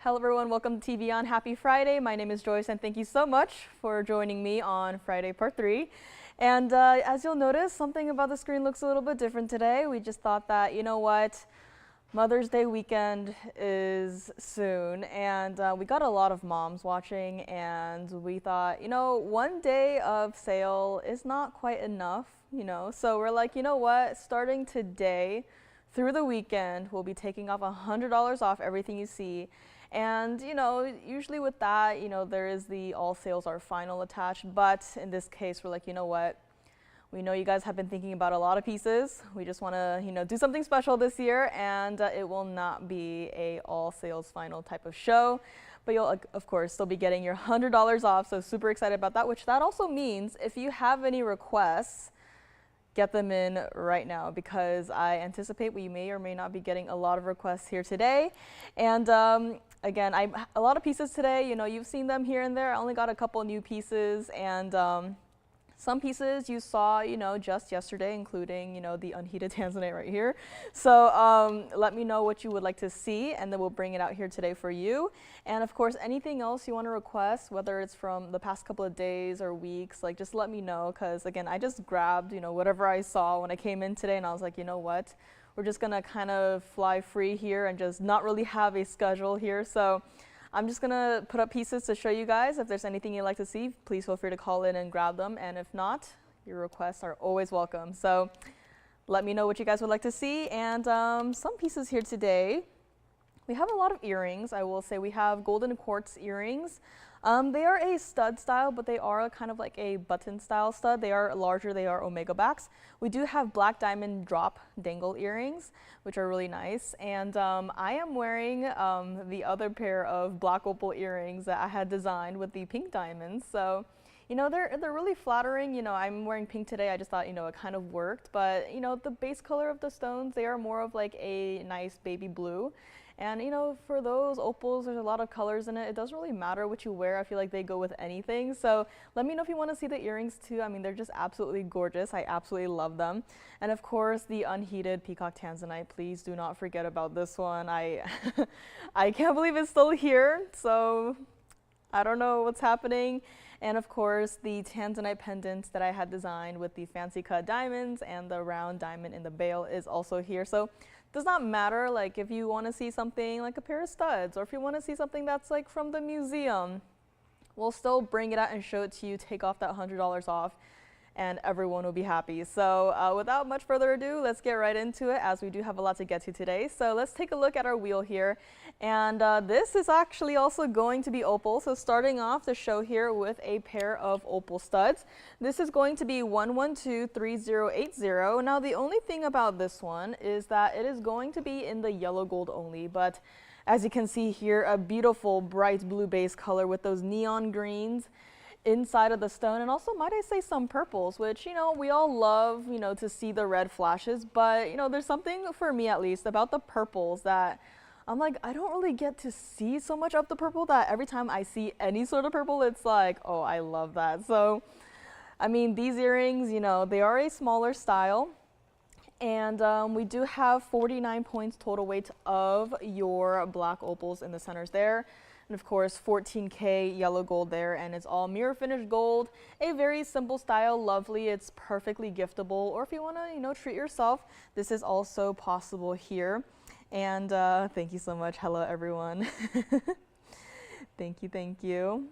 Hello everyone, welcome to TVON. Happy Friday. My name is Joyce and thank you so much for joining me on Friday part 3. And as you'll notice, something about the screen looks a little bit different today. We just thought that, you know what, Mother's Day weekend is soon and we got a lot of moms watching and we thought, you know, one day of sale is not quite enough, you know, so we're like, you know what, starting today through the weekend, we'll be taking off $100 off everything you see. And, you know, usually with that, you know, there is the all sales are final attached. But in this case, we're like, you know what? We know you guys have been thinking about a lot of pieces. We just want to, you know, do something special this year. And it will not be a all sales final type of show. But you'll, of course, still be getting your $100 off. So super excited about that, which that also means if you have any requests, get them in right now because I anticipate we may or may not be getting a lot of requests here today. And again, a lot of pieces today, you know, you've seen them here and there. I only got a couple new pieces and some pieces you saw, you know, just yesterday, including, you know, the unheated tanzanite right here. So let me know what you would like to see and then we'll bring it out here today for you. And of course, anything else you want to request, whether it's from the past couple of days or weeks, like just let me know. Cause again, I just grabbed, you know, whatever I saw when I came in today and I was like, you know what, we're just gonna kind of fly free here and just not really have a schedule here. So I'm just gonna put up pieces to show you guys. If there's anything you'd like to see, please feel free to call in and grab them. And if not, your requests are always welcome. So let me know what you guys would like to see. And some pieces here today. We have a lot of earrings. I will say we have golden quartz earrings. They are a stud style, but they are kind of like a button style stud. They are larger, they are omega backs. We do have black diamond drop dangle earrings, which are really nice. And I am wearing the other pair of black opal earrings that I had designed with the pink diamonds. So, you know, they're really flattering. You know, I'm wearing pink today. I just thought, you know, it kind of worked. But, you know, the base color of the stones, they are more of like a nice baby blue. And, you know, for those opals, there's a lot of colors in it. It doesn't really matter what you wear. I feel like they go with anything. So let me know if you want to see the earrings too. I mean, they're just absolutely gorgeous. I absolutely love them. And of course, the unheated peacock tanzanite. Please do not forget about this one. I can't believe it's still here. So I don't know what's happening. And of course, the tanzanite pendants that I had designed with the fancy cut diamonds and the round diamond in the bail is also here. So does not matter, like if you want to see something like a pair of studs or if you want to see something that's like from the museum, we'll still bring it out and show it to you, take off that $100 off, and everyone will be happy. So without much further ado, let's get right into it as we do have a lot to get to today. So let's take a look at our wheel here. And this is actually also going to be opal. So starting off the show here with a pair of opal studs. This is going to be 1123080. Now the only thing about this one is that it is going to be in the yellow gold only, but as you can see here, a beautiful bright blue base color with those neon greens inside of the stone, and also might I say some purples, which, you know, we all love, you know, to see the red flashes, but, you know, there's something for me at least about the purples that I'm like, I don't really get to see so much of the purple that every time I see any sort of purple, it's like, oh, I love that. So, I mean, these earrings, you know, they are a smaller style. And we do have 49 points total weight of your black opals in the centers there. And of course, 14K yellow gold there, and it's all mirror finished gold. A very simple style, lovely. It's perfectly giftable, or if you want to, you know, treat yourself, this is also possible here. And thank you so much. Hello, everyone. Thank you, thank you.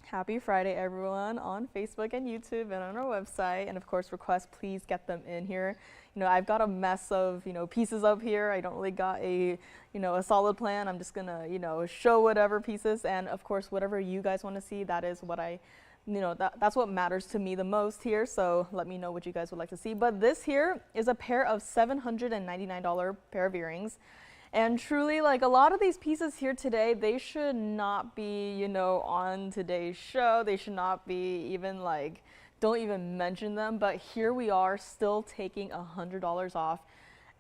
Happy Friday, everyone, on Facebook and YouTube and on our website. And of course, requests, please get them in here. You know, I've got a mess of, you know, pieces up here. I don't really got a, you know, a solid plan. I'm just gonna, you know, show whatever pieces. And of course, whatever you guys want to see, that is what I, you know, that's what matters to me the most here. So let me know what you guys would like to see. But this here is a pair of $799 pair of earrings. And truly, like a lot of these pieces here today, they should not be, you know, on today's show. They should not be even like, don't even mention them. But here we are still taking $100 off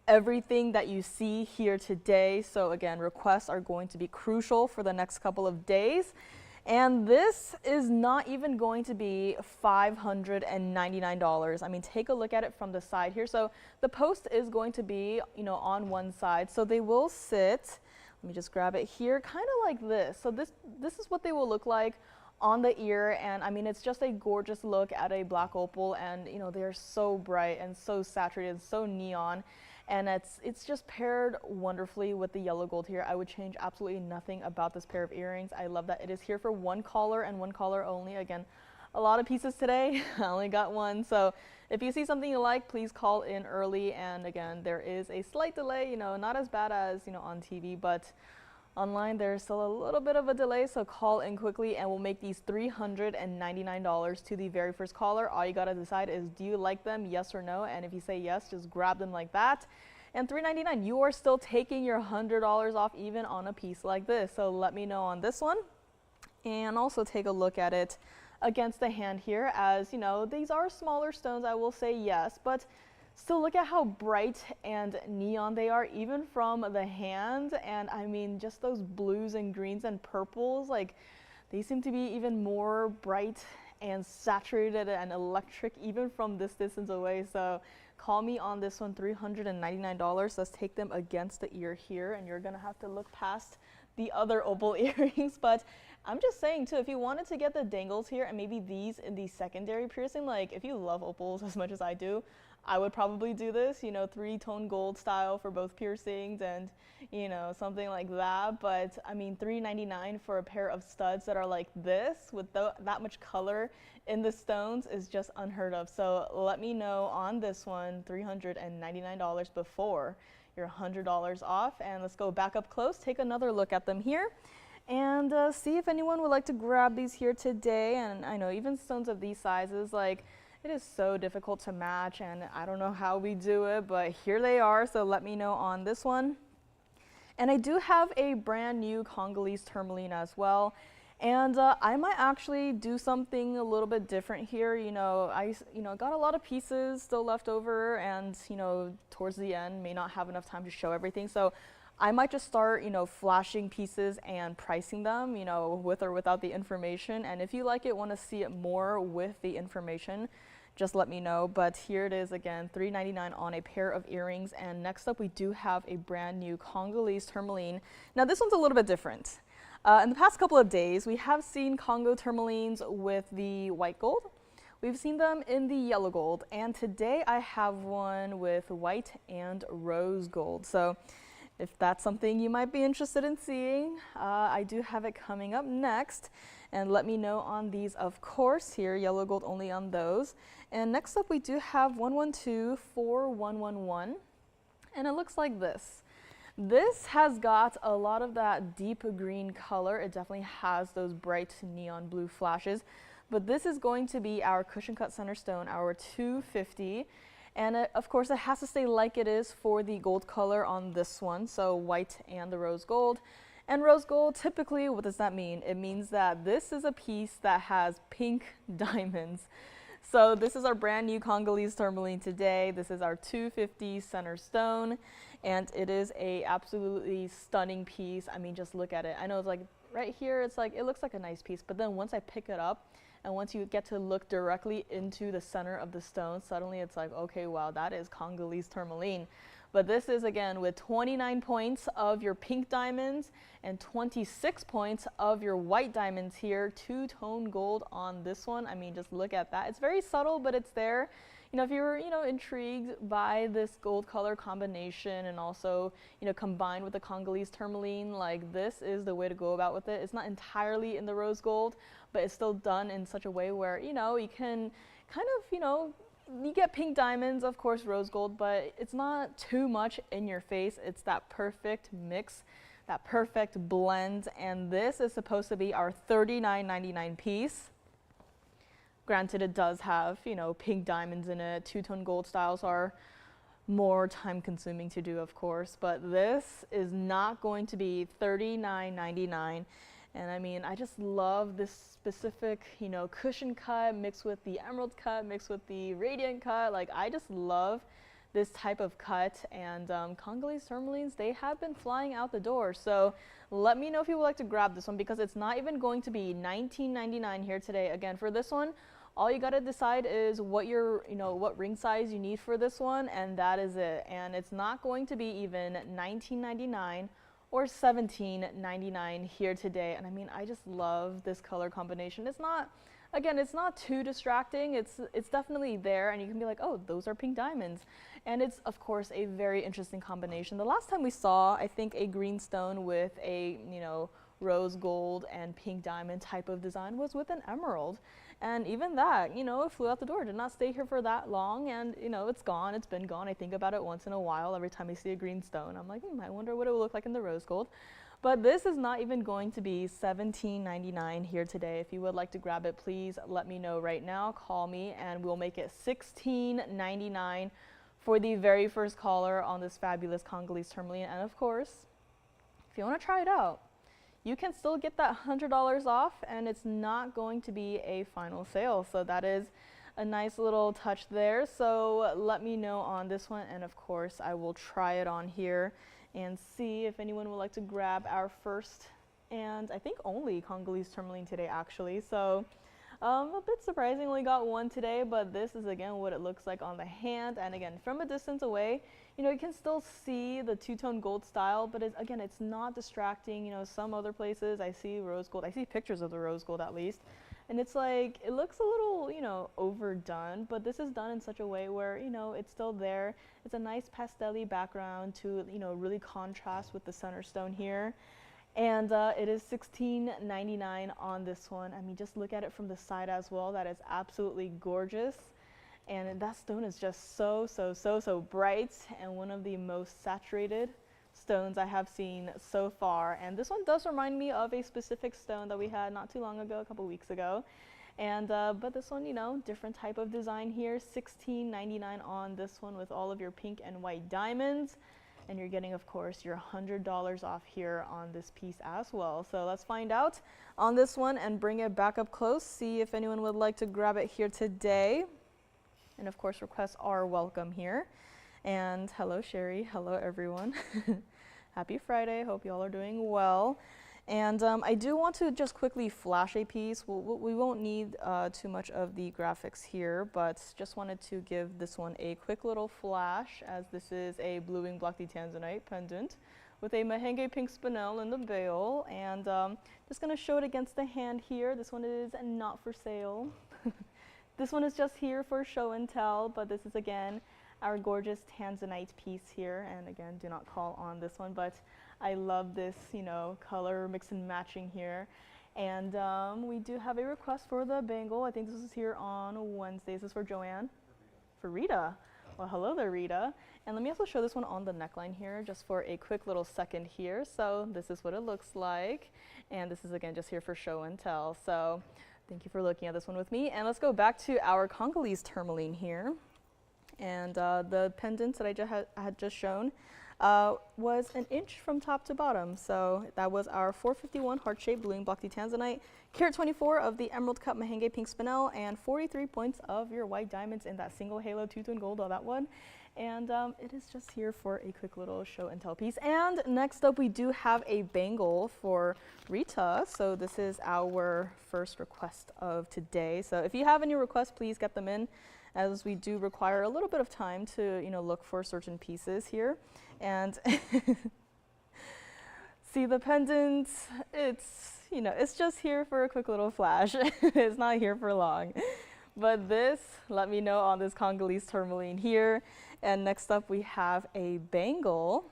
everything that you see here today. So again, requests are going to be crucial for the next couple of days. And this is not even going to be $599. I mean, take a look at it from the side here. So the post is going to be, you know, on one side. So they will sit Let me just grab it here, kind of like this. So this is what they will look like on the ear, and I mean, it's just a gorgeous look at a black opal, and you know, they're so bright and so saturated, so neon, and it's just paired wonderfully with the yellow gold here. I would change absolutely nothing about this pair of earrings. I love that it is here for one color and one color only. Again, a lot of pieces today. I only got one, so if you see something you like, please call in early. And again, there is a slight delay, you know, not as bad as, you know, on TV, but online there's still a little bit of a delay, so call in quickly and we'll make these $399 to the very first caller. All you gotta decide is, do you like them, yes or no? And if you say yes, just grab them like that. And $399, you are still taking your $100 off even on a piece like this. So let me know on this one, and also take a look at it against the hand here. As you know, these are smaller stones, I will say, yes, but still look at how bright and neon they are even from the hand. And I mean, just those blues and greens and purples, like they seem to be even more bright and saturated and electric even from this distance away. So call me on this one, $399. Let's take them against the ear here, and you're gonna have to look past the other opal earrings. But I'm just saying too, if you wanted to get the dangles here and maybe these in the secondary piercing, like if you love opals as much as I do, I would probably do this, you know, 3-tone gold style for both piercings, and you know, something like that. But I mean, $399 for a pair of studs that are like this with that much color in the stones is just unheard of. So let me know on this one, $399 before your $100 off. And let's go back up close, take another look at them here, and see if anyone would like to grab these here today. And I know even stones of these sizes, like, it is so difficult to match, and I don't know how we do it, but here they are. So let me know on this one. And I do have a brand new Congolese tourmaline as well. And I might actually do something a little bit different here. You know, I got a lot of pieces still left over, and you know, towards the end may not have enough time to show everything. So I might just start, you know, flashing pieces and pricing them, you know, with or without the information. And if you like it, want to see it more with the information, just let me know. But here it is again, $399 on a pair of earrings. And next up, we do have a brand new Congolese tourmaline. Now this one's a little bit different. In the past couple of days, we have seen Congo tourmalines with the white gold. We've seen them in the yellow gold. And today I have one with white and rose gold. So if that's something you might be interested in seeing, I do have it coming up next. And let me know on these, of course, here, yellow gold only on those. And next up, we do have 1124111, and it looks like this. This has got a lot of that deep green color. It definitely has those bright neon blue flashes, but this is going to be our cushion cut center stone, our 250. And of course, it has to stay like it is for the gold color on this one, so white and the rose gold. And rose gold, typically, what does that mean? It means that this is a piece that has pink diamonds. So this is our brand new Congolese tourmaline today. This is our 250 center stone, and it is a absolutely stunning piece. I mean, just look at it. I know it's like right here, it's like, it looks like a nice piece, but then once I pick it up, and once you get to look directly into the center of the stone, suddenly it's like, okay, wow, that is Congolese tourmaline. But this is, again, with 29 points of your pink diamonds and 26 points of your white diamonds here, two-tone gold on this one. I mean, just look at that. It's very subtle, but it's there. You know, if you're, you know, intrigued by this gold color combination and also, you know, combined with the Congolese tourmaline, like this is the way to go about with it. It's not entirely in the rose gold, but it's still done in such a way where, you know, you can kind of, you know, you get pink diamonds, of course, rose gold, but it's not too much in your face. It's that perfect mix, that perfect blend. And this is supposed to be our $39.99 piece. Granted, it does have, you know, pink diamonds in it. Two-tone gold styles are more time consuming to do, of course, but this is not going to be $39.99. And I mean, I just love this specific, you know, cushion cut mixed with the emerald cut, mixed with the radiant cut. Like, I just love this type of cut. And Congolese tourmalines, they have been flying out the door. So let me know if you would like to grab this one, because it's not even going to be $19.99 here today. Again, for this one, all you got to decide is what your, you know, what ring size you need for this one, and that is it. And it's not going to be even $19.99 or $17.99 here today. And I mean, I just love this color combination. It's not, again, it's not too distracting. It's definitely there, and you can be like, oh, those are pink diamonds. And it's, of course, a very interesting combination. The last time we saw, I think, a green stone with a, rose gold and pink diamond type of design was with an emerald. And even that, it flew out the door, did not stay here for that long, and it's gone, it's been gone. I think about it once in a while every time I see a green stone. I'm like, I wonder what it will look like in the rose gold. But this is not even going to be $17.99 here today. If you would like to grab it, please let me know right now. Call me and we'll make it $16.99 for the very first caller on this fabulous Congolese tourmaline. And of course, if you want to try it out, you can still get that $100 off, and it's not going to be a final sale. So that is a nice little touch there. So let me know on this one, and of course I will try it on here and see if anyone would like to grab our first and I think only Congolese tourmaline today, actually. So a bit surprisingly got one today, but this is again what it looks like on the hand, and again from a distance away, you can still see the two-tone gold style, but again, it's not distracting. Some other places I see rose gold, I see pictures of the rose gold at least, and it's like, it looks a little, overdone, but this is done in such a way where, it's still there. It's a nice pastel-y background to, really contrast with the center stone here. And it is $16.99 on this one. I mean, just look at it from the side as well. That is absolutely gorgeous. And that stone is just so bright, and one of the most saturated stones I have seen so far. And this one does remind me of a specific stone that we had not too long ago, a couple weeks ago. And but this one, different type of design here. $16.99 on this one with all of your pink and white diamonds. And you're getting, of course, your $100 off here on this piece as well. So let's find out on this one and bring it back up close, see if anyone would like to grab it here today. And of course, requests are welcome here. And hello, Sherry. Hello, everyone. Happy Friday. Hope you all are doing well. And I do want to just quickly flash a piece. We won't need too much of the graphics here, but just wanted to give this one a quick little flash, as this is a blue wing block tanzanite pendant with a mahenge pink spinel in the bail. And just going to show it against the hand here. This one is not for sale. This one is just here for show and tell, but this is again our gorgeous tanzanite piece here. And again, do not call on this one, but I love this, color mix and matching here. And we do have a request for the bangle. I think this is here on Wednesday. This is for Joanne. For Rita. Well, hello there, Rita. And let me also show this one on the neckline here, just for a quick little second here. So this is what it looks like. And this is again just here for show and tell. So thank you for looking at this one with me. And let's go back to our Congolese tourmaline here. And the pendants that I had just shown was an inch from top to bottom. So that was our 451 heart-shaped blue block tanzanite, carat 24 of the emerald cut mahenge pink spinel, and 43 points of your white diamonds in that single halo two-tone gold on that one. And it is just here for a quick little show and tell piece. And next up, we do have a bangle for Rita. So this is our first request of today. So if you have any requests, please get them in, as we do require a little bit of time to, look for certain pieces here. And see the pendant, it's just here for a quick little flash. It's not here for long. But this, let me know on this Congolese tourmaline here. And next up, we have a bangle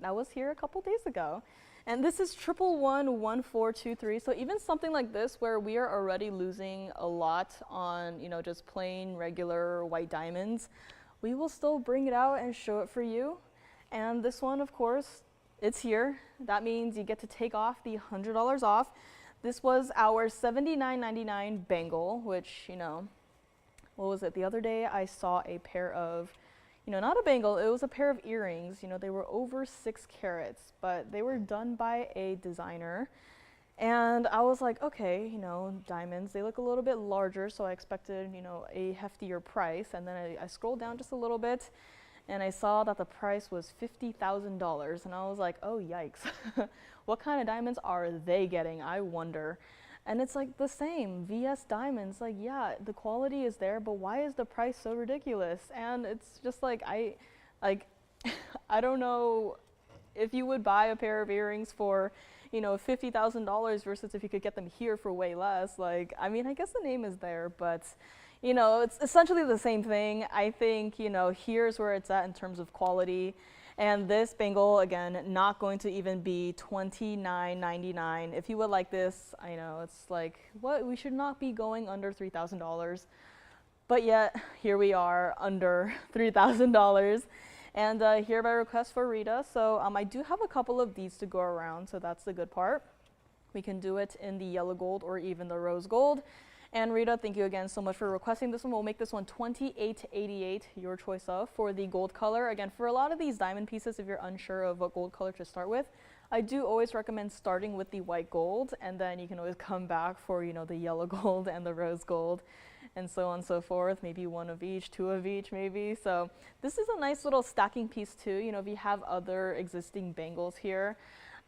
that was here a couple days ago. And this is 1111423. So even something like this, where we are already losing a lot on, just plain regular white diamonds, we will still bring it out and show it for you. And this one, of course, it's here. That means you get to take off the $100 off. This was our $79.99 bangle, which, what was it? The other day I saw a pair of, not a bangle, it was a pair of earrings. They were over 6 carats, but they were done by a designer. And I was like, okay, diamonds, they look a little bit larger, so I expected, a heftier price. And then I scrolled down just a little bit, and I saw that the price was $50,000. And I was like, oh, yikes. What kind of diamonds are they getting? I wonder. And it's like the same, VS diamonds, like, yeah, the quality is there, but why is the price so ridiculous? And it's just like, I don't know if you would buy a pair of earrings for, you know, $50,000 versus if you could get them here for way less, like, I mean, I guess the name is there, but, you know, it's essentially the same thing. I think, you know, here's where it's at in terms of quality. And this bangle, again, not going to even be $29.99. If you would like this, I know it's like, what? We should not be going under $3,000. But yet, here we are under $3,000. And here by request for Rita. So I do have a couple of these to go around, so that's the good part. We can do it in the yellow gold or even the rose gold. And Rita, thank you again so much for requesting this one. We'll make this one $28.88, your choice of, for the gold color. Again, for a lot of these diamond pieces, if you're unsure of what gold color to start with, I do always recommend starting with the white gold, and then you can always come back for, you know, the yellow gold and the rose gold, and so on and so forth. Maybe one of each, two of each, maybe. So this is a nice little stacking piece too. You know, if you have other existing bangles here,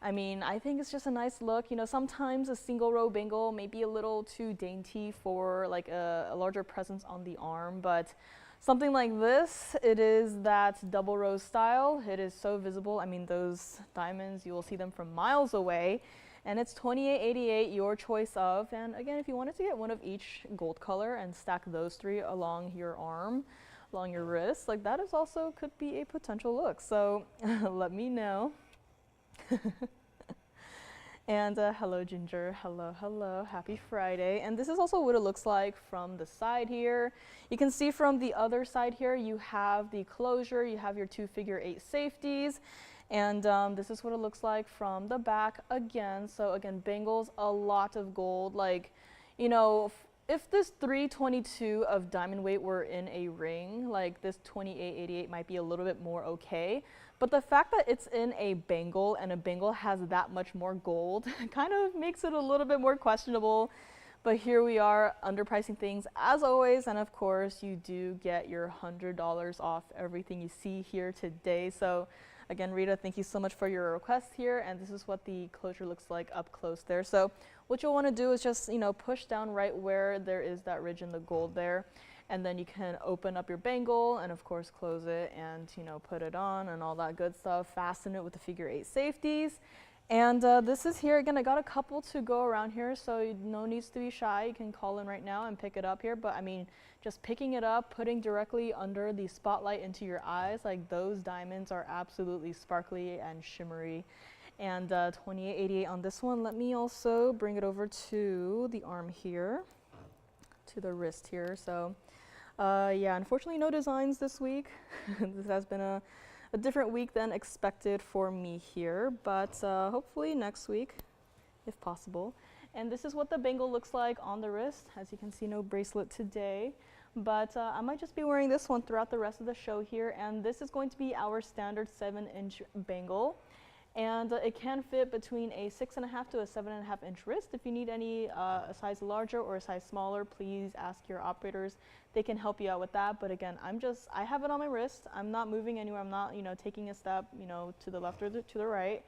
I mean, I think it's just a nice look. You know, sometimes a single row bangle may be a little too dainty for like a larger presence on the arm, but something like this, it is that double row style. It is so visible. I mean, those diamonds, you will see them from miles away. And it's $28.88, your choice of. And again, if you wanted to get one of each gold color and stack those three along your arm, along your wrist, like that is also could be a potential look. So let me know. And hello Ginger, hello, hello, happy Friday. And this is also what it looks like from the side here. You can see from the other side here, you have the closure, you have your 2 figure-8 safeties. And this is what it looks like from the back again. So again, bangles, a lot of gold. Like, you know, if this 322 of diamond weight were in a ring, like this 28.88 might be a little bit more okay. But the fact that it's in a bangle and a bangle has that much more gold kind of makes it a little bit more questionable. But here we are underpricing things as always. And of course, you do get your $100 off everything you see here today. So again, Rita, thank you so much for your request here. And this is what the closure looks like up close there. So what you'll want to do is just, you know, push down right where there is that ridge in the gold there. And then you can open up your bangle and of course close it and, you know, put it on and all that good stuff. Fasten it with the figure-8 safeties. And this is here. Again, I got a couple to go around here, so no needs to be shy. You can call in right now and pick it up here. But I mean, just picking it up, putting directly under the spotlight into your eyes, like those diamonds are absolutely sparkly and shimmery. And $28.88 on this one. Let me also bring it over to the arm here, to the wrist here. So yeah, unfortunately no designs this week. This has been a different week than expected for me here, but hopefully next week, if possible. And this is what the bangle looks like on the wrist. As you can see, no bracelet today, but I might just be wearing this one throughout the rest of the show here. And this is going to be our standard 7-inch bangle. And it can fit between a 6.5 to a 7.5 inch wrist. If you need any a size larger or a size smaller, please ask your operators. They can help you out with that. But again, I have it on my wrist. I'm not moving anywhere. I'm not, you know, taking a step, you know, to the left or to the right.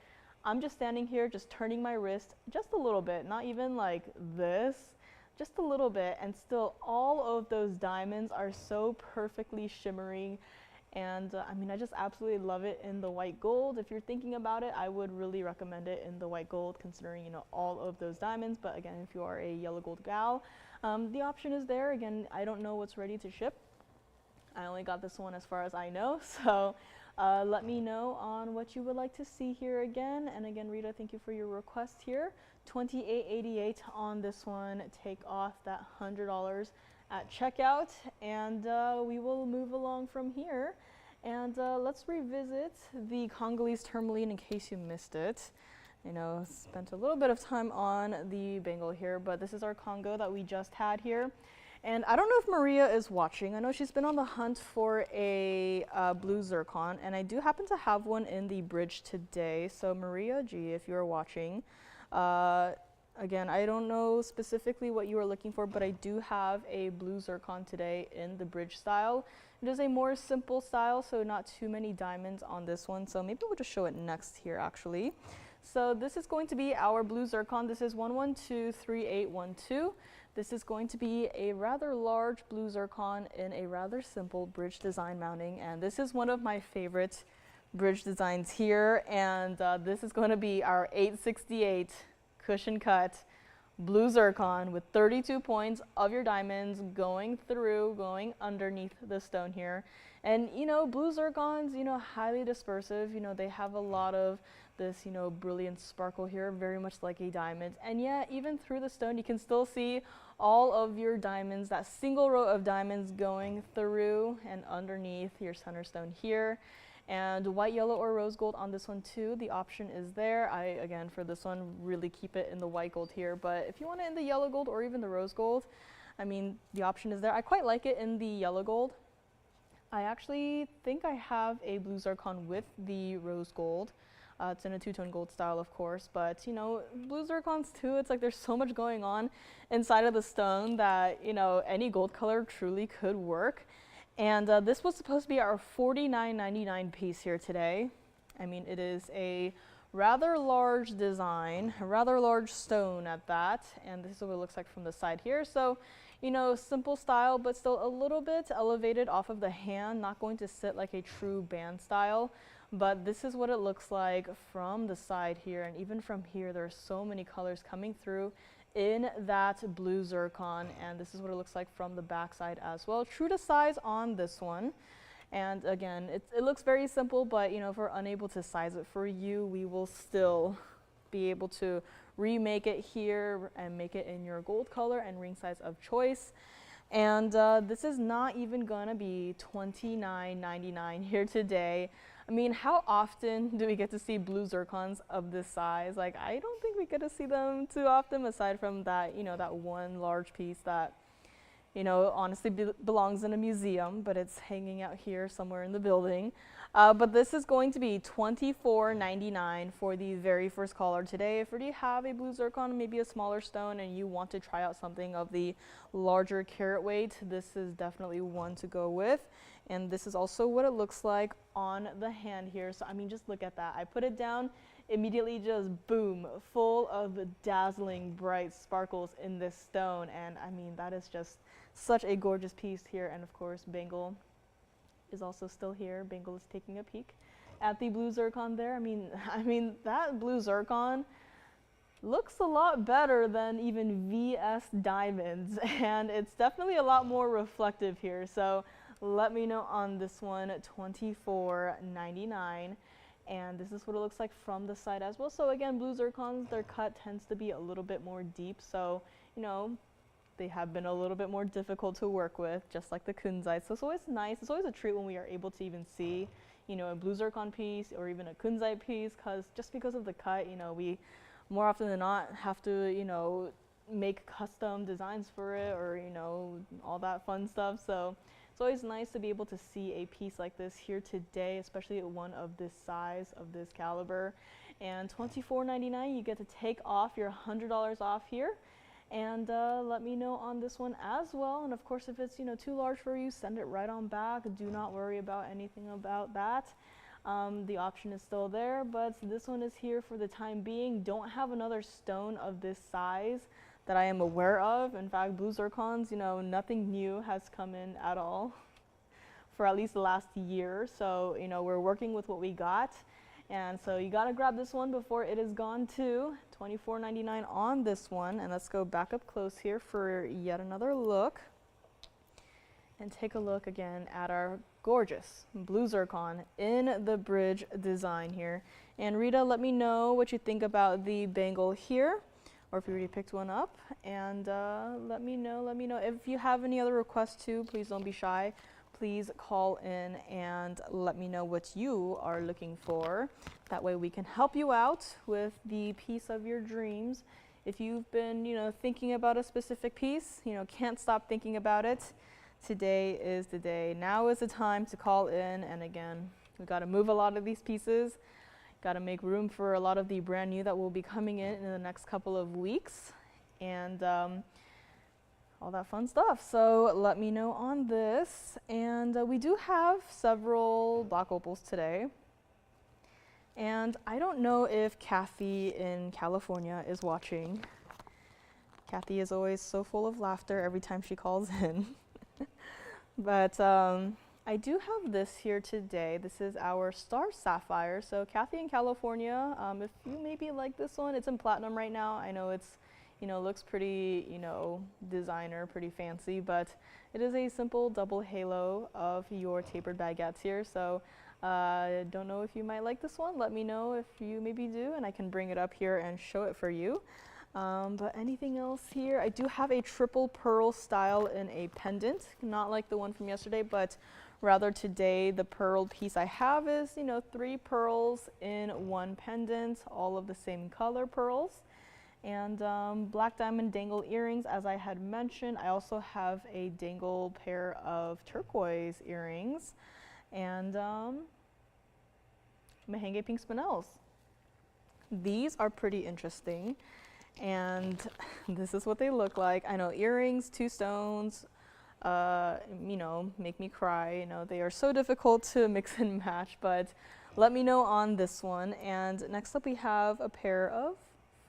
I'm just standing here, just turning my wrist just a little bit, not even like this, just a little bit. And still all of those diamonds are so perfectly shimmering. And I mean, I just absolutely love it in the white gold. If you're thinking about it, I would really recommend it in the white gold, considering, you know, all of those diamonds. But again, if you are a yellow gold gal, the option is there. Again, I don't know what's ready to ship. I only got this one as far as I know. So let me know on what you would like to see here again. And again, Rita, thank you for your request here. $28.88 on this one. Take off that $100 at checkout, and we will move along from here. And let's revisit the Congolese tourmaline in case you missed it. You know, spent a little bit of time on the bangle here, but this is our Congo that we just had here. And I don't know if Maria is watching. I know she's been on the hunt for a blue zircon, and I do happen to have one in the bridge today. So Maria G, if you're watching, again, I don't know specifically what you are looking for, but I do have a blue zircon today in the bridge style. It is a more simple style, so not too many diamonds on this one. So maybe we'll just show it next here, actually. So this is going to be our blue zircon. This is 1123812. This is going to be a rather large blue zircon in a rather simple bridge design mounting. And this is one of my favorite bridge designs here, and this is going to be our 868 cushion cut blue zircon with 32 points of your diamonds going underneath the stone here. And blue zircons, highly dispersive, they have a lot of this, brilliant sparkle here, very much like a diamond. And yeah, even through the stone, you can still see all of your diamonds, that single row of diamonds going through and underneath your center stone here. And white, yellow, or rose gold on this one too. The option is there. Again, for this one, really keep it in the white gold here. But if you want it in the yellow gold or even the rose gold, I mean, the option is there. I quite like it in the yellow gold. I actually think I have a blue zircon with the rose gold. It's in a two-tone gold style, of course, but blue zircons too, it's like there's so much going on inside of the stone that, any gold color truly could work. And this was supposed to be our $49.99 piece here today. I mean, it is a rather large design, a rather large stone at that, and this is what it looks like from the side here. So, simple style, but still a little bit elevated off of the hand, not going to sit like a true band style. But this is what it looks like from the side here, and even from here, there are so many colors coming through in that blue zircon, and this is what it looks like from the back side as well. True to size on this one. And again, it looks very simple, but if we're unable to size it for you, we will still be able to remake it here and make it in your gold color and ring size of choice. And this is not even gonna be $29.99 here today. I mean, how often do we get to see blue zircons of this size? Like, I don't think we get to see them too often, aside from that, that one large piece that, honestly belongs in a museum, but it's hanging out here somewhere in the building. But this is going to be $24.99 for the very first caller today. If you already have a blue zircon, maybe a smaller stone, and you want to try out something of the larger carat weight, this is definitely one to go with. And this is also what it looks like on the hand here. So, I mean, just look at that. I put it down, immediately just boom, full of dazzling bright sparkles in this stone. And I mean, that is just such a gorgeous piece here. And of course, Bengal is also still here. Bengal is taking a peek at the blue zircon there. I mean, that blue zircon looks a lot better than even VS diamonds, and it's definitely a lot more reflective here. So let me know on this one, $24.99. And this is what it looks like from the side as well. So again, blue zircons, their cut tends to be a little bit more deep. So, they have been a little bit more difficult to work with, just like the kunzite. So it's always nice. It's always a treat when we are able to even see, a blue zircon piece or even a kunzite piece, because of the cut, we more often than not have to, make custom designs for it, or, all that fun stuff. So it's always nice to be able to see a piece like this here today, especially one of this size, of this caliber. And $24.99, you get to take off your $100 off here. And let me know on this one as well. And of course, if it's too large for you, send it right on back. Do not worry about anything about that. The option is still there, but this one is here for the time being. Don't have another stone of this size that I am aware of. In fact, blue zircons, nothing new has come in at all for at least the last year. So, we're working with what we got. And so you gotta grab this one before it is gone too. $24.99 on this one. And let's go back up close here for yet another look. And take a look again at our gorgeous blue zircon in the bridge design here. And Rita, let me know what you think about the bangle here, or if you already picked one up. And let me know. If you have any other requests too, please don't be shy. Please call in and let me know what you are looking for. That way we can help you out with the piece of your dreams. If you've been, thinking about a specific piece, can't stop thinking about it, today is the day. Now is the time to call in. And again, we got to move a lot of these pieces. Got to make room for a lot of the brand new that will be coming in the next couple of weeks. And all that fun stuff. So let me know on this. And we do have several black opals today. And I don't know if Kathy in California is watching. Kathy is always so full of laughter every time she calls in. But I do have this here today. This is our Star Sapphire. So Kathy in California, if you maybe like this one, it's in platinum right now. I know it's, looks pretty, designer, pretty fancy, but it is a simple double halo of your tapered baguettes here. So don't know if you might like this one. Let me know if you maybe do, and I can bring it up here and show it for you. But anything else here? I do have a triple pearl style in a pendant, not like the one from yesterday, but rather today the pearl piece I have is, 3 pearls in 1 pendant, all of the same color pearls. And black diamond dangle earrings, as I had mentioned. I also have a dangle pair of turquoise earrings and Mahenge pink spinels. These are pretty interesting, and this is what they look like. I know earrings, 2 stones, make me cry. They are so difficult to mix and match, but let me know on this one. And next up we have a pair of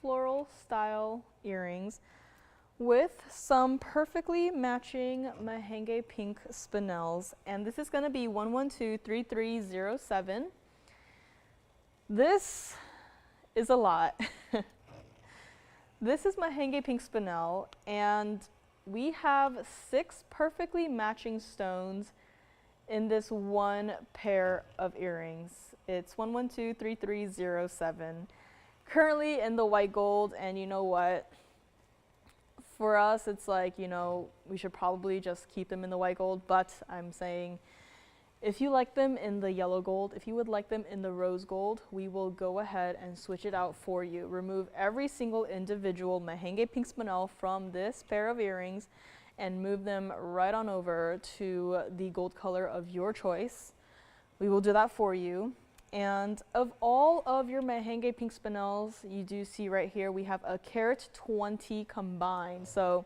floral style earrings with some perfectly matching Mahenge pink spinels, and this is going to be 1123307. This is a lot. This is Mahenge pink spinel, and we have 6 perfectly matching stones in this one pair of earrings. It's 1123307. Currently in the white gold, and you know what? For us, it's like, we should probably just keep them in the white gold, but I'm saying if you like them in the yellow gold, if you would like them in the rose gold, we will go ahead and switch it out for you. Remove every single individual Mahenge pink spinel from this pair of earrings and move them right on over to the gold color of your choice. We will do that for you. And of all of your Mahenge pink spinels, you do see right here, we have a carat 20 combined. So,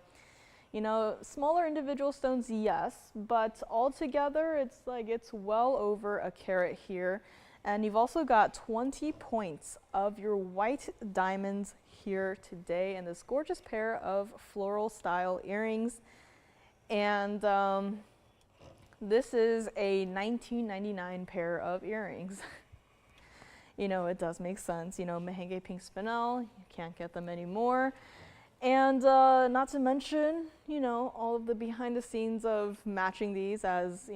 smaller individual stones, yes, but all together, it's well over a carat here. And you've also got 20 points of your white diamonds here today in this gorgeous pair of floral style earrings. And this is a $19.99 pair of earrings. It does make sense. Mahenge pink spinel, you can't get them anymore. And not to mention, all of the behind the scenes of matching these, as,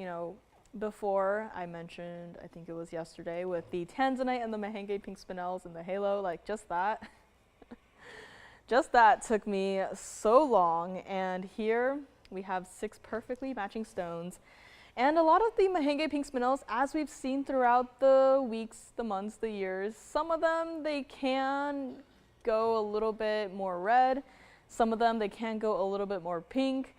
before I mentioned, I think it was yesterday, with the tanzanite and the Mahenge pink spinels and the halo, like just that. Just that took me so long, and here we have 6 perfectly matching stones. And a lot of the Mahenge pink spinels, as we've seen throughout the weeks, the months, the years, some of them, they can go a little bit more red. Some of them, they can go a little bit more pink.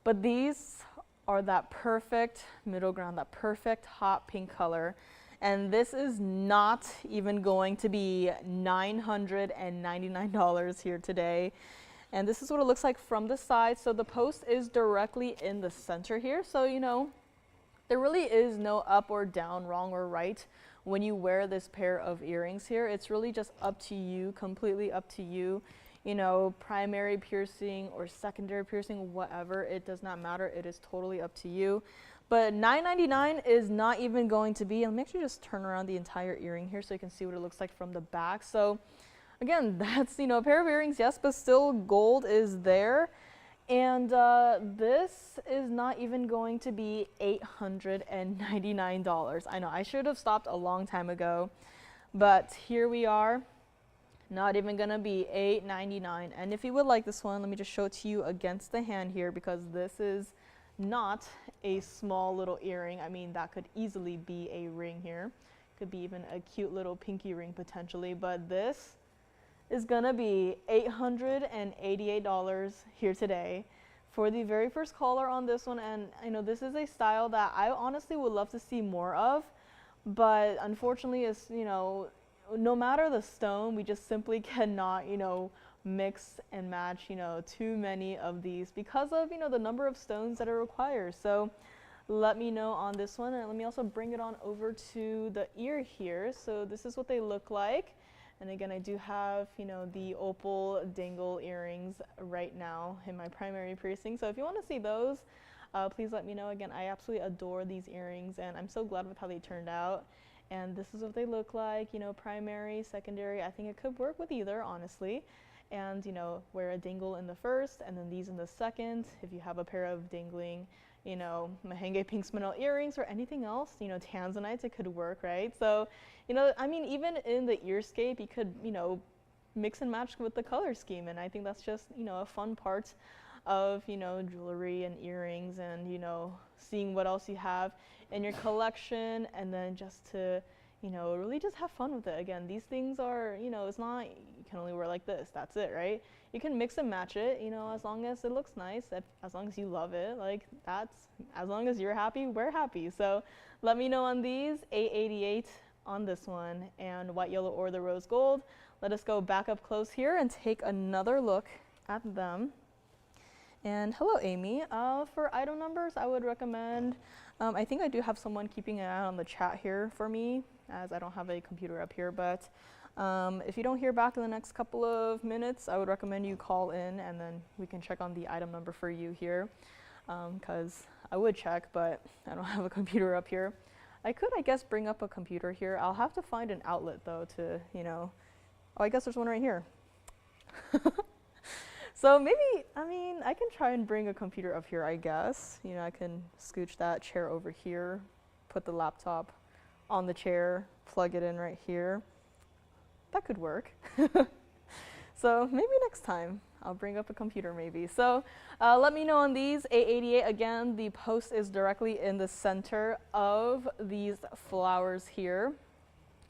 But these are that perfect middle ground, that perfect hot pink color. And this is not even going to be $999 here today. And this is what it looks like from the side. So the post is directly in the center here. So, there really is no up or down, wrong or right when you wear this pair of earrings here. It's really just up to you, completely up to you. Primary piercing or secondary piercing, whatever, it does not matter. It is totally up to you. But $9.99 is not even going to be, and let me actually just turn around the entire earring here so you can see what it looks like from the back. So again, that's, a pair of earrings, yes, but still gold is there. And this is not even going to be $899. I know, I should have stopped a long time ago, but here we are. Not even gonna be $8.99. And if you would like this one, let me just show it to you against the hand here, because this is not a small little earring. I mean, that could easily be a ring here. Could be even a cute little pinky ring potentially, but this is gonna be $888 here today for the very first caller on this one. And I know this is a style that I honestly would love to see more of, but unfortunately it's, no matter the stone, we just simply cannot, mix and match, too many of these because of, the number of stones that are required. So let me know on this one, and let me also bring it on over to the ear here. So this is what they look like. And again, I do have, the opal dangle earrings right now in my primary piercing. So if you want to see those, please let me know. Again, I absolutely adore these earrings, and I'm so glad with how they turned out. And this is what they look like, you know, primary, secondary. I think it could work with either, honestly. And, you know, wear a dangle in the first and then these in the second. If you have a pair of dangling, you know, Mahenge pink spinel earrings or anything else, you know, tanzanites, it could work, right? So, you know, I mean, even in the earscape, you could, you know, mix and match with the color scheme. And I think that's just, you know, a fun part of, you know, jewelry and earrings and, you know, seeing what else you have in your collection, and then just to, you know, really just have fun with it. Again, these things are, you know, it's not, you can only wear like this, that's it, right? You can mix and match it, you know, as long as it looks nice, as long as you love it, like that's, as long as you're happy, we're happy. So let me know on these, $888 on this one, and white, yellow, or the rose gold. Let us go back up close here and take another look at them. And hello, Amy. For item numbers, I would recommend, I think I do have someone keeping an eye on the chat here for me, as I don't have a computer up here, but if you don't hear back in the next couple of minutes, I would recommend you call in and then we can check on the item number for you here, because I would check, but I don't have a computer up here. I could, I guess, bring up a computer here. I'll have to find an outlet, though, to, you know, oh, I guess there's one right here. So maybe, I mean, I can try and bring a computer up here, I guess. You know, I can scooch that chair over here, put the laptop on the chair, plug it in right here. That could work. So maybe next time I'll bring up a computer maybe. So let me know on these, $888. Again, the post is directly in the center of these flowers here.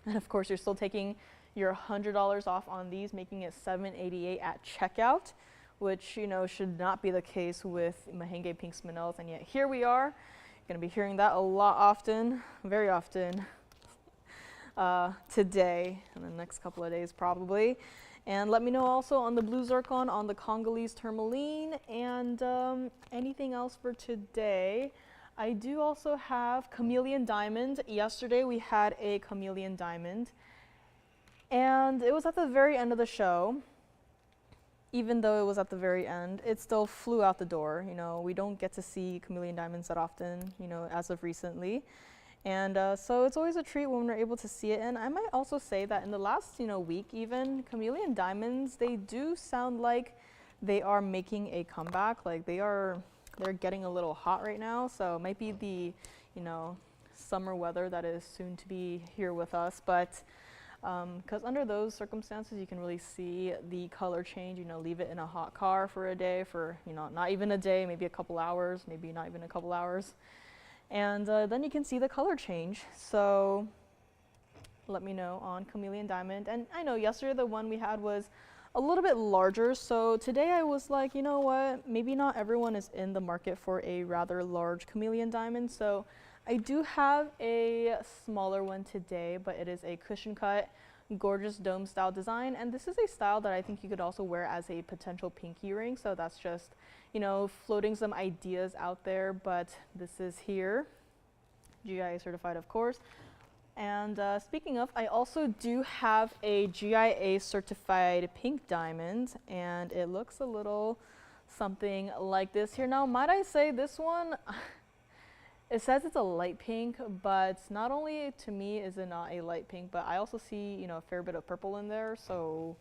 And of course, you're still taking your $100 off on these, making it $788 at checkout, which, you know, should not be the case with Mahenge pink spinels, and yet here we are. You're going to be hearing that a lot often, very often, today, and the next couple of days probably. And let me know also on the blue zircon, on the Congolese tourmaline, and anything else for today. I do also have chameleon diamond. Yesterday we had a chameleon diamond, and it was at the very end of the show. Even though it was at the very end, it still flew out the door. You know, we don't get to see chameleon diamonds that often, you know, as of recently. And so it's always a treat when we're able to see it. And I might also say that in the last, you know, week even, chameleon diamonds, they do sound like they are making a comeback. Like they're getting a little hot right now. So it might be the, you know, summer weather that is soon to be here with us. But because under those circumstances, you can really see the color change. You know, leave it in a hot car for a day, for, you know, not even a day, maybe a couple hours, maybe not even a couple hours. And then you can see the color change. So let me know on chameleon diamond. And I know yesterday the one we had was a little bit larger. So today I was like, you know what, maybe not everyone is in the market for a rather large chameleon diamond. So I do have a smaller one today, but it is a cushion cut, gorgeous dome style design. And this is a style that I think you could also wear as a potential pinky ring. So that's just, you know, floating some ideas out there, but this is here, GIA certified, of course. And speaking of, I also do have a GIA certified pink diamond, and it looks a little something like this here. Now, might I say this one, it says it's a light pink, but not only to me is it not a light pink, but I also see, you know, a fair bit of purple in there. So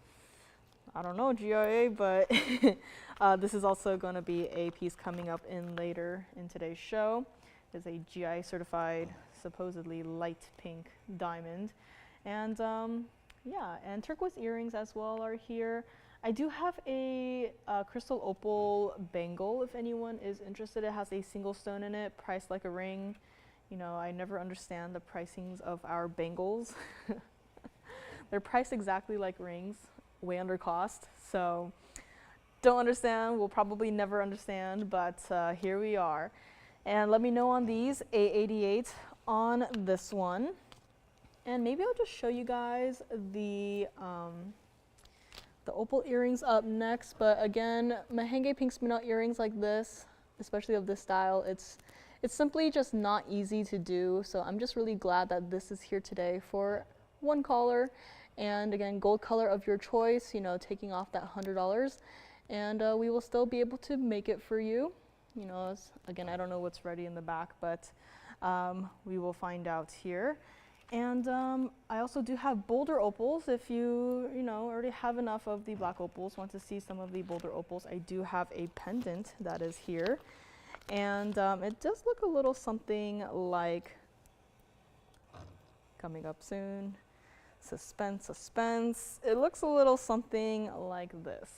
I don't know, GIA, but this is also going to be a piece coming up in later in today's show. It's a GIA certified, supposedly light pink diamond. And yeah, and turquoise earrings as well are here. I do have a crystal opal bangle if anyone is interested. It has a single stone in it, priced like a ring. You know, I never understand the pricings of our bangles. They're priced exactly like rings, way under cost. So don't understand, we'll probably never understand, but here we are. And let me know on these, $888 on this one. And maybe I'll just show you guys the opal earrings up next. But again, Mahenge pink spinel earrings like this, especially of this style, it's simply just not easy to do. So I'm just really glad that this is here today for one caller. And again, gold color of your choice, you know, taking off that $100. And we will still be able to make it for you. You know, again, I don't know what's ready in the back, but we will find out here. And I also do have boulder opals. If you already have enough of the black opals, want to see some of the boulder opals, I do have a pendant that is here. And it does look a little something like, coming up soon, suspense, suspense. It looks a little something like this.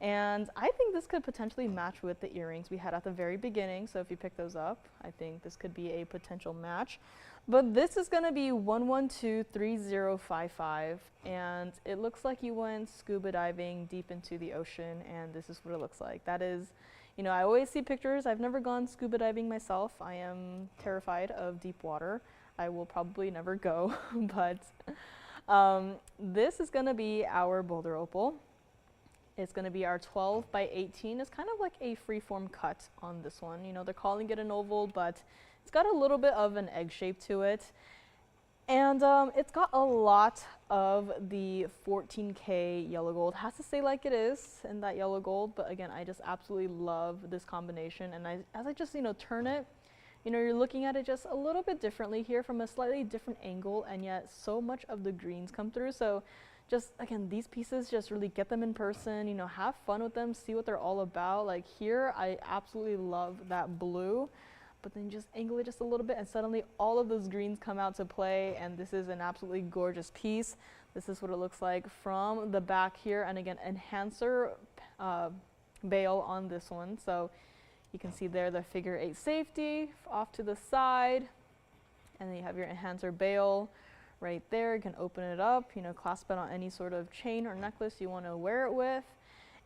And I think this could potentially match with the earrings we had at the very beginning. So if you pick those up, I think this could be a potential match. But this is going to be 1123055, and it looks like you went scuba diving deep into the ocean, and this is what it looks like. That is, I always see pictures. I've never gone scuba diving myself. I am terrified of deep water. I will probably never go, but this is going to be our boulder opal. It's going to be our 12 by 18. It's kind of like a freeform cut on this one. They're calling it an oval, but it's got a little bit of an egg shape to it. And it's got a lot of the 14K yellow gold. It has to stay like it is in that yellow gold, but again, I just absolutely love this combination. And as I just, turn it, you're looking at it just a little bit differently here from a slightly different angle, and yet so much of the greens come through. So just, again, these pieces, just really get them in person, have fun with them, see what they're all about. Like here, I absolutely love that blue, but then just angle it just a little bit and suddenly all of those greens come out to play, and this is an absolutely gorgeous piece. This is what it looks like from the back here, and again, enhancer bail on this one. So you can see there the figure 8 safety off to the side, and then you have your enhancer bail right there. You can open it up, clasp it on any sort of chain or necklace you want to wear it with.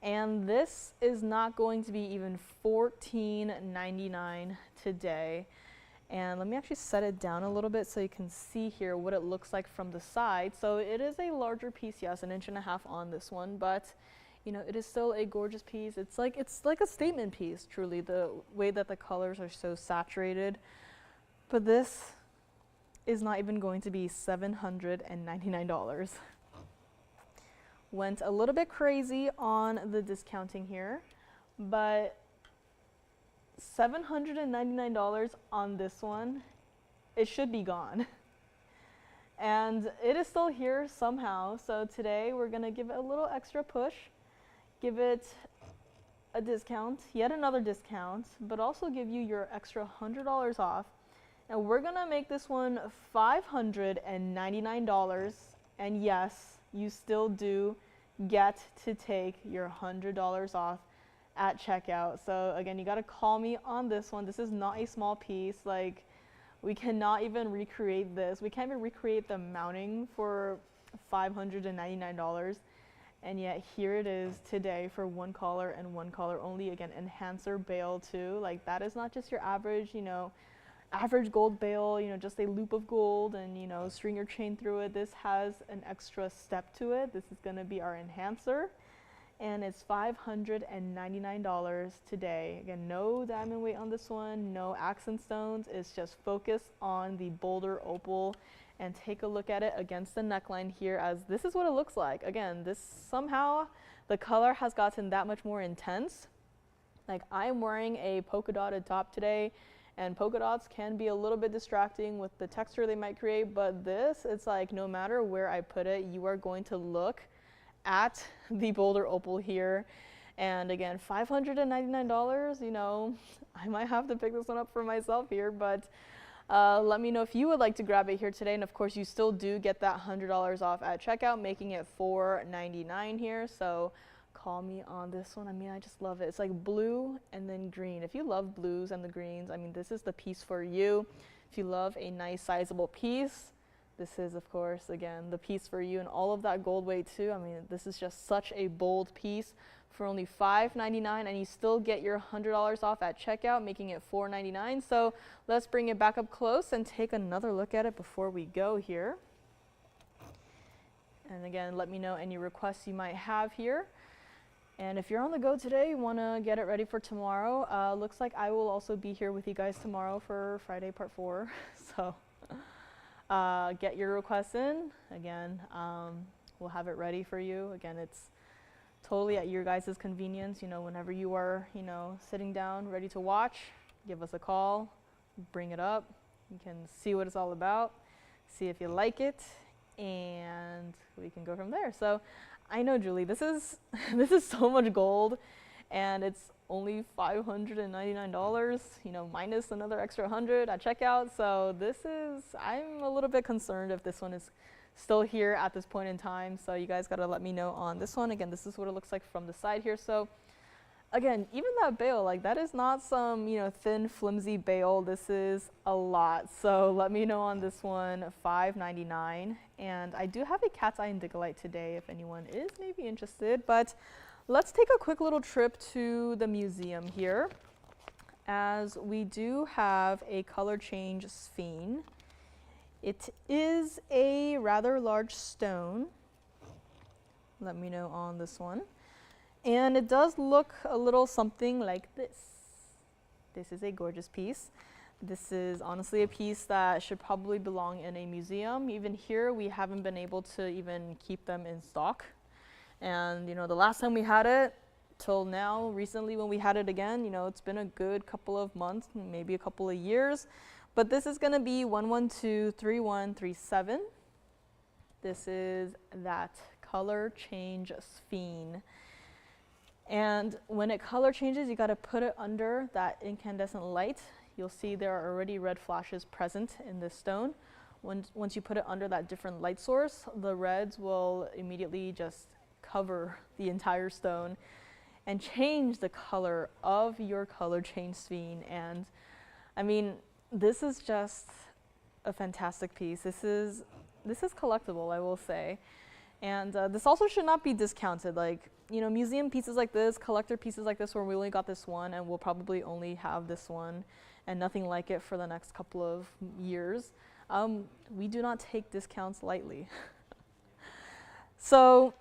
And this is not going to be even $14.99 today. And let me actually set it down a little bit so you can see here what it looks like from the side. So it is a larger piece, yes, 1.5 inches on this one, but it is still a gorgeous piece. It's like a statement piece, truly, the way that the colors are so saturated. But this is not even going to be $799. Went a little bit crazy on the discounting here, but $799 on this one, it should be gone. And it is still here somehow, so today we're gonna give it a little extra push, give it a discount, yet another discount, but also give you your extra $100 off. And we're gonna make this one $599, and yes, you still do get to take your $100 off at checkout. So again, you gotta call me on this one. This is not a small piece. Like, we cannot even recreate this. We can't even recreate the mounting for $599. And yet here it is today for one color and one color only. Again, enhancer bail too. Like, that is not just your average, average gold bail, just a loop of gold and, string your chain through it. This has an extra step to it. This is gonna be our enhancer, and it's $599 today. Again, no diamond weight on this one, no accent stones. It's just focused on the boulder opal, and take a look at it against the neckline here, as this is what it looks like. Again, this somehow, the color has gotten that much more intense. Like, I'm wearing a polka dotted top today, and polka dots can be a little bit distracting with the texture they might create, but this, it's like no matter where I put it, you are going to look at the boulder opal here. And again, $599, I might have to pick this one up for myself here, but let me know if you would like to grab it here today. And of course, you still do get that $100 off at checkout, making it $499 here. So call me on this one. I mean, I just love it. It's like blue and then green. If you love blues and the greens, I mean, this is the piece for you. If you love a nice sizable piece, this is, of course, again, the piece for you, and all of that gold weight too. I mean, this is just such a bold piece for only $599, and you still get your $100 off at checkout, making it $499. So let's bring it back up close and take another look at it before we go here. And again, let me know any requests you might have here. And if you're on the go today, you want to get it ready for tomorrow, looks like I will also be here with you guys tomorrow for Friday Part 4. So get your requests in. Again, we'll have it ready for you. Again, it's totally at your guys' convenience. You know, whenever you are, you know, sitting down, ready to watch, give us a call, bring it up. You can see what it's all about, see if you like it, and we can go from there. So I know, Julie, this is this is so much gold, and it's only $599, you know, minus another extra 100 at checkout. So this is, I'm a little bit concerned if this one is still here at this point in time. So you guys got to let me know on this one. Again, this is what it looks like from the side here. So again, even that bail, like that is not some, you know, thin, flimsy bail. This is a lot. So let me know on this one, $5.99. And I do have a cat's eye indiголite today if anyone is maybe interested. But let's take a quick little trip to the museum here, as we do have a color change sphene. It is a rather large stone. Let me know on this one. And it does look a little something like this. This is a gorgeous piece. This is honestly a piece that should probably belong in a museum. Even here, we haven't been able to even keep them in stock. And you know, the last time we had it till now, recently when we had it again, you know, it's been a good couple of months, maybe a couple of years. But this is gonna be 1123137. This is that color change sphene. And when it color changes, you gotta put it under that incandescent light. You'll see there are already red flashes present in this stone. Once you put it under that different light source, the reds will immediately just cover the entire stone and change the color of your color change sphene. And I mean, this is just a fantastic piece. This is collectible, I will say. And this also should not be discounted. Like, you know, museum pieces like this, collector pieces like this, where we only got this one and we'll probably only have this one and nothing like it for the next couple of years. We do not take discounts lightly. So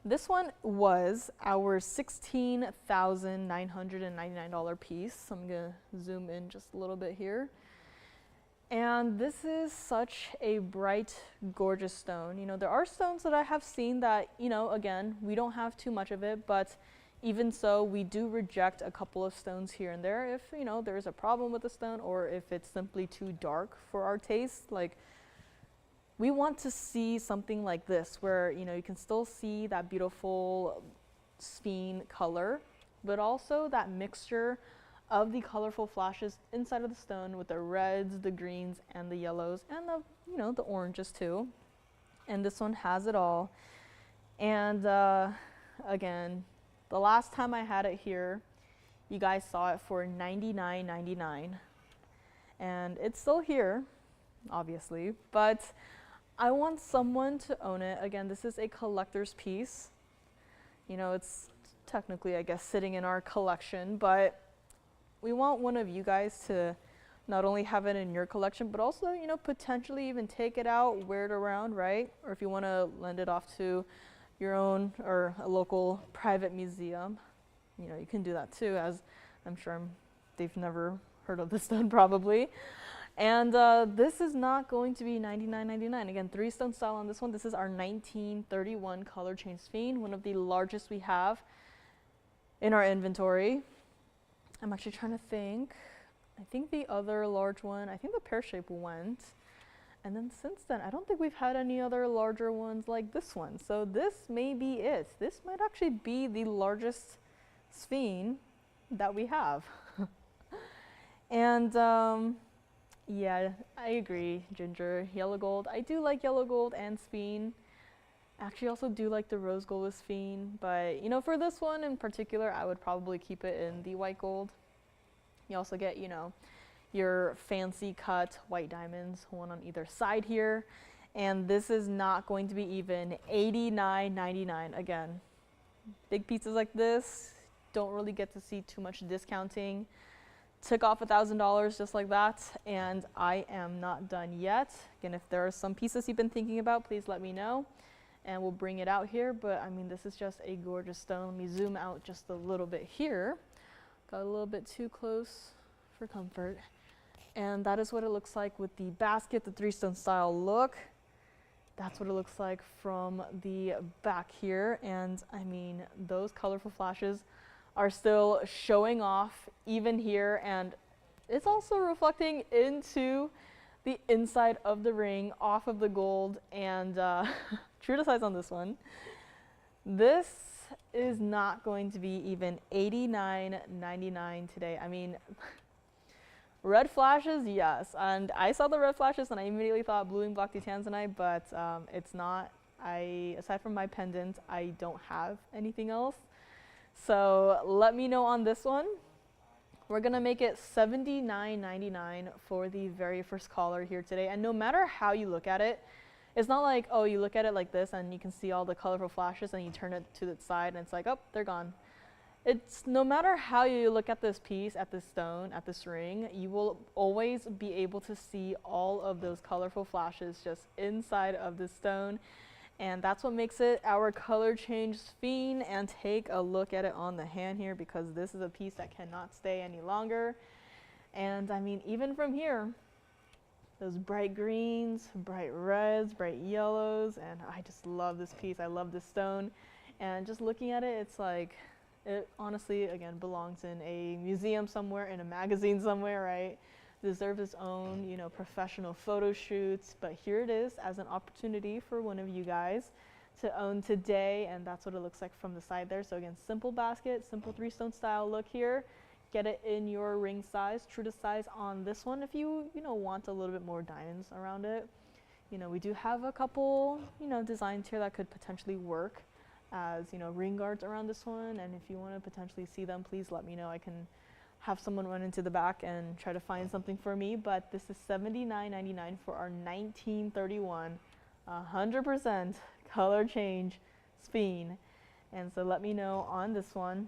this one was our $16,999 piece. So I'm gonna zoom in just a little bit here. And this is such a bright, gorgeous stone. You know, there are stones that I have seen that, you know, again, we don't have too much of it, but even so, we do reject a couple of stones here and there if, you know, there's a problem with the stone or if it's simply too dark for our taste. Like, we want to see something like this where, you know, you can still see that beautiful sphene color, but also that mixture of the colorful flashes inside of the stone with the reds, the greens, and the yellows, and the, you know, the oranges too. And this one has it all. And again, the last time I had it here, you guys saw it for $99.99. And it's still here, obviously, but I want someone to own it. Again, this is a collector's piece. You know, it's technically, I guess, sitting in our collection, but we want one of you guys to not only have it in your collection, but also, you know, potentially even take it out, wear it around, right? Or if you want to lend it off to your own or a local private museum, you know, you can do that too, as I'm sure they've never heard of this stone probably. And this is not going to be $99.99. Again, 3-stone style on this one. This is our 1931 color change sphene, one of the largest we have in our inventory. I'm actually trying to think. I think the other large one, I think the pear shape went. And then since then, I don't think we've had any other larger ones like this one. So this may be it. This might actually be the largest sphene that we have. And yeah, I agree, Ginger. Yellow gold. I do like yellow gold and sphene. Actually, also do like the rose gold with sphene, but you know, for this one in particular, I would probably keep it in the white gold. You also get, you know, your fancy cut white diamonds, one on either side here, and this is not going to be even $89.99. Again, big pieces like this don't really get to see too much discounting. Took off $1,000 just like that, and I am not done yet. Again, if there are some pieces you've been thinking about, please let me know, and we'll bring it out here. But I mean, this is just a gorgeous stone. Let me zoom out just a little bit here. Got a little bit too close for comfort. And that is what it looks like with the basket, the 3-stone style look. That's what it looks like from the back here. And I mean, those colorful flashes are still showing off even here, and it's also reflecting into the inside of the ring off of the gold. And true to size on this one, this is not going to be even $89.99 today. I mean, red flashes, yes, and I saw the red flashes and I immediately thought blue and black tanzanite, but it's not. Aside from my pendant, I don't have anything else. So let me know on this one. We're gonna make it $79.99 for the very first caller here today. And no matter how you look at it, it's not like, oh, you look at it like this and you can see all the colorful flashes and you turn it to the side and it's like, oh, they're gone. It's no matter how you look at this piece, at this stone, at this ring, you will always be able to see all of those colorful flashes just inside of the stone. And that's what makes it our color change sphere. And take a look at it on the hand here, because this is a piece that cannot stay any longer. And I mean, even from here, those bright greens, bright reds, bright yellows, and I just love this piece. I love this stone. And just looking at it, it's like, it honestly, again, belongs in a museum somewhere, in a magazine somewhere, right? Deserves its own, you know, professional photo shoots. But here it is as an opportunity for one of you guys to own today, and that's what it looks like from the side there. So again, simple basket, simple 3-stone style look here. Get it in your ring size, true to size on this one. If you want a little bit more diamonds around it, you know, we do have a couple, you know, designs here that could potentially work as, you know, ring guards around this one. And if you want to potentially see them, please let me know. I can have someone run into the back and try to find something for me. But this is $79.99 for our 1931 100% color change sphere. And so let me know on this one,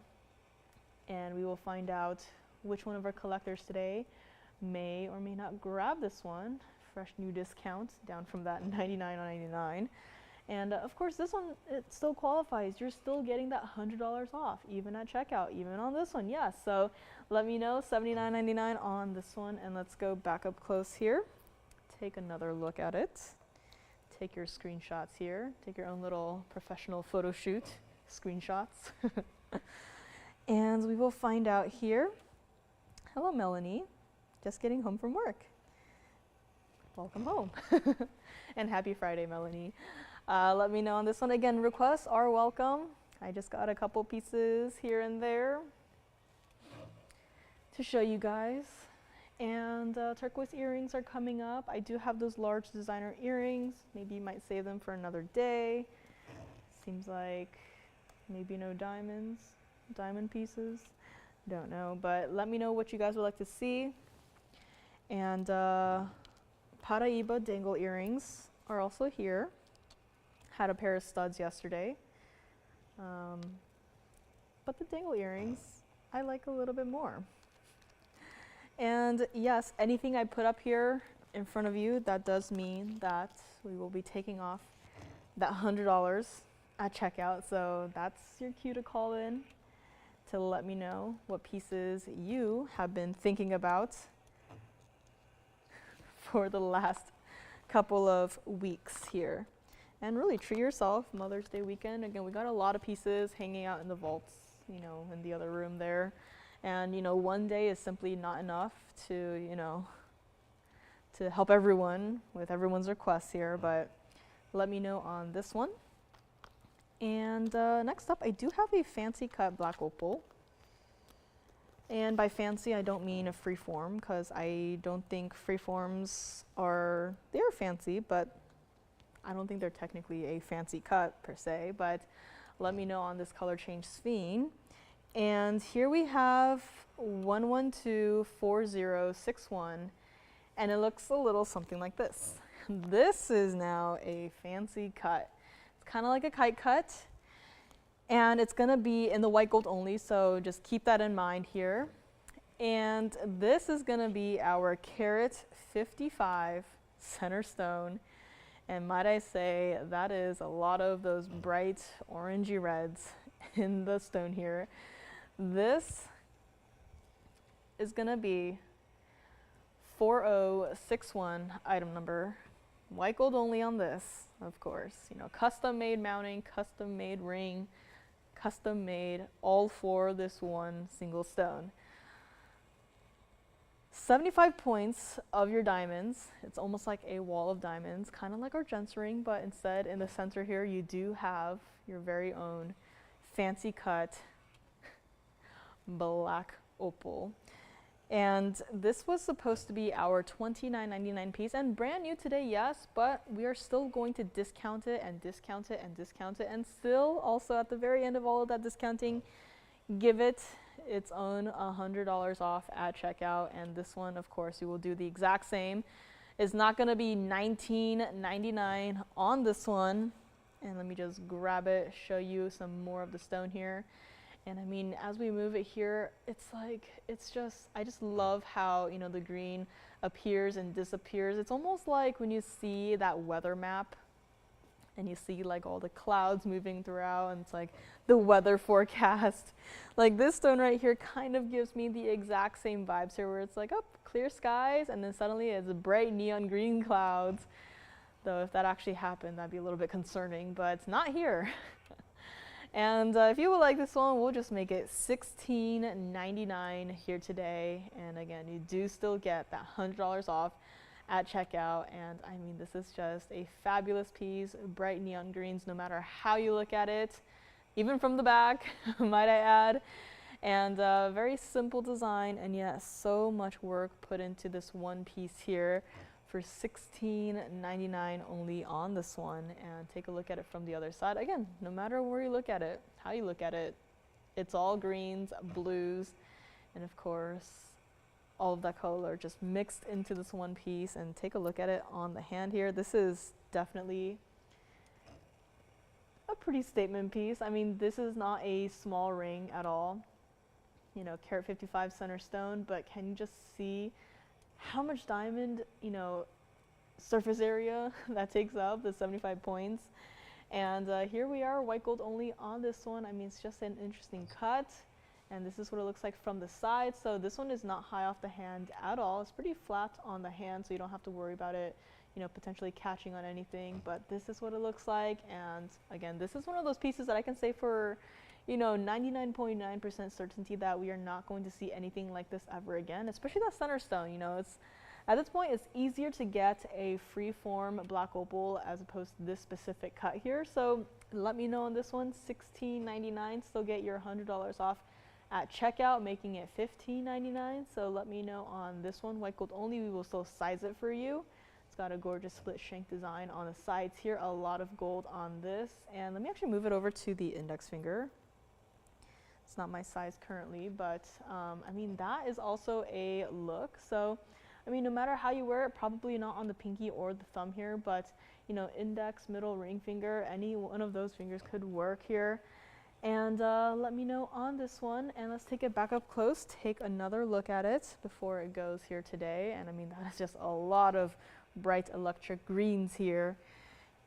and we will find out which one of our collectors today may or may not grab this one. Fresh new discount down from that $99.99. And of course, this one, it still qualifies. You're still getting that $100 off, even at checkout, even on this one. Yes, so let me know, $79.99 on this one. And let's go back up close here. Take another look at it. Take your screenshots here. Take your own little professional photo shoot screenshots. And we will find out here. Hello, Melanie. Just getting home from work. Welcome home. And happy Friday, Melanie. Let me know on this one. Again, requests are welcome. I just got a couple pieces here and there to show you guys. And turquoise earrings are coming up. I do have those large designer earrings. Maybe you might save them for another day. Seems like maybe no diamond pieces. Don't know, but let me know what you guys would like to see. And Paraiba dangle earrings are also here. Had a pair of studs yesterday. But the dangle earrings, I like a little bit more. And yes, anything I put up here in front of you, that does mean that we will be taking off that $100 at checkout. So that's your cue to call in to let me know what pieces you have been thinking about for the last couple of weeks here. And really treat yourself. Mother's Day weekend. Again, we got a lot of pieces hanging out in the vaults, you know, in the other room there. And, you know, one day is simply not enough to, you know, to help everyone with everyone's requests here. But let me know on this one. And next up, I do have a fancy cut black opal. And by fancy, I don't mean a freeform, because I don't think freeforms are, they're fancy, but I don't think they're technically a fancy cut per se. But let me know on this color change sphere. And here we have 1124061, and it looks a little something like this. This is now a fancy cut. It's kind of like a kite cut, and it's going to be in the white gold only, so just keep that in mind here. And this is going to be our carat 55 center stone. And might I say, that is a lot of those bright orangey reds in the stone here. This is going to be 4061 item number. White gold only on this. of course. You know, custom made mounting, custom made ring, custom made, all for this one single stone. 75 points of your diamonds. It's almost like a wall of diamonds, kind of like our gents ring, but instead in the center here you do have your very own fancy cut black opal. And this was supposed to be our $29.99 piece and brand new today, yes, but we are still going to discount it and discount it and discount it, and still also at the very end of all of that discounting, give it its own $100 off at checkout. And this one, of course, you will do the exact same. It's not going to be $19.99 on this one. And let me just grab it, show you some more of the stone here. And I mean, as we move it here, it's like, I just love how, you know, the green appears and disappears. It's almost like when you see that weather map and you see like all the clouds moving throughout, and it's like the weather forecast. Like this stone right here kind of gives me the exact same vibes here, where it's like, oh, clear skies, and then suddenly it's bright neon green clouds. Though if that actually happened, that'd be a little bit concerning, but it's not here. And if you would like this one, we'll just make it $16.99 here today. And again, you do still get that $100 off at checkout. And I mean, this is just a fabulous piece, bright neon greens, no matter how you look at it, even from the back, might I add. And very simple design, and yes, so much work put into this one piece here for $16.99 only on this one. And take a look at it from the other side. Again, no matter where you look at it, how you look at it, it's all greens, blues, and of course, all of that color just mixed into this one piece. And take a look at it on the hand here. This is definitely a pretty statement piece. I mean, this is not a small ring at all. You know, carat 55 center stone, but can you just see how much diamond, you know, surface area that takes up, the 75 points. And here we are, white gold only on this one. I mean, it's just an interesting cut. And this is what it looks like from the side. So this one is not high off the hand at all. It's pretty flat on the hand, so you don't have to worry about it, you know, potentially catching on anything. But this is what it looks like. And again, this is one of those pieces that I can say for, you know, 99.9% certainty that we are not going to see anything like this ever again, especially that center stone. You know, it's at this point, it's easier to get a free-form black opal as opposed to this specific cut here. So let me know on this one, $16.99. Still get your $100 off at checkout, making it $15.99. So let me know on this one, white gold only. We will still size it for you. It's got a gorgeous split shank design on the sides here, a lot of gold on this. And let me actually move it over to the index finger. It's not my size currently, but I mean, that is also a look. So, I mean, no matter how you wear it, probably not on the pinky or the thumb here, but, you know, index, middle, ring finger, any one of those fingers could work here. And let me know on this one, and let's take it back up close, take another look at it before it goes here today. And I mean, that is just a lot of bright electric greens here.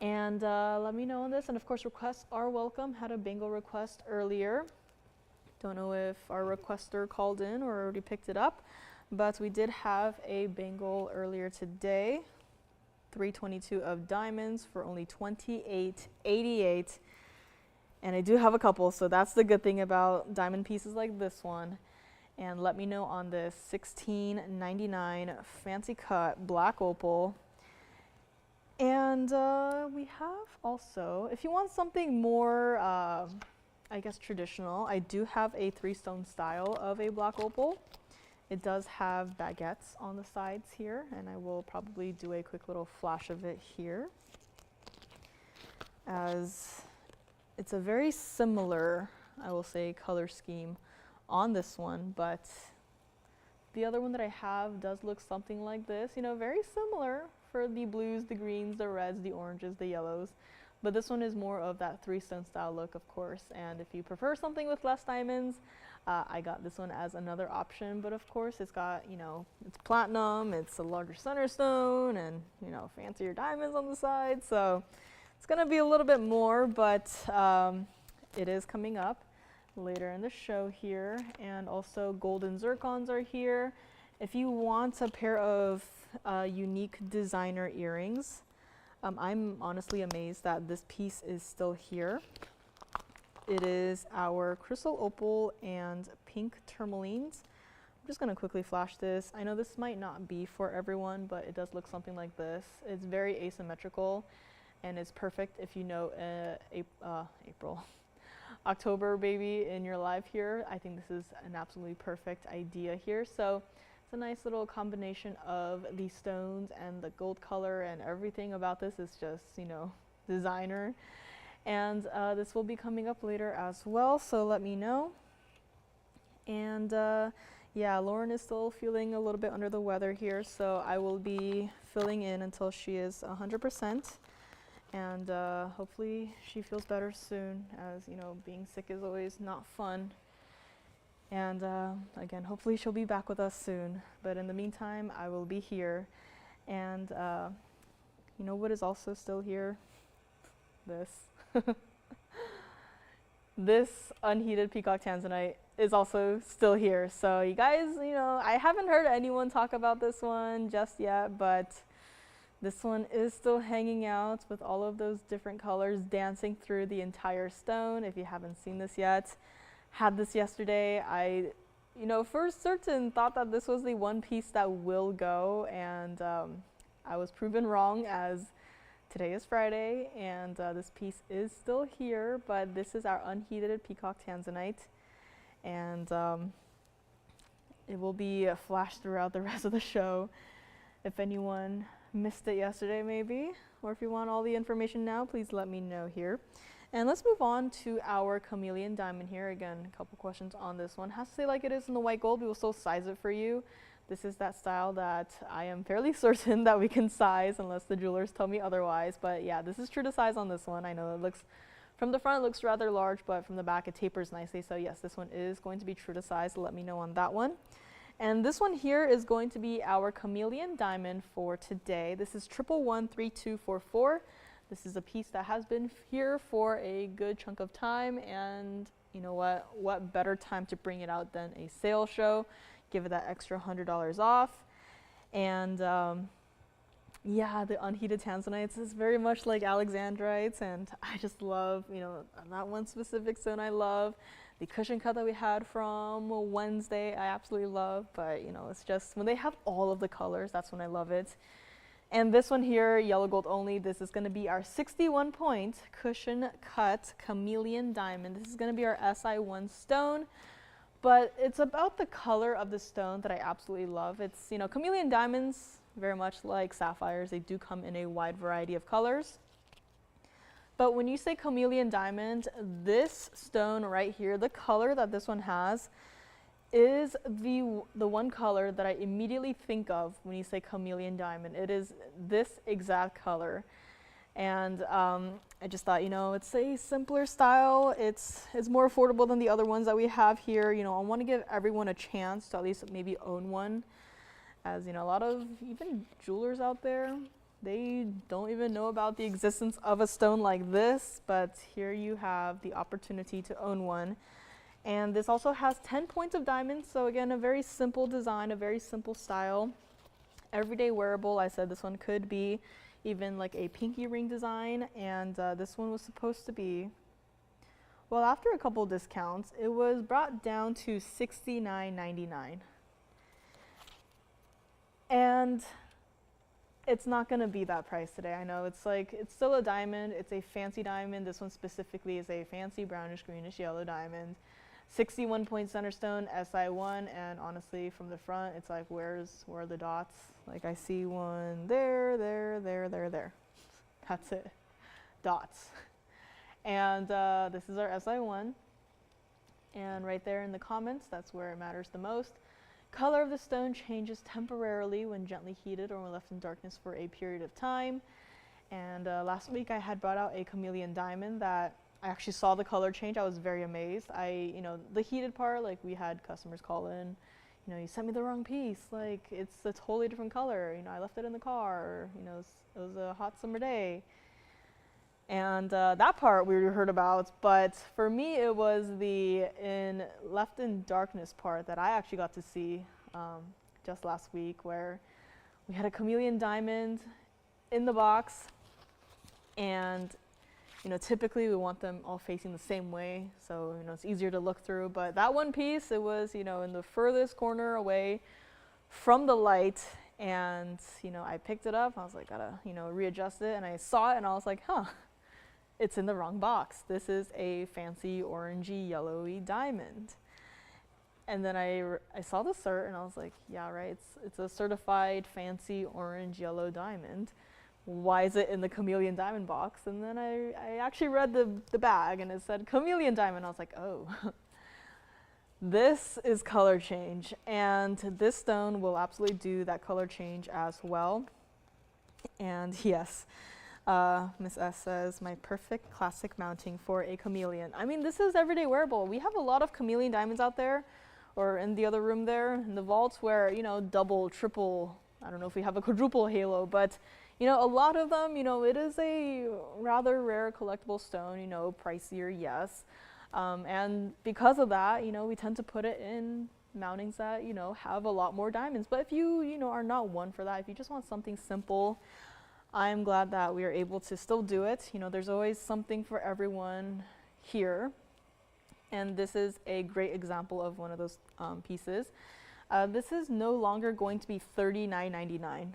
And let me know on this, and of course, requests are welcome. Had a bangle request earlier. Don't know if our requester called in or already picked it up, but we did have a bangle earlier today, 322 of diamonds for only $28.88. And I do have a couple, so that's the good thing about diamond pieces like this one. And let me know on this $16.99 fancy cut black opal. And we have also, if you want something more, I guess traditional, I do have a 3-stone style of a black opal. It does have baguettes on the sides here, and I will probably do a quick little flash of it here, as it's a very similar, I will say, color scheme on this one, but the other one that I have does look something like this, you know, very similar for the blues, the greens, the reds, the oranges, the yellows. But this one is more of that 3-stone style look, of course. And if you prefer something with less diamonds, I got this one as another option. But of course, it's got, you know, it's platinum, it's a larger center stone, and, you know, fancier diamonds on the side. So it's going to be a little bit more, but it is coming up later in the show here. And also golden zircons are here. If you want a pair of unique designer earrings, I'm honestly amazed that this piece is still here. It is our crystal opal and pink tourmalines. I'm just going to quickly flash this. I know this might not be for everyone, but it does look something like this. It's very asymmetrical, and it's perfect if you know October baby in your life here. I think this is an absolutely perfect idea here. So it's a nice little combination of the stones and the gold color, and everything about this is just, you know, designer. And this will be coming up later as well, so let me know. And yeah, Lauren is still feeling a little bit under the weather here, so I will be filling in until she is 100%. And hopefully she feels better soon, as you know, being sick is always not fun. And again, hopefully she'll be back with us soon. But in the meantime, I will be here. And you know what is also still here? This. This unheated peacock tanzanite is also still here. So you guys, you know, I haven't heard anyone talk about this one just yet, but this one is still hanging out with all of those different colors dancing through the entire stone. If you haven't seen this yet, had this yesterday. I, you know, for certain thought that this was the one piece that will go, and I was proven wrong, as today is Friday, and this piece is still here, but this is our unheated peacock tanzanite, and it will be flashed throughout the rest of the show. If anyone missed it yesterday maybe, or if you want all the information now, please let me know here. And let's move on to our chameleon diamond here. Again, a couple questions on this one. Has to say like it is in the white gold. We will still size it for you. This is that style that I am fairly certain that we can size unless the jewelers tell me otherwise. But yeah, this is true to size on this one. I know it looks, from the front it looks rather large, but from the back it tapers nicely. So yes, this one is going to be true to size. Let me know on that one. And this one here is going to be our chameleon diamond for today. This is 1113244. This is a piece that has been here for a good chunk of time, and you know what better time to bring it out than a sale show. Give it that extra $100 off. And yeah, the unheated tanzanites is very much like alexandrites, and I just love, you know, that one specific stone I love. The cushion cut that we had from Wednesday, I absolutely love, but you know, it's just when they have all of the colors, that's when I love it. And this one here, yellow gold only, this is going to be our 61 point cushion cut chameleon diamond. This is going to be our SI1 stone, but it's about the color of the stone that I absolutely love. It's, you know, chameleon diamonds, very much like sapphires, they do come in a wide variety of colors. But when you say chameleon diamond, this stone right here, the color that this one has is the one color that I immediately think of when you say chameleon diamond. It is this exact color. And I just thought, you know, it's a simpler style. It's more affordable than the other ones that we have here. You know, I want to give everyone a chance to at least maybe own one. As you know, a lot of even jewelers out there, they don't even know about the existence of a stone like this, but here you have the opportunity to own one. And this also has 10 points of diamonds, so again, a very simple design, a very simple style. Everyday wearable. I said this one could be even like a pinky ring design, and this one was supposed to be, well, after a couple discounts, it was brought down to $69.99. And it's not going to be that price today. I know it's like, it's still a diamond, it's a fancy diamond. This one specifically is a fancy brownish greenish yellow diamond. 61 point center stone, SI1, and honestly from the front it's like, where are the dots? Like I see one there, there. That's it, dots. And this is our SI1, and right there in the comments, that's where it matters the most. Color of the stone changes temporarily when gently heated or when left in darkness for a period of time. And last week I had brought out a chameleon diamond that I actually saw the color change. I was very amazed. You know, the heated part, like we had customers call in, you know, you sent me the wrong piece. Like it's a totally different color. You know, I left it in the car. Or, you know, it was a hot summer day. And that part we heard about, but for me it was the left in darkness part that I actually got to see just last week, where we had a chameleon diamond in the box, And typically we want them all facing the same way, so it's easier to look through. But that one piece, it was in the furthest corner away from the light, and I picked it up. I was like, gotta readjust it, and I saw it, and I was like, huh, it's in the wrong box. This is a fancy orangey yellowy diamond. And then I saw the cert, and I was like, yeah, right, it's a certified fancy orange yellow diamond. Why is it in the chameleon diamond box? And then I actually read the bag, and it said chameleon diamond. I was like, oh, this is color change, and this stone will absolutely do that color change as well. And yes, Miss S says, my perfect classic mounting for a chameleon. I mean, this is everyday wearable. We have a lot of chameleon diamonds out there, or in the other room there, in the vaults, where, double, triple, I don't know if we have a quadruple halo, but a lot of them, it is a rather rare collectible stone, pricier, yes. And because of that, we tend to put it in mountings that, have a lot more diamonds. But if you, are not one for that, if you just want something simple, I'm glad that we are able to still do it. There's always something for everyone here. And this is a great example of one of those pieces. This is no longer going to be $39.99.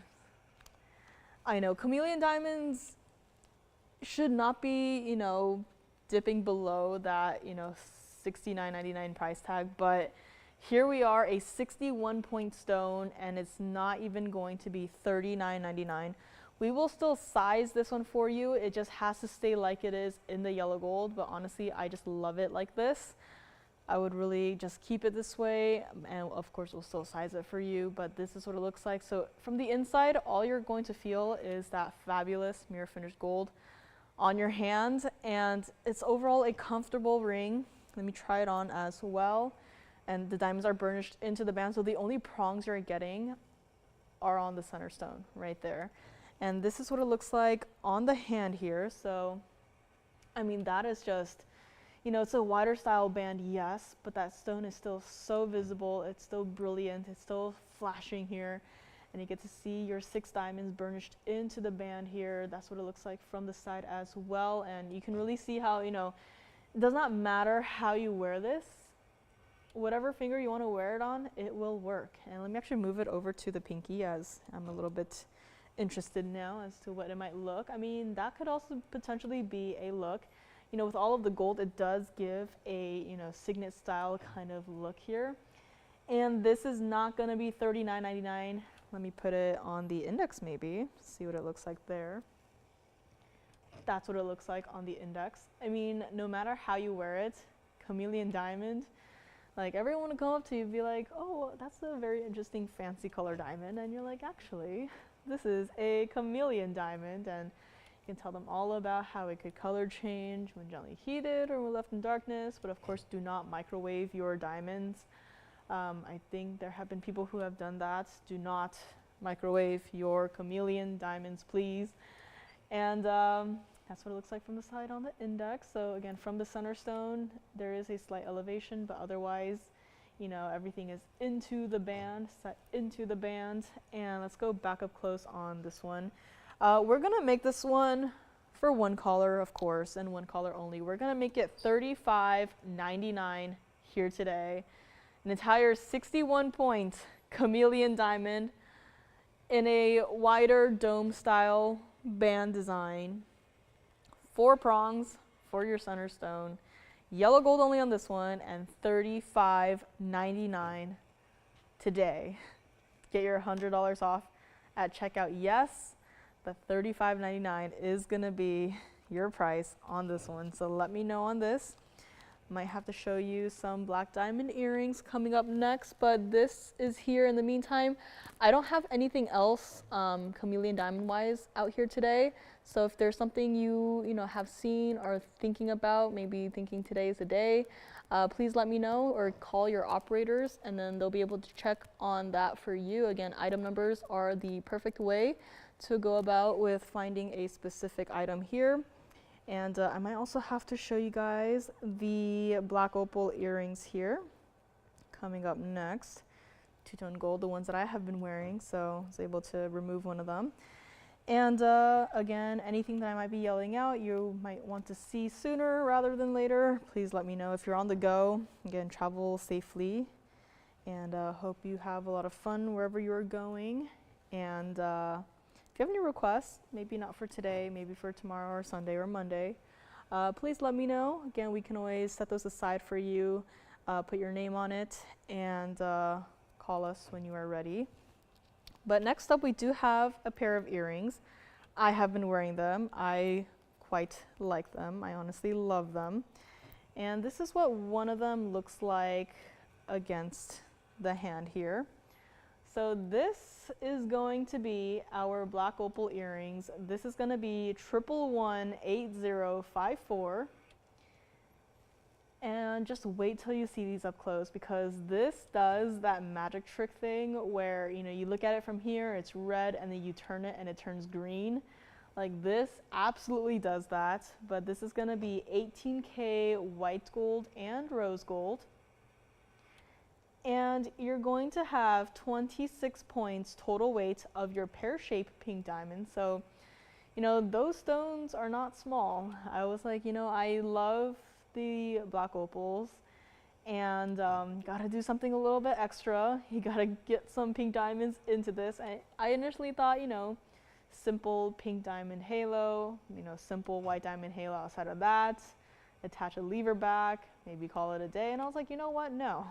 I know chameleon diamonds should not be, dipping below that, $69.99 price tag, but here we are, a 61-point stone, and it's not even going to be $39.99. We will still size this one for you. It just has to stay like it is in the yellow gold, but honestly, I just love it like this. I would really just keep it this way, and of course we'll still size it for you, but this is what it looks like. So from the inside, all you're going to feel is that fabulous mirror finished gold on your hand, and it's overall a comfortable ring. Let me try it on as well. And the diamonds are burnished into the band, so the only prongs you're getting are on the center stone right there. And this is what it looks like on the hand here. So, I mean, that is just, it's a wider style band, yes, but that stone is still so visible. It's still brilliant. It's still flashing here. And you get to see your 6 diamonds burnished into the band here. That's what it looks like from the side as well. And you can really see how, it does not matter how you wear this. Whatever finger you want to wear it on, it will work. And let me actually move it over to the pinky, as I'm a little bit interested now as to what it might look. I mean, that could also potentially be a look. With all of the gold, it does give a, signet style kind of look here. And this is not going to be $39.99. Let me put it on the index maybe, see what it looks like there. That's what it looks like on the index. I mean, no matter how you wear it, chameleon diamond, like everyone will come up to you and be like, oh, that's a very interesting fancy color diamond. And you're like, actually, this is a chameleon diamond. And you can tell them all about how it could color change when gently heated or when left in darkness. But of course, do not microwave your diamonds. I think there have been people who have done that. Do not microwave your chameleon diamonds, please. And that's what it looks like from the side on the index. So again, from the center stone, there is a slight elevation, but otherwise, everything is into the band, set into the band. And let's go back up close on this one. We're gonna make this one for one color, of course, and one color only. We're gonna make it $35.99 here today. An entire 61-point chameleon diamond in a wider dome style band design. 4 prongs for your center stone. Yellow gold only on this one, and $35.99 today. Get your $100 off at checkout. Yes, the $35.99 is gonna be your price on this one. So let me know on this. Might have to show you some black diamond earrings coming up next, but this is here in the meantime. I don't have anything else chameleon diamond wise out here today. So if there's something you have seen or thinking about, maybe thinking today is the day, please let me know or call your operators, and then they'll be able to check on that for you. Again, item numbers are the perfect way to go about with finding a specific item here. And I might also have to show you guys the black opal earrings here coming up next. Two-tone gold, the ones that I have been wearing, so I was able to remove one of them. And again, anything that I might be yelling out, you might want to see sooner rather than later, please let me know. If you're on the go, again, travel safely, and hope you have a lot of fun wherever you're going. And if you have any requests, maybe not for today, maybe for tomorrow or Sunday or Monday, please let me know. Again, we can always set those aside for you, put your name on it, and call us when you are ready. But next up, we do have a pair of earrings. I have been wearing them. I quite like them. I honestly love them. And this is what one of them looks like against the hand here. So this is going to be our black opal earrings. This is going to be 1118054. And just wait till you see these up close, because this does that magic trick thing where, you know, you look at it from here, it's red, and then you turn it and it turns green. Like, this absolutely does that. But this is going to be 18K white gold and rose gold. And you're going to have 26 points total weight of your pear-shaped pink diamond. So, you know, those stones are not small. I was like, you know, I love the black opals, and gotta do something a little bit extra. You gotta get some pink diamonds into this. I initially thought, you know, simple pink diamond halo, you know, simple white diamond halo outside of that, attach a lever back, maybe call it a day. And I was like, you know what, no.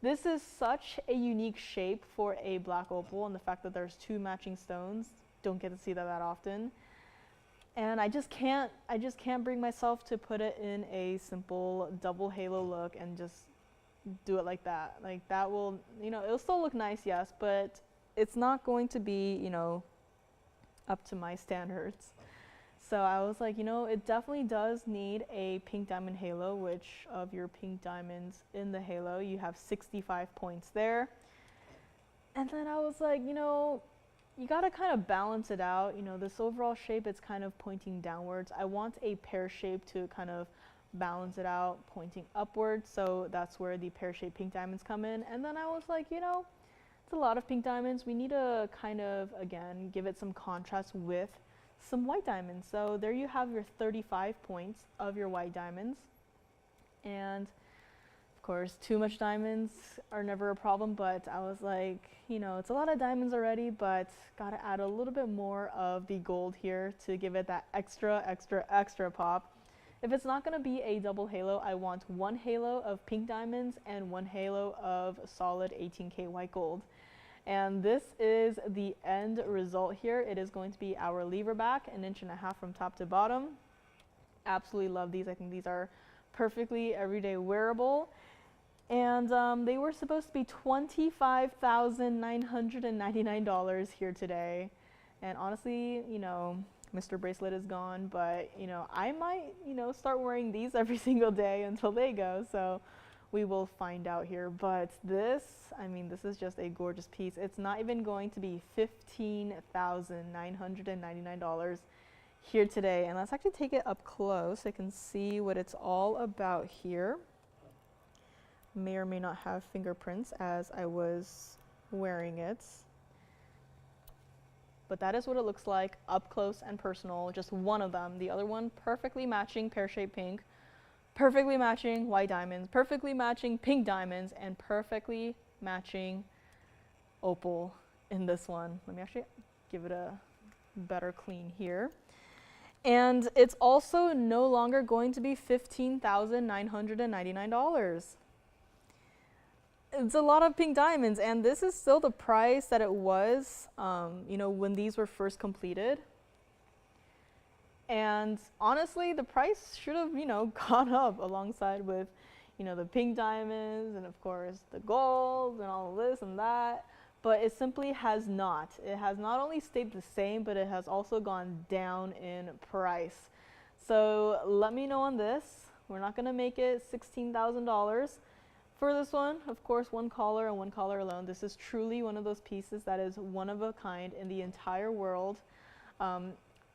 This is such a unique shape for a black opal, and the fact that there's two matching stones, don't get to see that often. And I just can't bring myself to put it in a simple double halo look and just do it like that. Like, that will, you know, it'll still look nice, yes, but it's not going to be, you know, up to my standards. So I was like, you know, it definitely does need a pink diamond halo, which of your pink diamonds in the halo, you have 65 points there. And then I was like, you know, you gotta kind of balance it out. You know, this overall shape, it's kind of pointing downwards. I want a pear shape to kind of balance it out, pointing upwards. So that's where the pear-shaped pink diamonds come in. And then I was like, you know, it's a lot of pink diamonds. We need to kind of, again, give it some contrast with some white diamonds. So there you have your 35 points of your white diamonds. And of course, too much diamonds are never a problem, but I was like, you know, it's a lot of diamonds already, but gotta add a little bit more of the gold here to give it that extra pop. If it's not gonna be a double halo, I want one halo of pink diamonds and one halo of solid 18K white gold. And this is the end result here. It is going to be our lever back, 1.5 inches from top to bottom. Absolutely love these. I think these are perfectly everyday wearable. And they were supposed to be $25,999 here today. And honestly, you know, Mr. Bracelet is gone, but, you know, I might, you know, start wearing these every single day until they go. So we will find out here. But this, I mean, this is just a gorgeous piece. It's not even going to be $15,999 here today. And let's actually take it up close so I can see what it's all about here. May or may not have fingerprints as I was wearing it. But that is what it looks like up close and personal, just one of them. The other one, perfectly matching pear-shaped pink, perfectly matching white diamonds, perfectly matching pink diamonds, and perfectly matching opal in this one. Let me actually give it a better clean here. And it's also no longer going to be $15,999. It's a lot of pink diamonds, and this is still the price that it was, you know, when these were first completed. And honestly, the price should have, you know, gone up alongside with, you know, the pink diamonds and of course the gold and all this and that. But it simply has not. It has not only stayed the same, but it has also gone down in price. So let me know on this. We're not going to make it $16,000. For this one, of course, one collar and one collar alone. This is truly one of those pieces that is one of a kind in the entire world.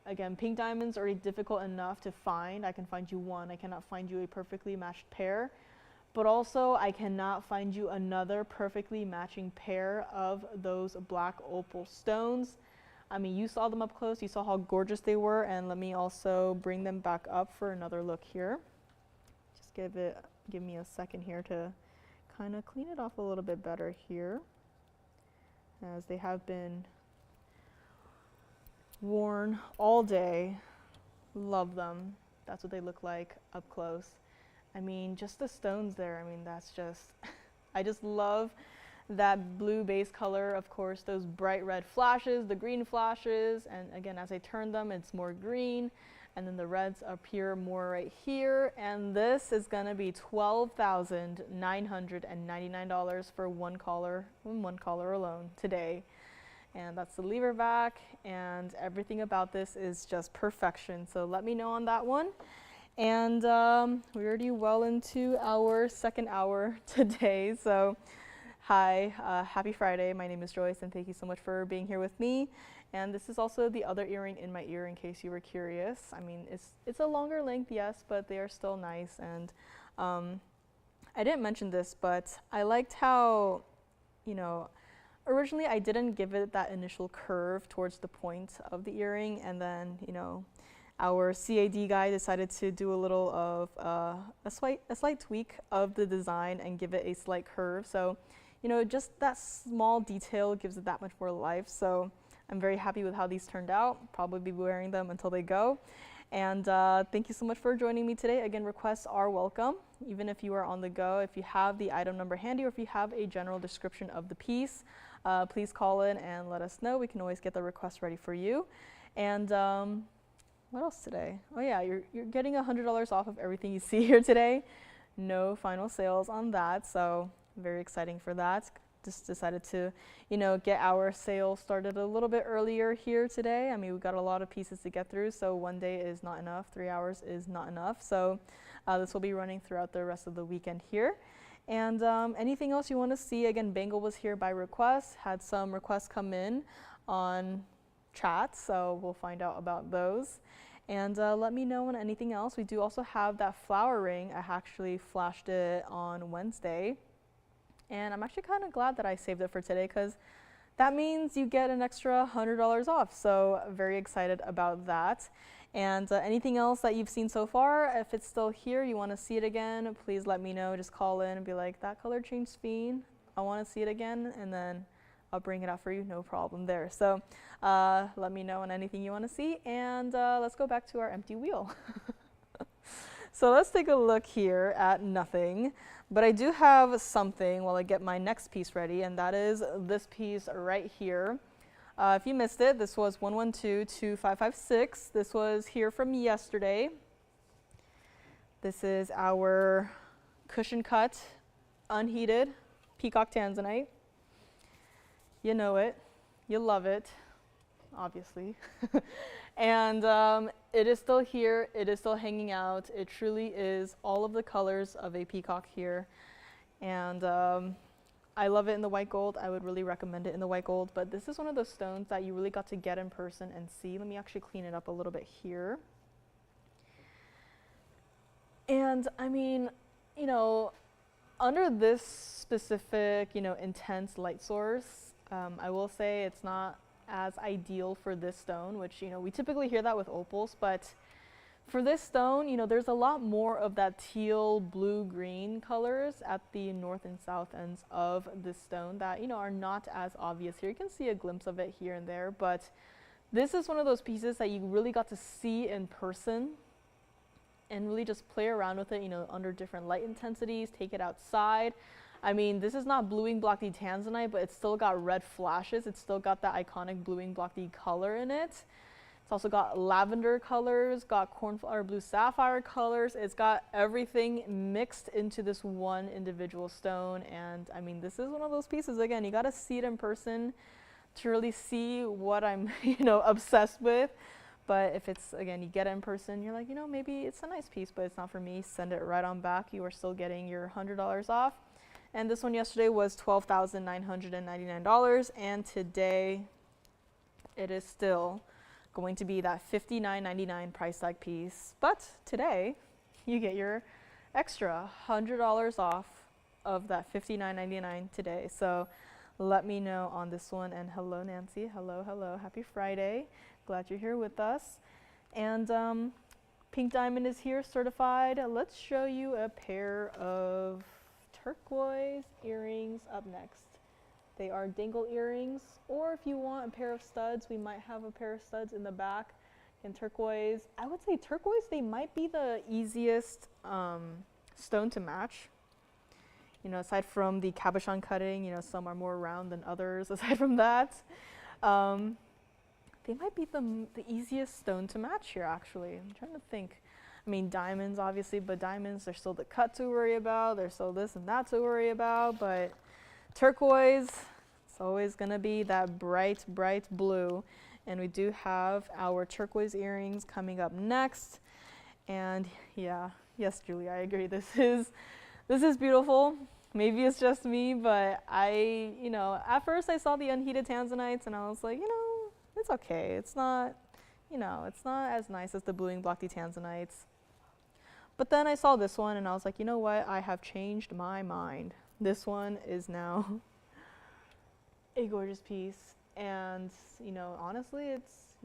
Again, pink diamonds are difficult enough to find. I can find you one. I cannot find you a perfectly matched pair. But also, I cannot find you another perfectly matching pair of those black opal stones. I mean, you saw them up close, you saw how gorgeous they were, and let me also bring them back up for another look here. Just give me a second here to kind of clean it off a little bit better here, as they have been worn all day. Love them. That's what they look like up close. I mean, just the stones there, I mean, that's just, I just love that blue base color, of course, those bright red flashes, the green flashes, and again, as I turn them, it's more green, and then the reds appear more right here, and this is gonna be $12,999 for one collar alone today. And that's the lever back, and everything about this is just perfection. So let me know on that one. And we're already well into our second hour today. So hi, happy Friday. My name is Joyce, and thank you so much for being here with me. And this is also the other earring in my ear, in case you were curious. I mean, it's a longer length, yes, but they are still nice. And I didn't mention this, but I liked how, you know, originally I didn't give it that initial curve towards the point of the earring, and then, you know, our CAD guy decided to do a little of a slight tweak of the design and give it a slight curve. So, you know, just that small detail gives it that much more life. So I'm very happy with how these turned out. Probably be wearing them until they go. And thank you so much for joining me today. Again, requests are welcome, even if you are on the go. If you have the item number handy, or if you have a general description of the piece, please call in and let us know. We can always get the request ready for you. And what else today? Oh yeah, you're getting $100 off of everything you see here today. No final sales on that, so very exciting for that. Just decided to, you know, get our sale started a little bit earlier here today. I mean, we've got a lot of pieces to get through, so one day is not enough, 3 hours is not enough. So this will be running throughout the rest of the weekend here. And anything else you want to see, again, Bangle was here by request, had some requests come in on chat, so we'll find out about those. And let me know on anything else. We do also have that flower ring. I actually flashed it on Wednesday. And I'm actually kind of glad that I saved it for today, because that means you get an extra $100 off. So very excited about that. And anything else that you've seen so far, if it's still here, you want to see it again, please let me know. Just call in and be like, that color changed Fiend. I want to see it again. And then I'll bring it out for you, no problem there. So let me know on anything you want to see. And let's go back to our empty wheel. So let's take a look here at nothing. But I do have something while I get my next piece ready, and that is this piece right here. If you missed it, this was 1122556. This was here from yesterday. This is our cushion cut, unheated peacock tanzanite. You know it, you love it, obviously. And it is still here, it is still hanging out. It truly is all of the colors of a peacock here. And I love it in the white gold. I would really recommend it in the white gold, but this is one of those stones that you really got to get in person and see. Let me actually clean it up a little bit here. And I mean, you know, under this specific, you know, intense light source, I will say it's not as ideal for this stone, which, you know, we typically hear that with opals, but for this stone, you know, there's a lot more of that teal, blue, green colors at the north and south ends of this stone that, you know, are not as obvious here. You can see a glimpse of it here and there, but this is one of those pieces that you really got to see in person and really just play around with it, you know, under different light intensities, take it outside. I mean, this is not bluing block D tanzanite, but it's still got red flashes. It's still got that iconic bluing block D color in it. It's also got lavender colors, got cornflower blue sapphire colors. It's got everything mixed into this one individual stone. And I mean, this is one of those pieces, again, you got to see it in person to really see what I'm, you know, obsessed with. But if it's, again, you get it in person, you're like, you know, maybe it's a nice piece, but it's not for me, send it right on back. You are still getting your $100 off. And this one yesterday was $12,999, and today it is still going to be that $59.99 price tag piece. But today you get your extra $100 off of that $59.99 today. So let me know on this one. And hello, Nancy. Hello, hello. Happy Friday. Glad you're here with us. And Pink Diamond is here, certified. Let's show you a pair of turquoise earrings up next. They are dangle earrings, or if you want a pair of studs, we might have a pair of studs in the back. In turquoise, I would say turquoise, they might be the easiest stone to match. You know, aside from the cabochon cutting, you know, some are more round than others. Aside from that, they might be the easiest stone to match here, actually. I'm trying to think. I mean, diamonds, obviously, but diamonds, there's still the cut to worry about. There's still this and that to worry about. But turquoise, it's always going to be that bright, bright blue. And we do have our turquoise earrings coming up next. And yeah, yes, Julie, I agree. This is beautiful. Maybe it's just me, but you know, at first I saw the unheated tanzanites and I was like, you know, it's okay. It's not, you know, it's not as nice as the bluing block D tanzanites. But then I saw this one and I was like, you know what? I have changed my mind. This one is now a gorgeous piece. And, you know, honestly,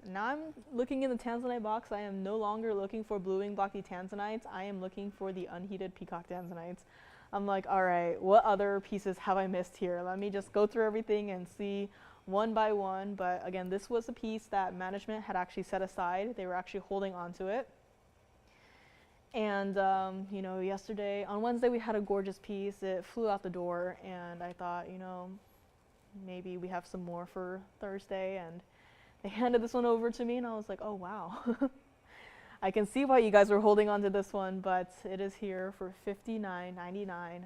now I'm looking in the tanzanite box. I am no longer looking for bluing block D tanzanites. I am looking for the unheated peacock tanzanites. I'm like, all right, what other pieces have I missed here? Let me just go through everything and see one by one. But again, this was a piece that management had actually set aside. They were actually holding on to it. And, you know, on Wednesday, we had a gorgeous piece. It flew out the door, and I thought, you know, maybe we have some more for Thursday. And they handed this one over to me, and I was like, oh, wow. I can see why you guys were holding on to this one, but it is here for $59.99.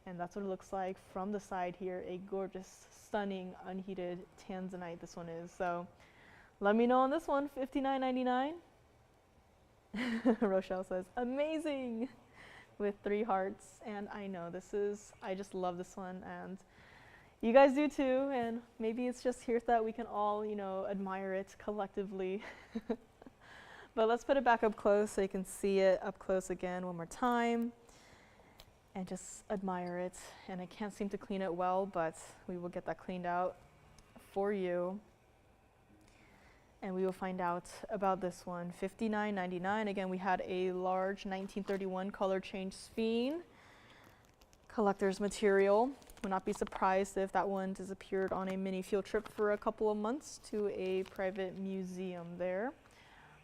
And that's what it looks like from the side here. A gorgeous, stunning, unheated tanzanite this one is. So let me know on this one, $59.99. Rochelle says, amazing, with 3 hearts. And I know I just love this one, and you guys do too. And maybe it's just here that we can all, you know, admire it collectively. But let's put it back up close so you can see it up close again one more time. And just admire it. And I can't seem to clean it well, but we will get that cleaned out for you. And we will find out about this one, $59.99. Again, we had a large 1931 color change sphene, collector's material. Would not be surprised if that one disappeared on a mini field trip for a couple of months to a private museum there.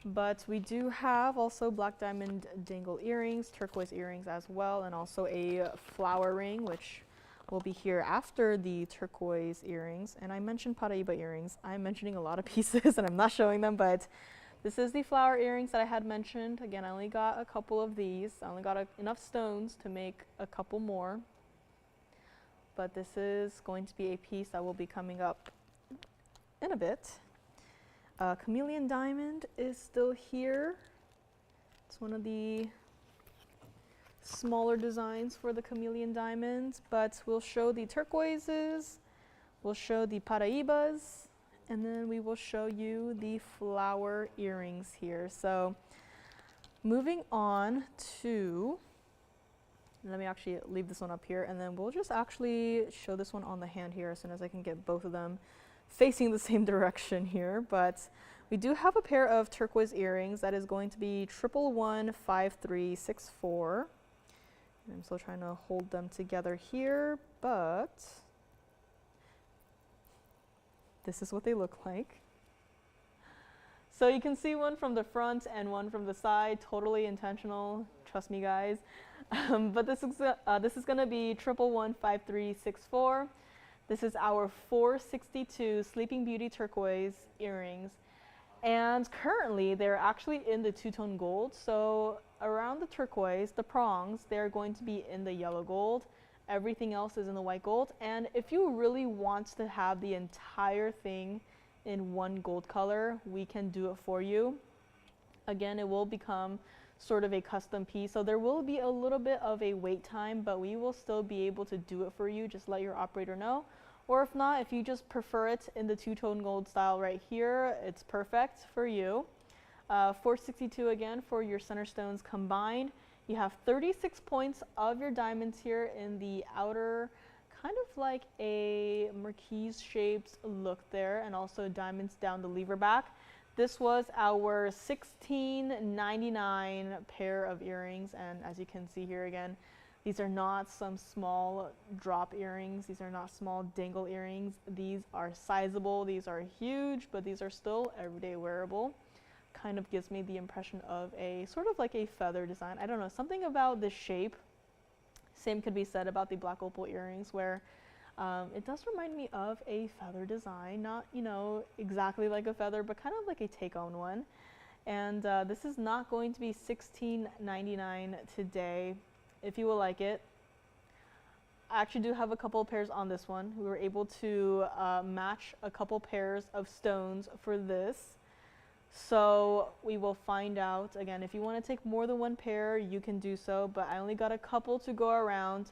But we do have also black diamond dangle earrings, turquoise earrings as well, and also a flower ring, which will be here after the turquoise earrings. And I mentioned Paraíba earrings. I'm mentioning a lot of pieces and I'm not showing them, but this is the flower earrings that I had mentioned. Again, I only got a couple of these. I only got enough stones to make a couple more. But this is going to be a piece that will be coming up in a bit. Chameleon diamond is still here. It's one of the smaller designs for the chameleon diamonds, but we'll show the turquoises, we'll show the Paraíbas, and then we will show you the flower earrings here. So moving on to, let me actually leave this one up here, and then we'll just actually show this one on the hand here as soon as I can get both of them facing the same direction here. But we do have a pair of turquoise earrings that is going to be 1115364. I'm still trying to hold them together here, but this is what they look like. So you can see one from the front and one from the side, totally intentional, trust me guys. But this is going to be 1115364. This is our 462 Sleeping Beauty turquoise earrings. And currently they're actually in the two-tone gold. So around the turquoise, the prongs, they're going to be in the yellow gold. Everything else is in the white gold. And if you really want to have the entire thing in one gold color, we can do it for you. Again, it will become sort of a custom piece. So there will be a little bit of a wait time, but we will still be able to do it for you. Just let your operator know. Or if not, if you just prefer it in the two-tone gold style right here, it's perfect for you. 462 again for your center stones combined. You have 36 points of your diamonds here in the outer kind of like a marquise shaped look there, and also diamonds down the lever back. This was our $16.99 pair of earrings, and as you can see here again, these are not some small drop earrings. These are not small dangle earrings. These are sizable. These are huge, but these are still everyday wearable. Kind of gives me the impression of a sort of like a feather design. I don't know, something about the shape. Same could be said about the black opal earrings, where it does remind me of a feather design, not, you know, exactly like a feather, but kind of like a take on one. And this is not going to be $16.99 today. If you will like it, I actually do have a couple of pairs on this one. We were able to match a couple pairs of stones for this. So we will find out. Again, if you want to take more than one pair, you can do so, but I only got a couple to go around.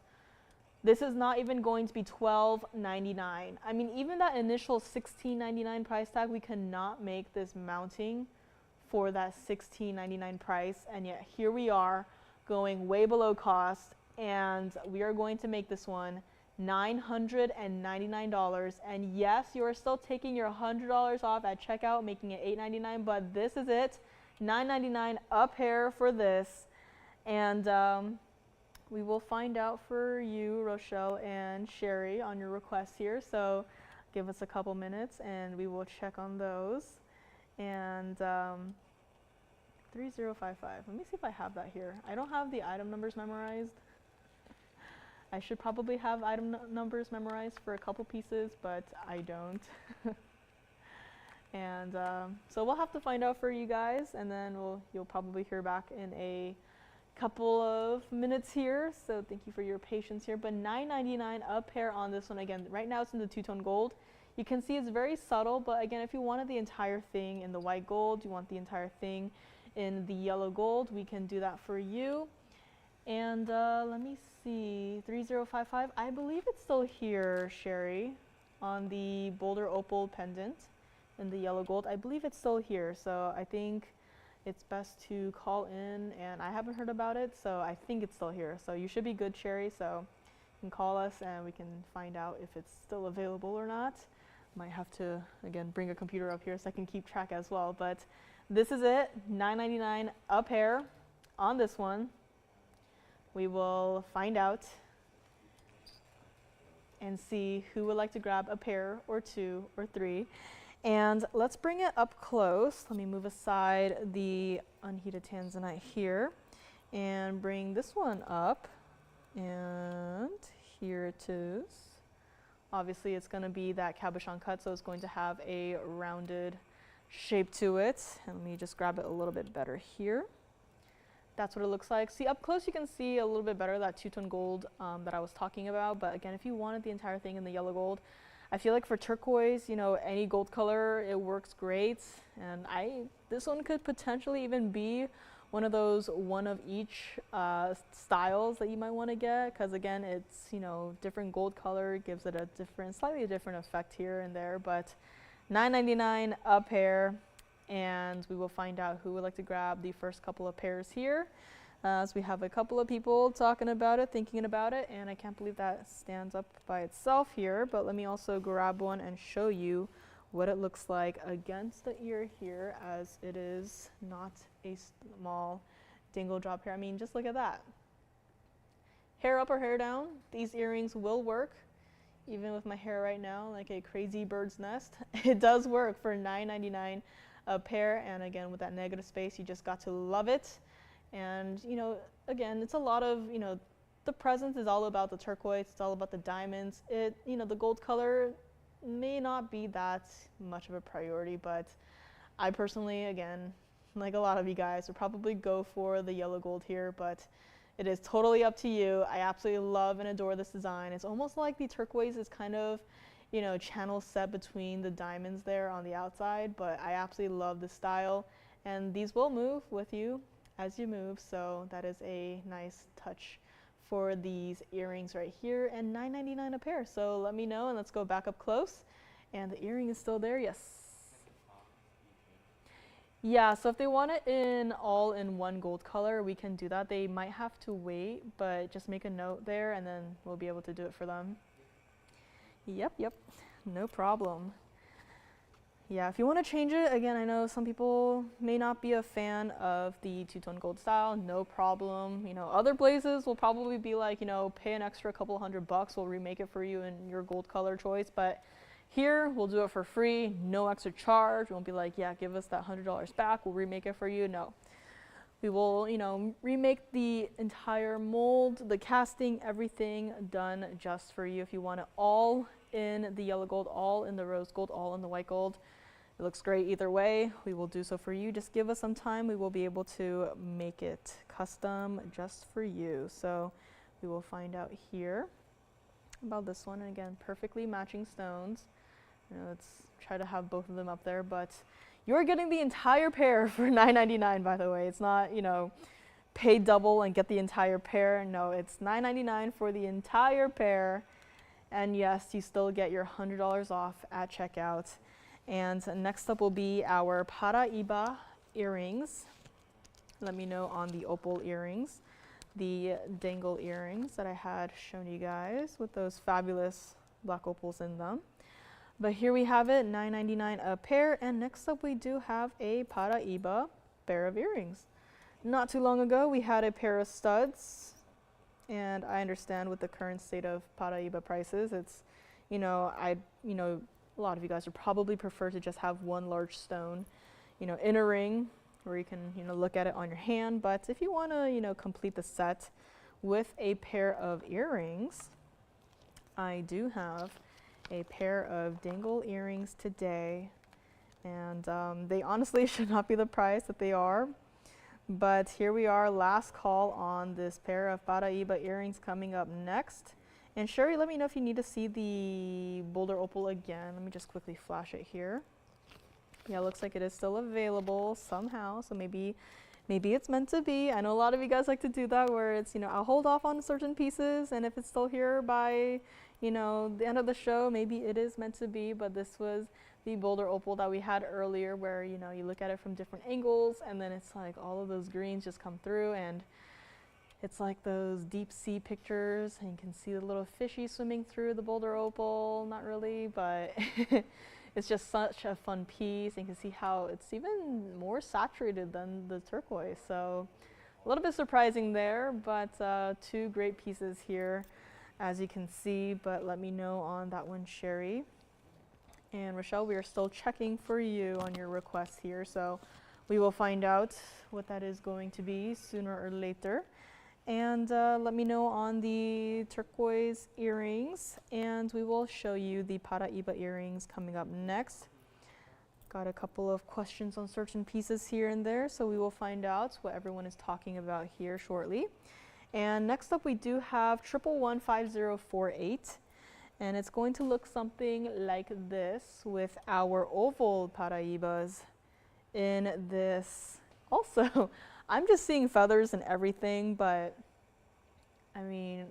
This is not even going to be $12.99. I mean, even that initial $16.99 price tag, we cannot make this mounting for that $16.99 price, and yet here we are going way below cost, and we are going to make this one $999. And yes, you are still taking your $100 off at checkout, making it $899, but this is it, $999 a pair for this. And we will find out for you, Rochelle and Sherry, on your request here. So give us a couple minutes and we will check on those. And 3055, let me see if I have that here. I don't have the item numbers memorized. I should probably have item numbers memorized for a couple pieces, but I don't. And so we'll have to find out for you guys, and then you'll probably hear back in a couple of minutes here. So thank you for your patience here. But $9.99 a pair on this one. Again, right now it's in the two-tone gold. You can see it's very subtle, but again, if you wanted the entire thing in the white gold, you want the entire thing in the yellow gold, we can do that for you. And let me see, 3055, I believe it's still here, Sherry, on the Boulder Opal pendant in the yellow gold. I believe it's still here, so I think it's best to call in, and I haven't heard about it, so I think it's still here. So you should be good, Sherry, so you can call us and we can find out if it's still available or not. Might have to, again, bring a computer up here so I can keep track as well, but this is it, $9.99 a pair on this one. We will find out and see who would like to grab a pair or two or three. And let's bring it up close. Let me move aside the unheated tanzanite here and bring this one up. And here it is. Obviously it's going to be that cabochon cut, so it's going to have a rounded shape to it. And let me just grab it a little bit better here. That's what it looks like. See, up close you can see a little bit better that two-tone gold that I was talking about. But again, if you wanted the entire thing in the yellow gold, I feel like for turquoise, you know, any gold color, it works great. And this one could potentially even be one of those one of each styles that you might want to get, because again, it's, you know, different gold color gives it a different, slightly different effect here and there. But $9.99 a pair. And we will find out who would like to grab the first couple of pairs here. So we have a couple of people talking about it, thinking about it, and I can't believe that stands up by itself here. But let me also grab one and show you what it looks like against the ear here, as it is not a small dingle drop hair. I mean, just look at that. Hair up or hair down, these earrings will work. Even with my hair right now, like a crazy bird's nest, it does work for $9.99 a pair. And again, with that negative space, you just got to love it. And you know, again, it's a lot of, you know, the presence is all about the turquoise, it's all about the diamonds. It, you know, the gold color may not be that much of a priority, but I personally, again, like a lot of you guys, would probably go for the yellow gold here, but it is totally up to you. I absolutely love and adore this design. It's almost like the turquoise is kind of, you know, channel set between the diamonds there on the outside, but I absolutely love the style, and these will move with you as you move, so that is a nice touch for these earrings right here, and $9.99 a pair. So let me know, and let's go back up close. And the earring is still there, yes. Yeah, so if they want it in all in one gold color, we can do that. They might have to wait, but just make a note there, and then we'll be able to do it for them. Yep, no problem. Yeah, if you want to change it, again, I know some people may not be a fan of the two-tone gold style, no problem. You know, other places will probably be like, you know, pay an extra couple $100, we'll remake it for you in your gold color choice, but here, we'll do it for free, no extra charge. We won't be like, yeah, give us that $100 back, we'll remake it for you. No. We will, you know, remake the entire mold, the casting, everything done just for you. If you want it all in the yellow gold, all in the rose gold, all in the white gold, it looks great either way. We will do so for you. Just give us some time. We will be able to make it custom just for you. So we will find out here about this one. And again, perfectly matching stones. You know, let's try to have both of them up there, but you're getting the entire pair for $9.99, by the way. It's not, you know, pay double and get the entire pair. No, it's $9.99 for the entire pair. And yes, you still get your $100 off at checkout. And next up will be our Paraiba earrings. Let me know on the opal earrings, the dangle earrings that I had shown you guys with those fabulous black opals in them. But here we have it, $9.99 a pair. And next up we do have a Paraiba pair of earrings. Not too long ago we had a pair of studs. And I understand with the current state of Paraiba prices, it's, you know, a lot of you guys would probably prefer to just have one large stone, you know, in a ring where you can, you know, look at it on your hand. But if you want to, you know, complete the set with a pair of earrings, I do have a pair of dangle earrings today. And they honestly should not be the price that they are. But here we are, last call on this pair of Paraiba earrings coming up next. And Sherry, let me know if you need to see the Boulder Opal again. Let me just quickly flash it here. Yeah, it looks like it is still available somehow, so maybe it's meant to be. I know a lot of you guys like to do that where it's, you know, I'll hold off on certain pieces, and if it's still here by, you know, the end of the show, maybe it is meant to be. But this was the Boulder Opal that we had earlier where, you know, you look at it from different angles, and then it's like all of those greens just come through, and it's like those deep sea pictures, and you can see the little fishy swimming through the Boulder Opal. Not really, but it's just such a fun piece. And you can see how it's even more saturated than the turquoise. So a little bit surprising there, but two great pieces here, as you can see. But let me know on that one, Sherry. And Rochelle, we are still checking for you on your request here. So we will find out what that is going to be sooner or later. And let me know on the turquoise earrings, and we will show you the Paraiba earrings coming up next. Got a couple of questions on certain pieces here and there, so we will find out what everyone is talking about here shortly. And next up we do have 1115048, and it's going to look something like this with our oval Paraibas in this also. I'm just seeing feathers and everything, but I mean,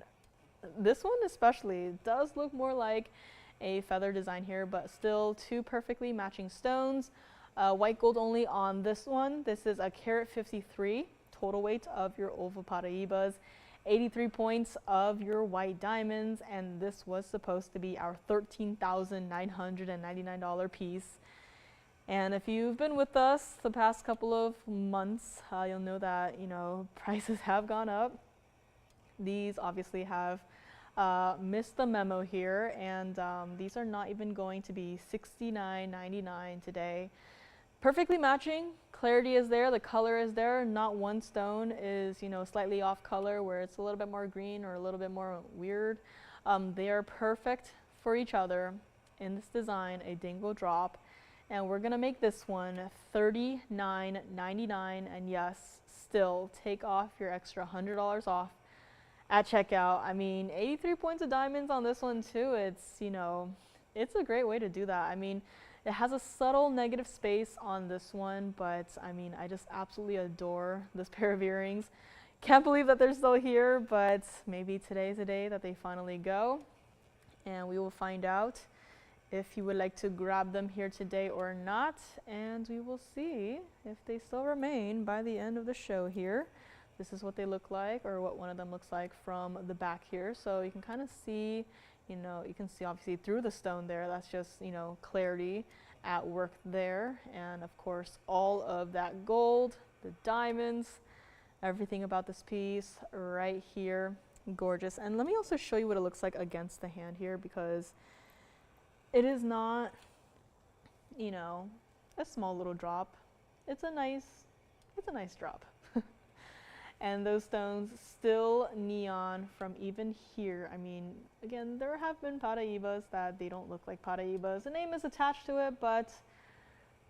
this one especially does look more like a feather design here, but still two perfectly matching stones. White gold only on this one. This is a carat 53 total weight of your oval Paraibas, 83 points of your white diamonds, and this was supposed to be our $13,999 piece. And if you've been with us the past couple of months, you'll know that, you know, prices have gone up. These obviously have missed the memo here, and these are not even going to be $69.99 today. Perfectly matching, clarity is there, the color is there. Not one stone is, you know, slightly off color where it's a little bit more green or a little bit more weird. They are perfect for each other in this design, a dingle drop. And we're gonna make this one $39.99, and yes, still take off your extra $100 off at checkout. I mean, 83 points of diamonds on this one too. It's, you know, it's a great way to do that. I mean, it has a subtle negative space on this one, but I mean, I just absolutely adore this pair of earrings. Can't believe that they're still here, but maybe today's the day that they finally go, and we will find out if you would like to grab them here today or not, and we will see if they still remain by the end of the show here. This is what they look like, or what one of them looks like from the back here. So you can kind of see, You know, you can see obviously through the stone there, that's just, you know, clarity at work there. And of course, all of that gold, the diamonds, everything about this piece right here, gorgeous. And let me also show you what it looks like against the hand here, because it is not, you know, a small little drop. It's a nice drop. And those stones still neon from even here. I mean, again, there have been Paraibas that they don't look like Paraibas. The name is attached to it, but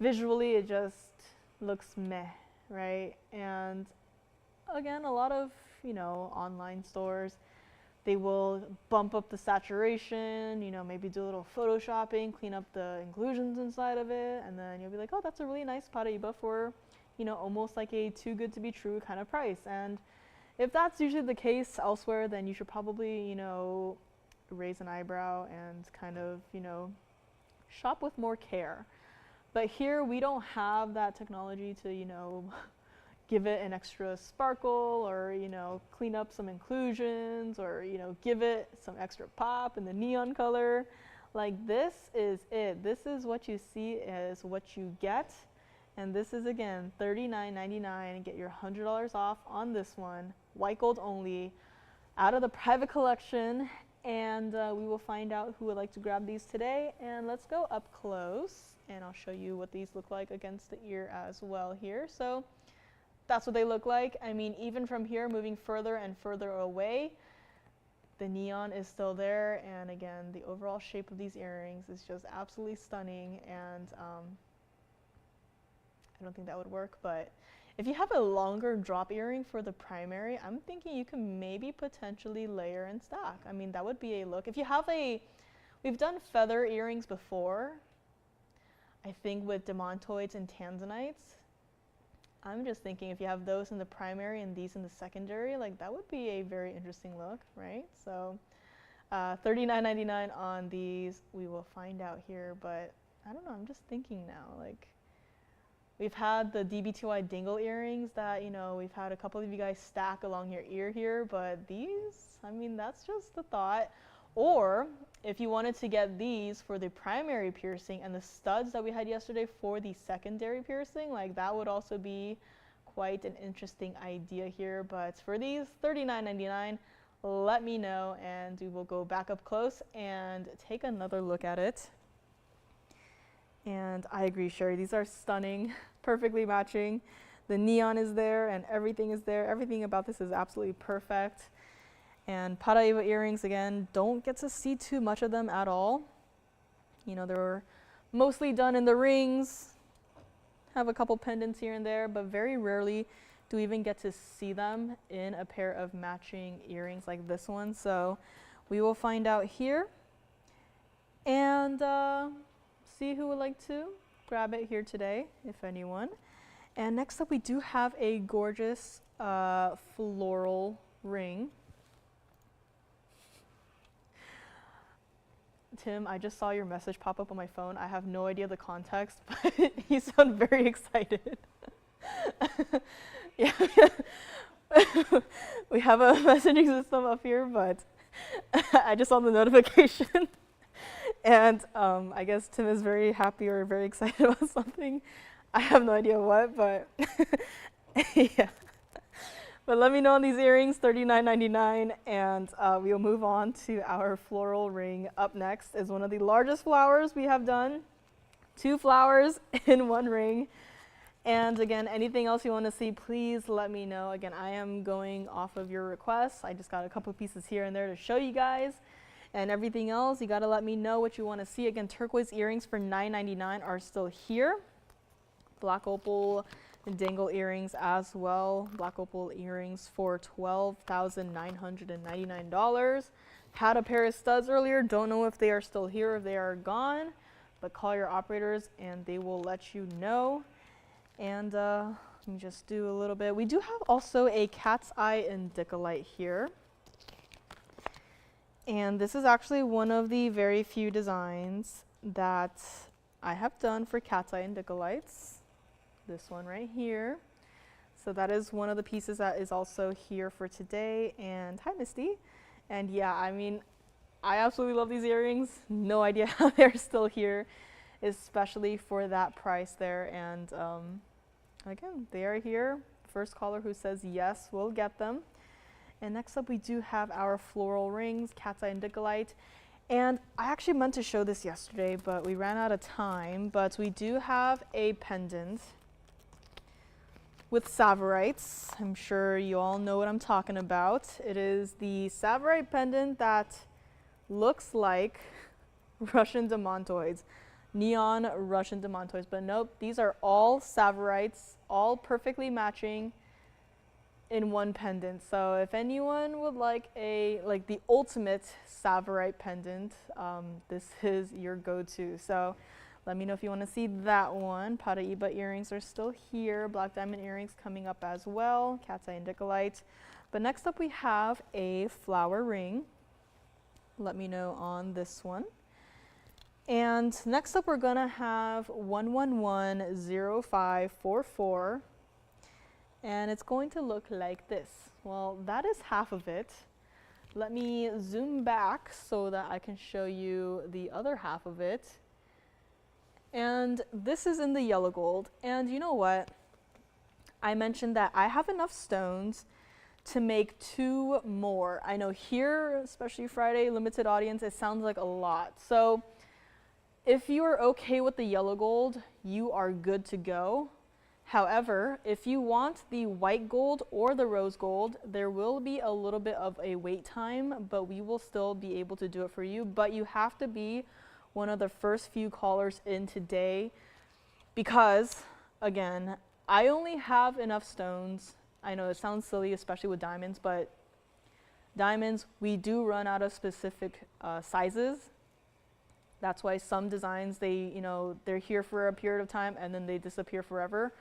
visually it just looks meh, right? And again, a lot of, you know, online stores, they will bump up the saturation, you know, maybe do a little photoshopping, clean up the inclusions inside of it, and then you'll be like, oh, that's a really nice Paraiba for, you know, almost like a too good to be true kind of price. And if that's usually the case elsewhere, then you should probably, you know, raise an eyebrow and kind of, you know, shop with more care. But here we don't have that technology to, you know, give it an extra sparkle, or, you know, clean up some inclusions, or, you know, give it some extra pop in the neon color. Like, this is it. This is what you see as what you get. And this is, again, $39.99, and get your $100 off on this one, white gold only, out of the private collection. And we will find out who would like to grab these today. And let's go up close, and I'll show you what these look like against the ear as well here. So that's what they look like. I mean, even from here, moving further and further away, the neon is still there. And again, the overall shape of these earrings is just absolutely stunning. And I don't think that would work, but if you have a longer drop earring for the primary, I'm thinking you can maybe potentially layer and stack. I mean, that would be a look. If you have we've done feather earrings before, I think with demontoids and tanzanites. I'm just thinking if you have those in the primary and these in the secondary, like, that would be a very interesting look, right? So $39.99 on these. We will find out here, but I don't know, I'm just thinking now, like, we've had the DB2I dingle earrings that, you know, we've had a couple of you guys stack along your ear here, but these, I mean, that's just the thought. Or if you wanted to get these for the primary piercing and the studs that we had yesterday for the secondary piercing, like, that would also be quite an interesting idea here. But for these, $39.99, let me know, and we will go back up close and take another look at it. And I agree, Sherry, these are stunning, perfectly matching. The neon is there and everything is there. Everything about this is absolutely perfect. And Paraiba earrings, again, don't get to see too much of them at all. You know, they're mostly done in the rings, have a couple pendants here and there, but very rarely do we even get to see them in a pair of matching earrings like this one. So we will find out here. And see who would like to grab it here today, if anyone. And next up, we do have a gorgeous floral ring. Tim, I just saw your message pop up on my phone. I have no idea the context, but you sound very excited. Yeah, we have a messaging system up here, but I just saw the notification. And I guess Tim is very happy or very excited about something. I have no idea what, but yeah. But let me know on these earrings, $39.99, and we'll move on to our floral ring. Up next is one of the largest flowers we have done. 2 flowers in 1 ring. And again, anything else you want to see, please let me know. Again, I am going off of your requests. I just got a couple pieces here and there to show you guys. And everything else, you got to let me know what you want to see. Again, turquoise earrings for $9.99 are still here. Black opal dangle earrings as well. Black opal earrings for $12,999. Had a pair of studs earlier. Don't know if they are still here or if they are gone. But call your operators and they will let you know. And let me just do a little bit. We do have also a cat's eye indicolite here. And this is actually one of the very few designs that I have done for cat's eye indicolites. This one right here. So that is one of the pieces that is also here for today. And hi, Misty. And yeah, I mean, I absolutely love these earrings. No idea how they're still here, especially for that price there. And again, they are here. First caller who says yes will get them. And next up we do have our floral rings, cat's eye and dicolite. And I actually meant to show this yesterday, but we ran out of time. But we do have a pendant with Savorites. I'm sure you all know what I'm talking about. It is the Savorite pendant that looks like Russian demantoids, neon Russian demantoids. But nope, these are all Savorites, all perfectly matching in one pendant. So if anyone would like the ultimate Savorite pendant, this is your go-to. So let me know if you want to see that one. Paraiba earrings are still here. Black diamond earrings coming up as well. Cat's eye and dicolite. But next up we have a flower ring. Let me know on this one. And next up we're going to have 1110544. And it's going to look like this. Well, that is half of it. Let me zoom back so that I can show you the other half of it. And this is in the yellow gold. And you know what? I mentioned that I have enough stones to make 2 more. I know here, especially Friday, limited audience, it sounds like a lot. So if you're okay with the yellow gold, you are good to go. However, if you want the white gold or the rose gold, there will be a little bit of a wait time, but we will still be able to do it for you. But you have to be one of the first few callers in today because, again, I only have enough stones. I know it sounds silly, especially with diamonds, but diamonds, we do run out of specific sizes. That's why some designs, they're here for a period of time and then they disappear forever.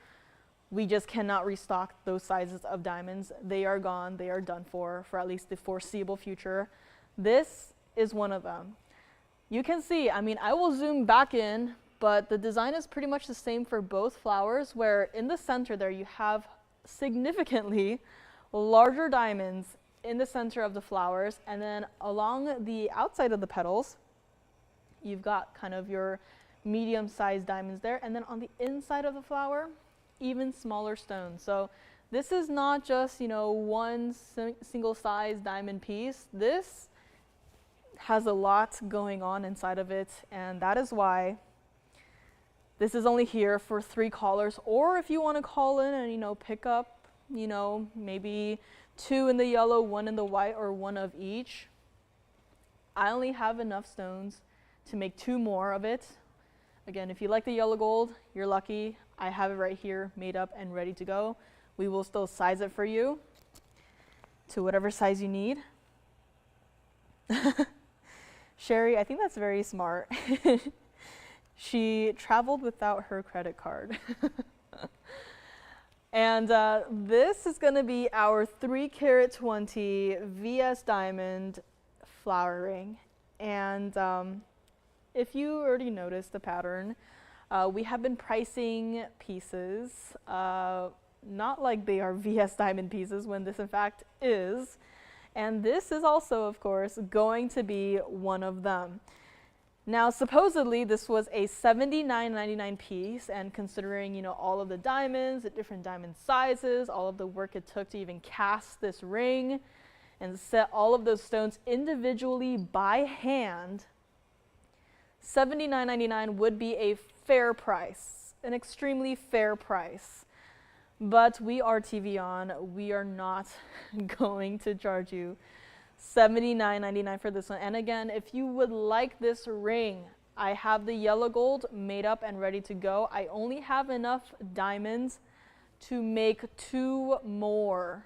We just cannot restock those sizes of diamonds. They are gone, they are done for at least the foreseeable future. This is one of them. You can see, I mean, I will zoom back in, but the design is pretty much the same for both flowers, where in the center there you have significantly larger diamonds in the center of the flowers, and then along the outside of the petals, you've got kind of your medium-sized diamonds there, and then on the inside of the flower, even smaller stones. So this is not just, one single-sized diamond piece. This has a lot going on inside of it, and that is why this is only here for 3 callers. Or if you want to call in and, pick up, maybe 2 in the yellow, 1 in the white, or 1 of each. I only have enough stones to make 2 more of it. Again, if you like the yellow gold, you're lucky. I have it right here made up and ready to go. We will still size it for you to whatever size you need. Sherry, I think that's very smart. She traveled without her credit card. And this is going to be our 3 carat 20 VS diamond flower ring. And if you already noticed the pattern, we have been pricing pieces, not like they are VS diamond pieces, when this in fact is. And this is also, of course, going to be one of them. Now, supposedly, this was a $79.99 piece, and considering, all of the diamonds, the different diamond sizes, all of the work it took to even cast this ring and set all of those stones individually by hand, $79.99 would be a fair price, an extremely fair price. But we are TVON. We are not going to charge you $79.99 for this one. And again, if you would like this ring, I have the yellow gold made up and ready to go. I only have enough diamonds to make 2 more.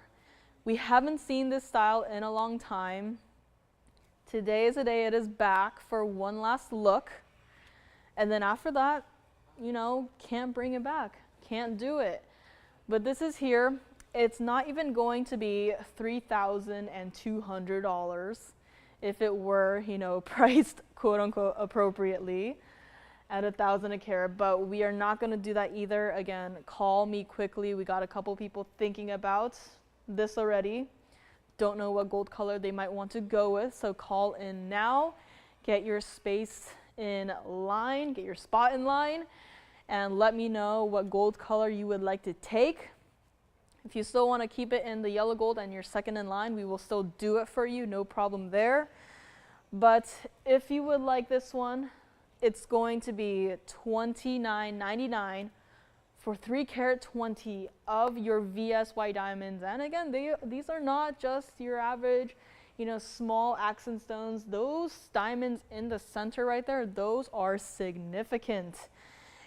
We haven't seen this style in a long time. Today is the day it is back for one last look. And then after that, can't bring it back. Can't do it. But this is here. It's not even going to be $3,200 if it were, priced quote unquote appropriately at $1,000 a carat. But we are not going to do that either. Again, call me quickly. We got a couple people thinking about this already. don't know what gold color they might want to go with. So call in now, get your space in line, get your spot in line, and let me know what gold color you would like to take. If you still want to keep it in the yellow gold and you're second in line, we will still do it for you, no problem there. But if you would like this one, it's going to be $29.99 for 3 carat 20 of your VSY diamonds. And again, these are not just your average, small accent stones. Those diamonds in the center right there, those are significant.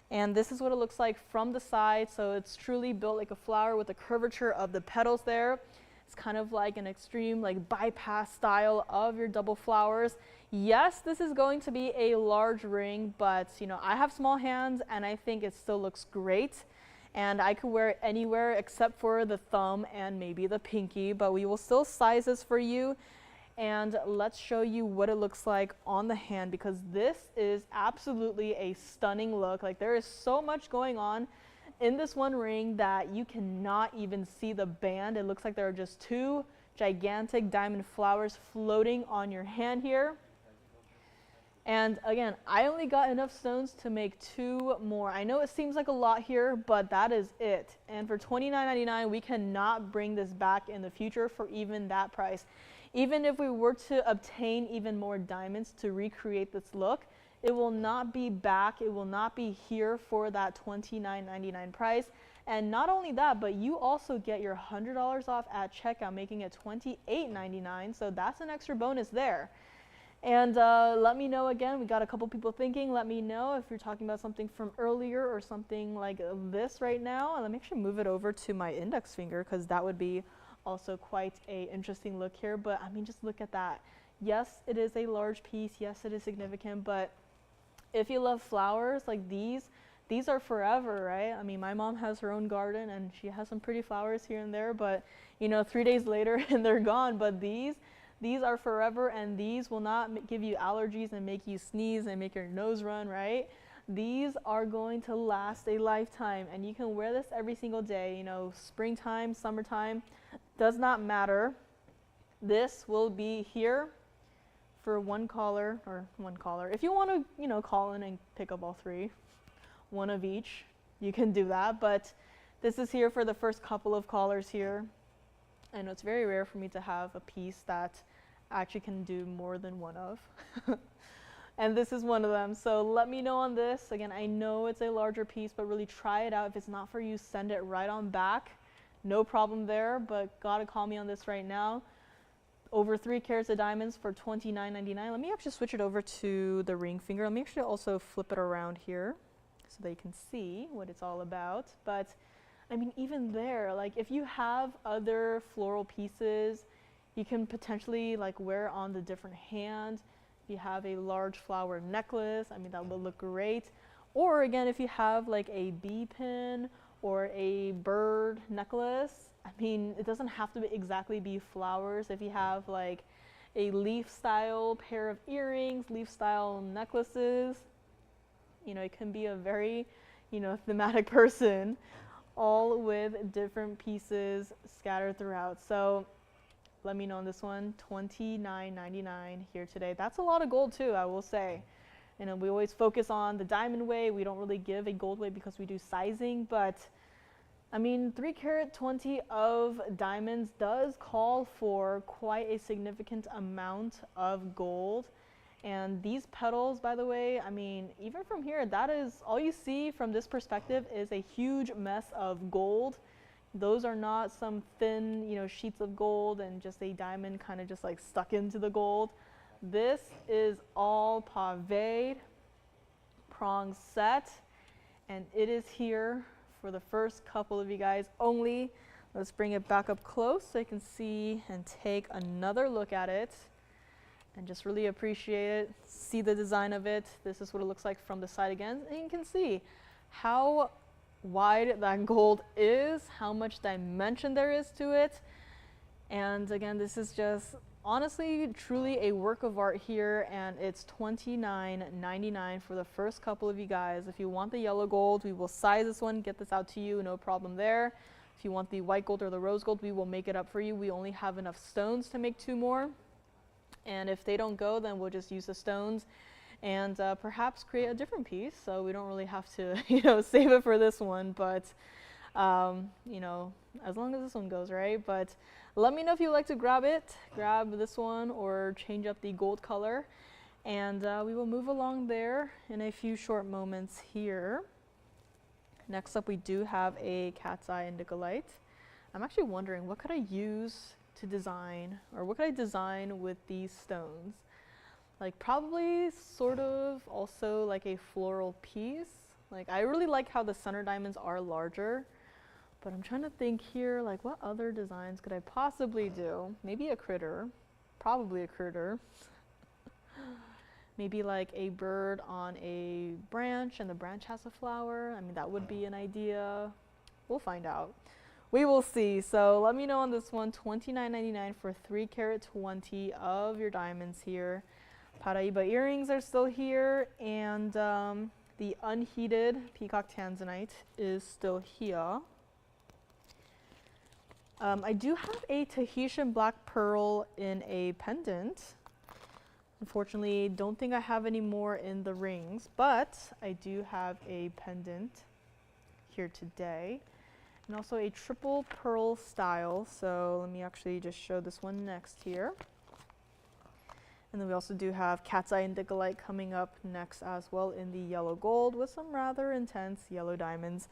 And this is what it looks like from the side. So it's truly built like a flower with the curvature of the petals there. It's kind of like an extreme bypass style of your double flowers. Yes, this is going to be a large ring, but I have small hands and I think it still looks great. And I could wear it anywhere except for the thumb and maybe the pinky, but we will still size this for you. And let's show you what it looks like on the hand, because this is absolutely a stunning look. Like, there is so much going on in this one ring that you cannot even see the band. It looks like there are just 2 gigantic diamond flowers floating on your hand here. And again, I only got enough stones to make 2 more. I know it seems like a lot here, but that is it. And for $29.99, we cannot bring this back in the future for even that price. Even if we were to obtain even more diamonds to recreate this look, it will not be back. It will not be here for that $29.99 price. And not only that, but you also get your $100 off at checkout, making it $28.99. So that's an extra bonus there. And let me know again, we got a couple people thinking, let me know if you're talking about something from earlier or something like this right now. And let me actually move it over to my index finger, because that would be also quite a interesting look here. But I mean, just look at that. Yes, it is a large piece. Yes, it is significant. But if you love flowers like these are forever, right? I mean, my mom has her own garden and she has some pretty flowers here and there, but 3 days later and they're gone. But these are forever, and these will not give you allergies and make you sneeze and make your nose run, right? These are going to last a lifetime, and you can wear this every single day, springtime, summertime, does not matter. This will be here for one caller. If you want to, call in and pick up all 3, one of each, you can do that. But this is here for the first couple of callers here. I know it's very rare for me to have a piece that I actually can do more than one of. And this is one of them. So let me know on this. Again, I know it's a larger piece, but really try it out. If it's not for you, send it right on back. No problem there, but gotta call me on this right now. Over 3 carats of diamonds for $29.99. Let me actually switch it over to the ring finger. Let me actually also flip it around here so that you can see what it's all about. But I mean, even there, like if you have other floral pieces, you can potentially wear on the different hand. If you have a large flower necklace, I mean, that would look great. Or again, if you have a bee pin or a bird necklace, I mean, it doesn't have to exactly be flowers. If you have a leaf style pair of earrings, leaf style necklaces, it can be a very, thematic person, all with different pieces scattered throughout. So let me know on this one, $29.99 here today. That's a lot of gold too, I will say. We always focus on the diamond weight. We don't really give a gold weight because we do sizing, but I mean, 3 carat 20 of diamonds does call for quite a significant amount of gold. And these petals, by the way, I mean, even from here, that is all you see from this perspective is a huge mess of gold. Those are not some thin, sheets of gold and just a diamond kind of just stuck into the gold. This is all paved, prong set, and it is here for the first couple of you guys only. Let's bring it back up close so you can see and take another look at it and just really appreciate it, see the design of it. This is what it looks like from the side again, and you can see how wide that gold is, how much dimension there is to it. And again, this is just honestly truly a work of art here, and it's $29.99 for the first couple of you guys. If you want the yellow gold, we will size this one, get this out to you, no problem there. If you want the white gold or the rose gold, we will make it up for you. We only have enough stones to make 2 more. And if they don't go, then we'll just use the stones and perhaps create a different piece. So we don't really have to, save it for this one. But, as long as this one goes, right? But let me know if you'd like to grab this one, or change up the gold color. And we will move along there in a few short moments here. Next up, we do have a cat's eye indicolite. I'm actually wondering, what could I use to design, or what could I design with these stones? Like probably sort of also like a floral piece. Like I really like how the center diamonds are larger, but I'm trying to think here, like what other designs could I possibly do? Maybe a critter, probably a critter. Maybe like a bird on a branch and the branch has a flower. I mean, that would be an idea. We'll find out. We will see. So let me know on this one. $29.99 for 3 carat 20 of your diamonds here. Paraiba earrings are still here, and the unheated peacock tanzanite is still here. I do have a Tahitian black pearl in a pendant. Unfortunately, don't think I have any more in the rings, but I do have a pendant here today. And also a triple pearl style. So let me actually just show this one next here. And then we also do have cat's eye indicolite coming up next as well in the yellow gold with some rather intense yellow diamonds.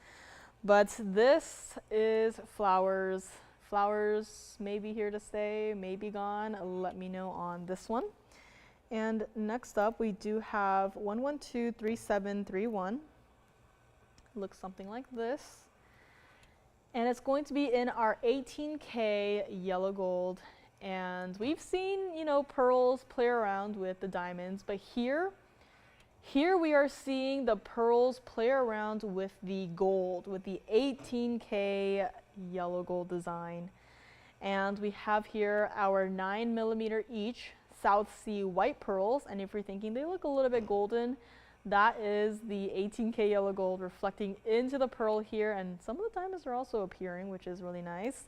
But this is flowers. Flowers may be here to stay, may be gone. Let me know on this one. And next up, we do have 1123731. Looks something like this. And it's going to be in our 18K yellow gold. And we've seen, pearls play around with the diamonds, but here we are seeing the pearls play around with the gold, with the 18K yellow gold design. And we have here our 9mm each South Sea white pearls. And if you're thinking they look a little bit golden, that is the 18K yellow gold reflecting into the pearl here. And some of the diamonds are also appearing, which is really nice.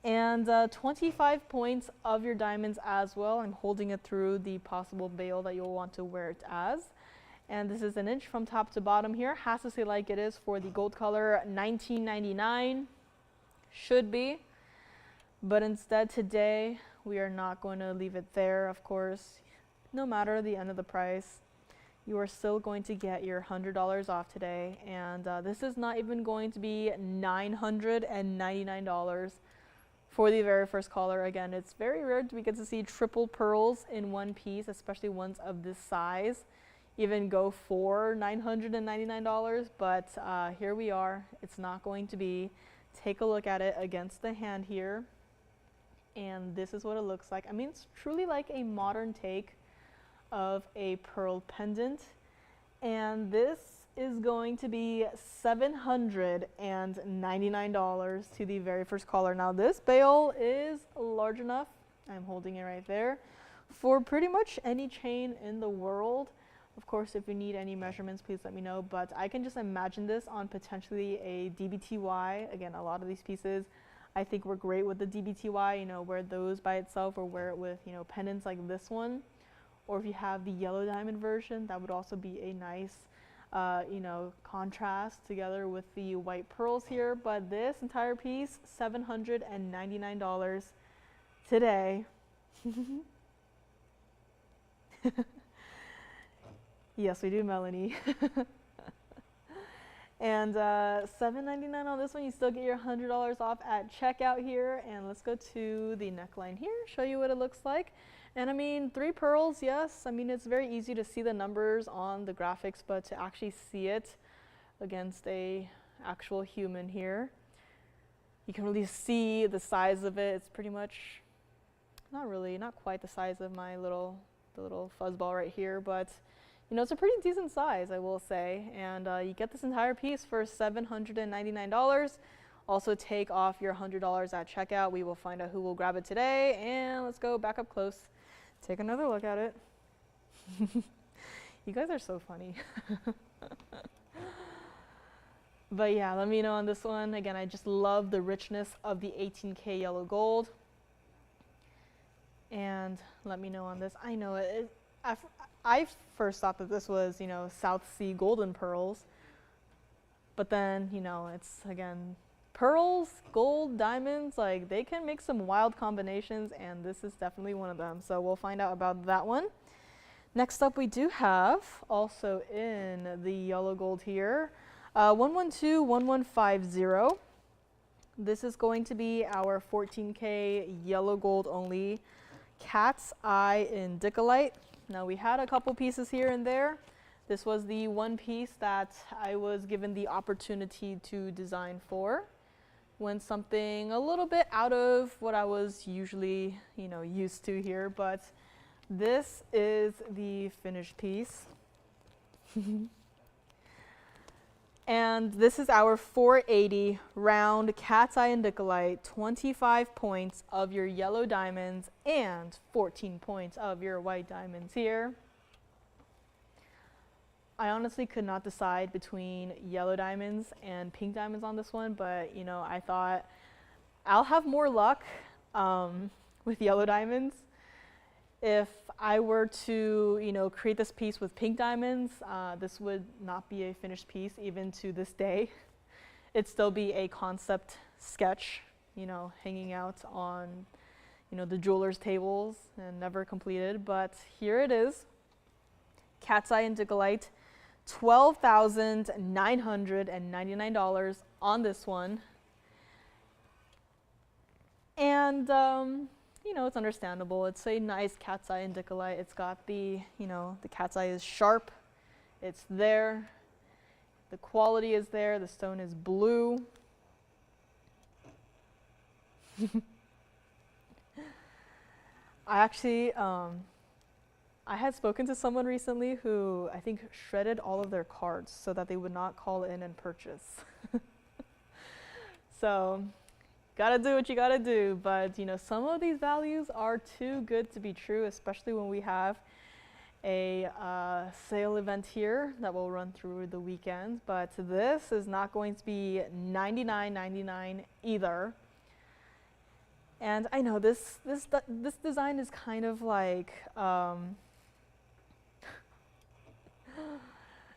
And 25 points of your diamonds as well. I'm holding it through the possible veil that you'll want to wear it as. And this is 1 inch from top to bottom here. Has to say like it is for the gold color, $19.99. Should be. But instead today, we are not going to leave it there, of course. No matter the end of the price, you are still going to get your $100 off today. And this is not even going to be $999. For the very first caller. Again, it's very rare we get to see triple pearls in one piece, especially ones of this size, even go for $999, but here we are. It's not going to be. Take a look at it against the hand here, and this is what it looks like. I mean, it's truly like a modern take of a pearl pendant, and this is going to be $799 to the very first caller. Now this bail is large enough, I'm holding it right there, for pretty much any chain in the world. Of course, if you need any measurements, please let me know, but I can just imagine this on potentially a DBTY. Again, a lot of these pieces I think were great with the DBTY, wear those by itself or wear it with, pendants like this one. Or if you have the yellow diamond version, that would also be a nice contrast together with the white pearls here. But this entire piece, $799 today. Yes, we do, Melanie. And $799 on this one. You still get your $100 off at checkout here. And let's go to the neckline here, show you what it looks like. And I mean, 3 pearls, yes. I mean, it's very easy to see the numbers on the graphics, but to actually see it against a actual human here, you can really see the size of it. It's pretty much, not quite the size of my little fuzzball right here, but it's a pretty decent size, I will say. And you get this entire piece for $799. Also take off your $100 at checkout. We will find out who will grab it today. And let's go back up close. Take another look at it. You guys are so funny. But yeah, let me know on this one. Again, I just love the richness of the 18K yellow gold. And let me know on this. I know I first thought that this was, South Sea golden pearls. But then, it's, again, pearls, gold, diamonds, like they can make some wild combinations, and this is definitely one of them. So we'll find out about that one. Next up, we do have, also in the yellow gold here, 1121150. This is going to be our 14K yellow gold only cat's eye in Dicolite. Now we had a couple pieces here and there. This was the one piece that I was given the opportunity to design for. Went something a little bit out of what I was usually, used to here, but this is the finished piece. And this is our 480 round cat's eye and Dicolite, 25 points of your yellow diamonds and 14 points of your white diamonds here. I honestly could not decide between yellow diamonds and pink diamonds on this one, but I thought I'll have more luck with yellow diamonds. If I were to, create this piece with pink diamonds, this would not be a finished piece even to this day. It'd still be a concept sketch, hanging out on, the jeweler's tables and never completed. But here it is, cat's eye and Dicolite, $12,999 on this one. And it's understandable. It's a nice cat's eye and Dicolite. It's got the, the cat's eye is sharp. It's there. The quality is there. The stone is blue. I actually, I had spoken to someone recently who I think shredded all of their cards so that they would not call in and purchase. So, gotta do what you gotta do, but some of these values are too good to be true, especially when we have a sale event here that will run through the weekend. But this is not going to be $99.99 either. And I know this design is kind of like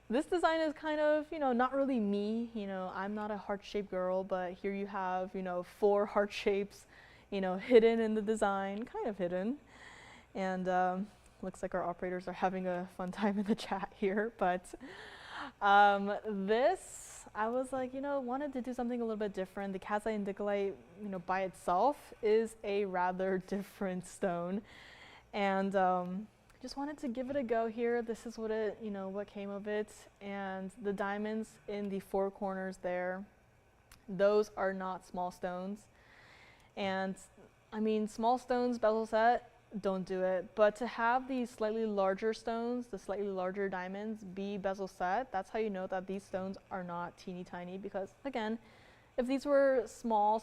this design is kind of, not really me. I'm not a heart-shaped girl, but here you have, 4 heart shapes, hidden in the design, kind of hidden. And looks like our operators are having a fun time in the chat here. But this, I was like, wanted to do something a little bit different. The cat's eye and Dicolite, by itself is a rather different stone. And just wanted to give it a go here. This is what it, what came of it. And the diamonds in the 4 corners there, those are not small stones. And I mean, small stones, bezel set, don't do it. But to have these slightly larger stones, the slightly larger diamonds be bezel set, that's how you know that these stones are not teeny tiny. Because again, if these were small,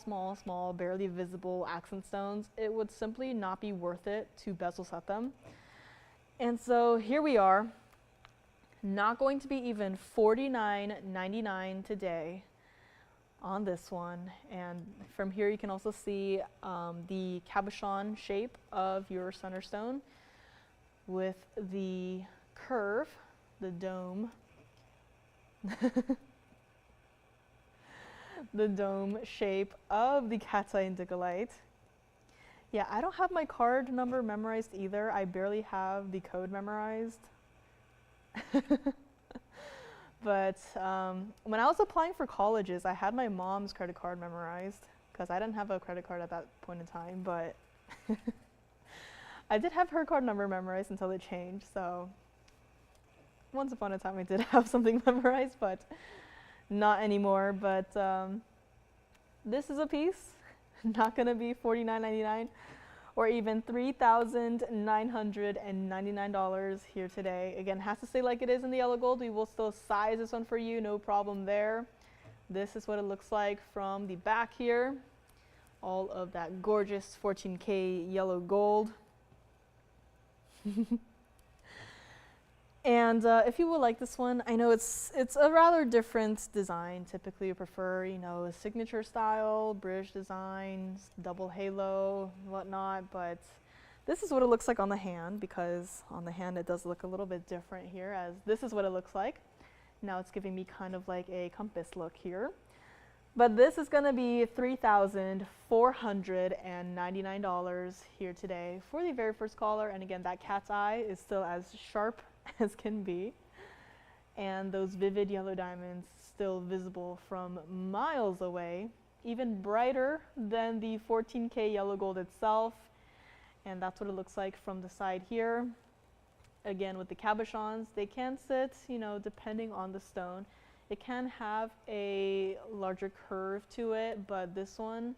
barely visible accent stones, it would simply not be worth it to bezel set them. And so here we are, not going to be even $49.99 today on this one. And from here you can also see the cabochon shape of your center stone with the curve, the dome, the dome shape of the cat's eye and Dicolite. Yeah, I don't have my card number memorized either. I barely have the code memorized. But when I was applying for colleges, I had my mom's credit card memorized because I didn't have a credit card at that point in time, but I did have her card number memorized until it changed. So once upon a time I did have something memorized, but not anymore. But this is a piece. Not gonna be $49.99 or even $3,999 here today. Again, has to stay like it is in the yellow gold. We will still size this one for you, no problem there. This is what it looks like from the back here. All of that gorgeous 14K yellow gold. And if you would like this one, I know it's a rather different design. Typically you prefer, you know, a signature style, British designs, double halo, whatnot, but this is what it looks like on the hand, because on the hand it does look a little bit different here, as this is what it looks like. Now it's giving me kind of like a compass look here. But this is going to be $3,499 here today for the very first caller. And again, that cat's eye is still as sharp as can be. And those vivid yellow diamonds still visible from miles away, even brighter than the 14K yellow gold itself. And that's what it looks like from the side here. Again, with the cabochons, they can sit, you know, depending on the stone. It can have a larger curve to it, but this one,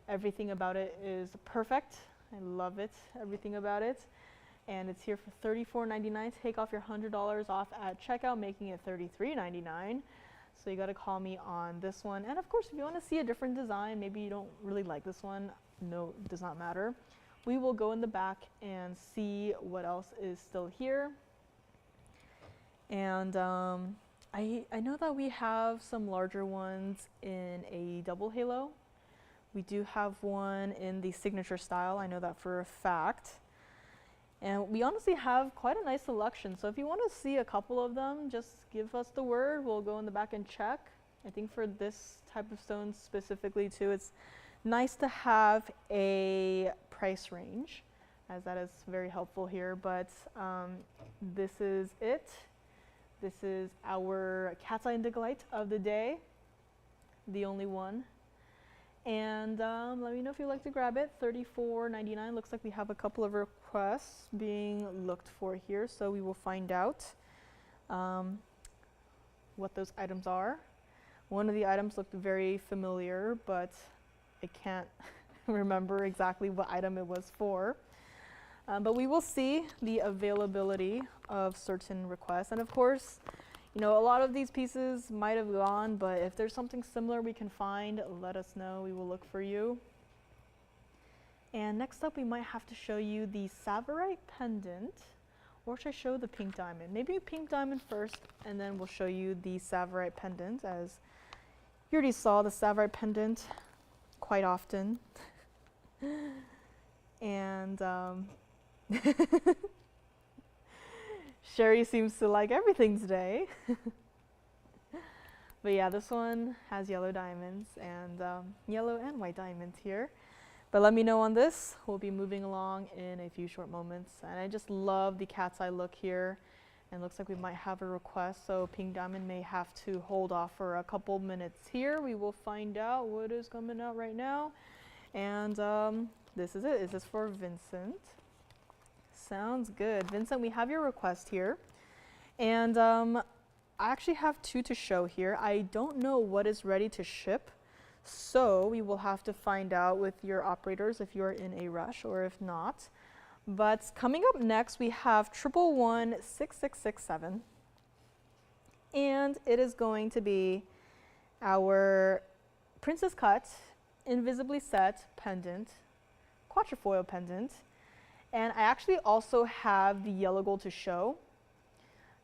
everything about it is perfect. I love it, everything about it. And it's here for $34.99. Take off your $100 off at checkout, making it $33.99. So you got to call me on this one. And of course, if you want to see a different design, maybe you don't really like this one, no, it does not matter. We will go in the back and see what else is still here. And I know that we have some larger ones in a double halo. We do have one in the signature style, I know that for a fact. And we honestly have quite a nice selection. So if you want to see a couple of them, just give us the word. We'll go in the back and check. I think for this type of stone specifically too, it's nice to have a price range, as that is very helpful here. But this is it. This is our cat's eye indiголite of the day, the only one. And let me know if you'd like to grab it. $34.99. Looks like we have a couple of requests being looked for here, so we will find out what those items are. One of the items looked very familiar, but I can't remember exactly what item it was for. But we will see the availability of certain requests. And of course, you know, a lot of these pieces might have gone, but if there's something similar we can find, let us know. We will look for you. And next up, we might have to show you the Tsavorite pendant, or should I show the pink diamond? Maybe pink diamond first, and then we'll show you the Tsavorite pendant, as you already saw the Tsavorite pendant quite often. And Sherry seems to like everything today. But yeah, this one has yellow diamonds, and yellow and white diamonds here. But let me know on this. We'll be moving along in a few short moments. And I just love the cat's eye look here. And looks like we might have a request, so pink diamond may have to hold off for a couple minutes here. We will find out what is coming out right now. And this is it. Is this for Vincent? Sounds good. Vincent, we have your request here. And I actually have two to show here. I don't know what is ready to ship, so we will have to find out with your operators if you're in a rush or if not. But coming up next, we have 1116667. And it is going to be our Princess Cut Invisibly Set pendant, quatrefoil pendant. And I actually also have the yellow gold to show.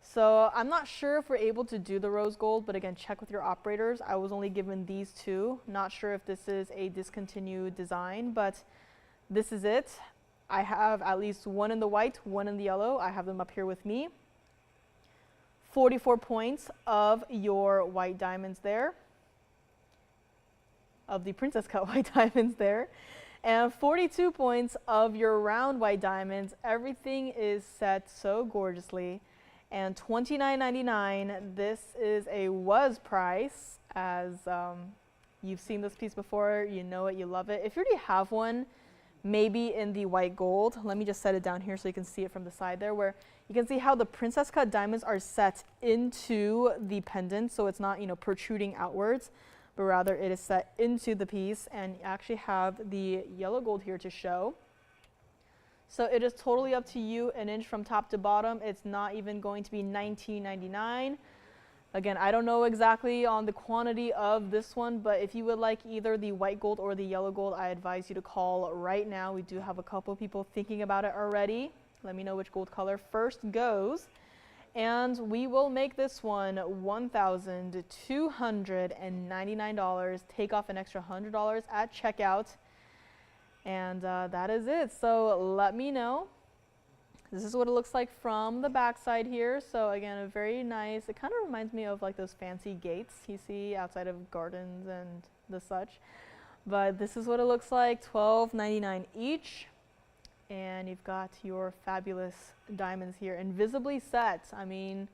So I'm not sure if we're able to do the rose gold, but again, check with your operators. I was only given these two. Not sure if this is a discontinued design, but this is it. I have at least one in the white, one in the yellow. I have them up here with me. 44 points of your white diamonds there, of the Princess Cut white diamonds there, and 42 points of your round white diamonds. Everything is set so gorgeously. And $29.99, this is a was price, as you've seen this piece before, you know it, you love it. If you already have one, maybe in the white gold, let me just set it down here so you can see it from the side there, where you can see how the Princess Cut diamonds are set into the pendant, so it's not, you know, protruding outwards, but rather it is set into the piece. And you actually have the yellow gold here to show. So it is totally up to you, an inch from top to bottom. It's not even going to be $19.99. Again, I don't know exactly on the quantity of this one, but if you would like either the white gold or the yellow gold, I advise you to call right now. We do have a couple people thinking about it already. Let me know which gold color first goes. And we will make this one $1,299. Take off an extra $100 at checkout. And that is it. So let me know. This is what it looks like from the back side here. So again, a very nice, it kind of reminds me of like those fancy gates you see outside of gardens and the such. But this is what it looks like, $12.99 each. And you've got your fabulous diamonds here, invisibly set. I mean,